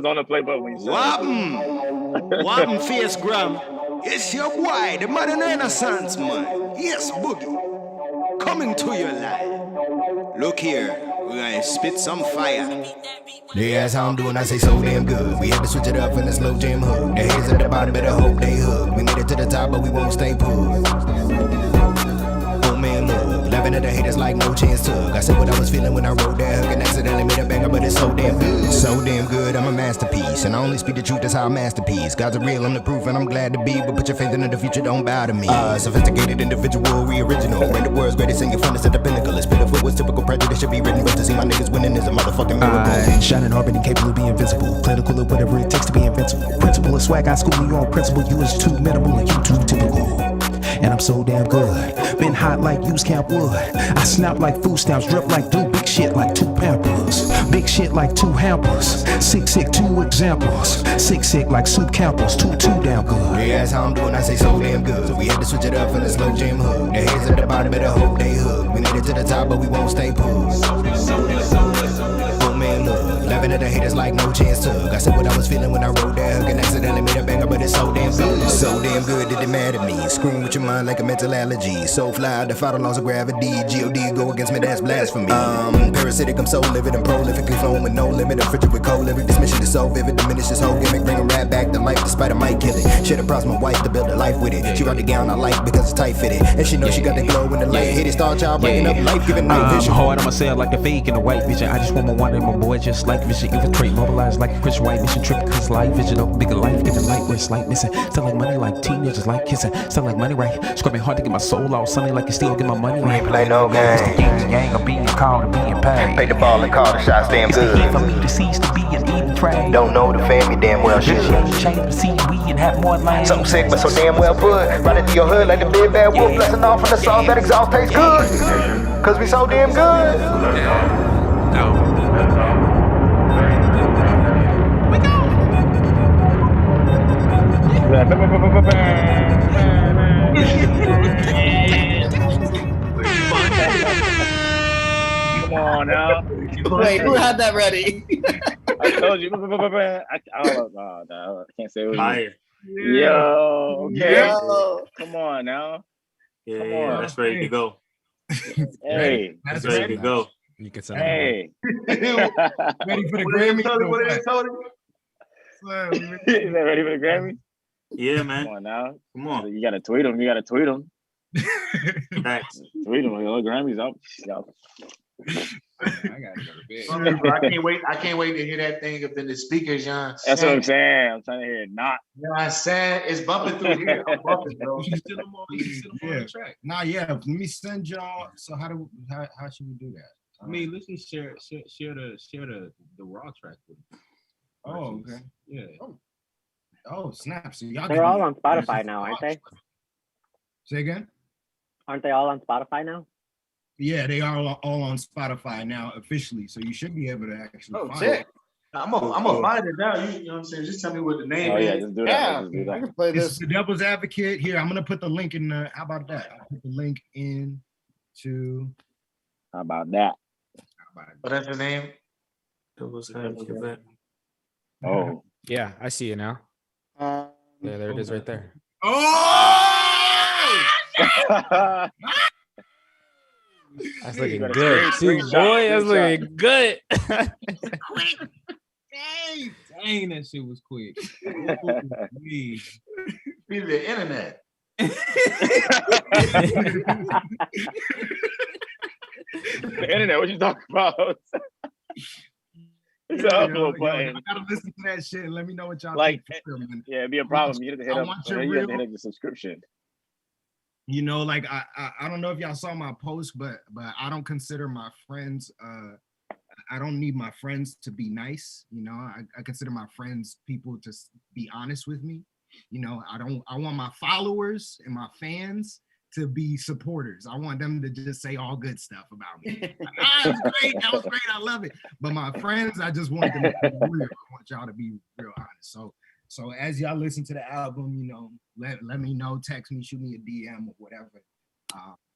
on the play button when you said Wappen face gram. It's your boy, the modern renaissance man. Yes, Boogie. Coming to your life. Look here, we're gonna spit some fire. They ask how I'm doing, I say so damn good. We had to switch it up in the slow jam hook. The haters at the bottom better hope they hook. We made it to the top, but we won't stay put. Oh man, look, laughing at the haters like no chance took. I said what I was feeling when I wrote that hook and accidentally made a banger, but it's so damn good. So damn good, I'm a masterpiece. And I only speak the truth, that's how I'm masterpiece. God's a real, I'm the proof, and I'm glad to be. But put your faith in the future, don't bow to me. Sophisticated individual, we original. When the world's greatest and your fun is at the pinnacle. It's pitiful, what's typical prejudice should be written. But to see my niggas winning is a motherfucking miracle. Shining hard and capable of being invincible. Clinical or whatever it takes to be invincible. Principle of swag, I school you on principle. You is too minimal and you too typical. And I'm so damn good. Been hot like used camp wood. I snap like food stamps, drip like glue. Big shit like 2 Pampers. Big shit like 2 hampers. Sick, 2 examples. Sick like soup campers. Too damn good. They ask how I'm doing, I say so damn good. So we had to switch it up in the slow jam hook. The haters at the bottom better hope they hook. We made it to the top, but we won't stay put. Oh man, look, laughing at the haters like no chance took. I said what I was feeling when I wrote that hook and accidentally made a banger, but it's so damn good. So damn good that they mad at me. Screwing with your mind like a mental allergy. So fly, defy the laws of gravity. G.O.D. go against me, that's blasphemy. Parasitic, I'm so livid and prolifically flowing with no limit. I'm frigid with cold lyric. This mission is so vivid, diminish this whole gimmick. Bring a rap back to life despite I might kill it. Shit across my wife to build a life with it. She brought the gown I like because it's tight fitted. And she knows she got the glow when the light hit it. Star child bringing up life, giving night vision. I'm hard on myself like a fake in a white vision. I just want my one and my boy just like vision. Infiltrate, mobilize like a Christian white mission. Trip cause life vision. Up bigger life, giving light where it's like missing. Sound like money like teenagers like kissing. Sound like money right. Scrubbing hard to get my soul out. Sunny like you still get my money right. Play no game. Gang of being called and being paid. Pay the ball and call the shots damn good. For me to cease to be an even trade. Don't know the family damn well shit. Change to see we and have more lane. Something sick but so damn well put. Running through your hood like the big bad wolf. Blessing off from the sauce that exhaust tastes good. Cause we so damn good. Come on now. Wait, who had that ready? I told you. I can't say it was fire. Yo, okay. Yo. Come on now. Yeah, Come on. that's ready to go. Hey, that's ready to go. You can send hey. Ready for the Grammy? What is Tony? Is that ready for the Grammy? Yeah, man. Come on now. Come on. You gotta tweet them. Thanks. Tweet them. Like, Grammys up. I gotta go to bed. I can't wait to hear that thing up in the speakers, John. That's what I'm saying. I'm trying to hear it not. You know what I'm saying? It's bumping through here. I'm bumping, bro. You still on the track. Nah, yeah. Let me send y'all. So how should we do that? I mean, let's just share the raw track with them. Oh, okay. Yeah. Oh, snap. So y'all They're all on Spotify now, aren't they? Say again? Aren't they all on Spotify now? Yeah, they are all on Spotify now officially. So you should be able to actually find check. it. I'm gonna find it now. You know what I'm saying? Just tell me what the name is. Yeah, just do that. Yeah, I can play this. It's the Devil's Advocate. Here, I'm gonna put the link in the. How about that? I'll put the link into. How about that? What is the name? Devil's Advocate. Oh. Yeah, I see it now. Yeah, there it is right there. Oh! That's looking good too, boy. That's looking good. Dang, that shit was quick. Be the internet. The internet, what you talking about? It's I gotta listen to that shit and let me know what y'all like. think. Yeah, it'd be a problem. You have to hit up the subscription. You know, like I don't know if y'all saw my post, but I don't consider my friends. I don't need my friends to be nice. You know, I consider my friends people to be honest with me. You know, I want my followers and my fans to be supporters. I want them to just say all good stuff about me. Like, that was great. That was great. I love it. But my friends, I just want them to be real. I want y'all to be real honest. So as y'all listen to the album, you know, let me know, text me, shoot me a DM or whatever.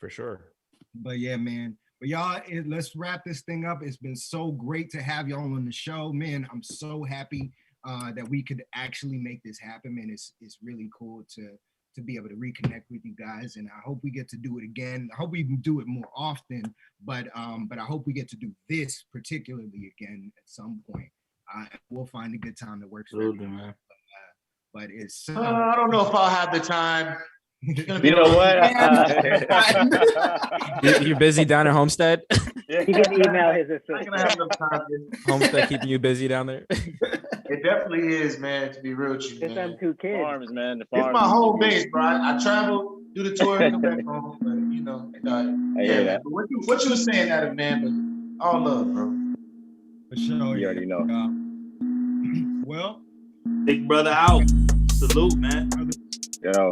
For sure. But yeah, man. But y'all, let's wrap this thing up. It's been so great to have y'all on the show, man. I'm so happy that we could actually make this happen, man. It's really cool to be able to reconnect with you guys, and I hope we get to do it again. I hope we can do it more often, but I hope we get to do this particularly again at some point. We'll find a good time that works for everyone. But it's I don't know if I'll have the time. You know what? You're busy down at Homestead? You can email his assistant. I'm gonna have enough time. Homestead keeping you busy down there? It definitely is, man, to be real with you, man. Them 2 kids. Farms, man. The It's farms. my home base, bro. I travel, do the tour, and come back home. But, you know, yeah, man. But what you were saying, Adam, man, but all love, bro. For sure. You already know. Well, Big brother out. Salute, man. Yo.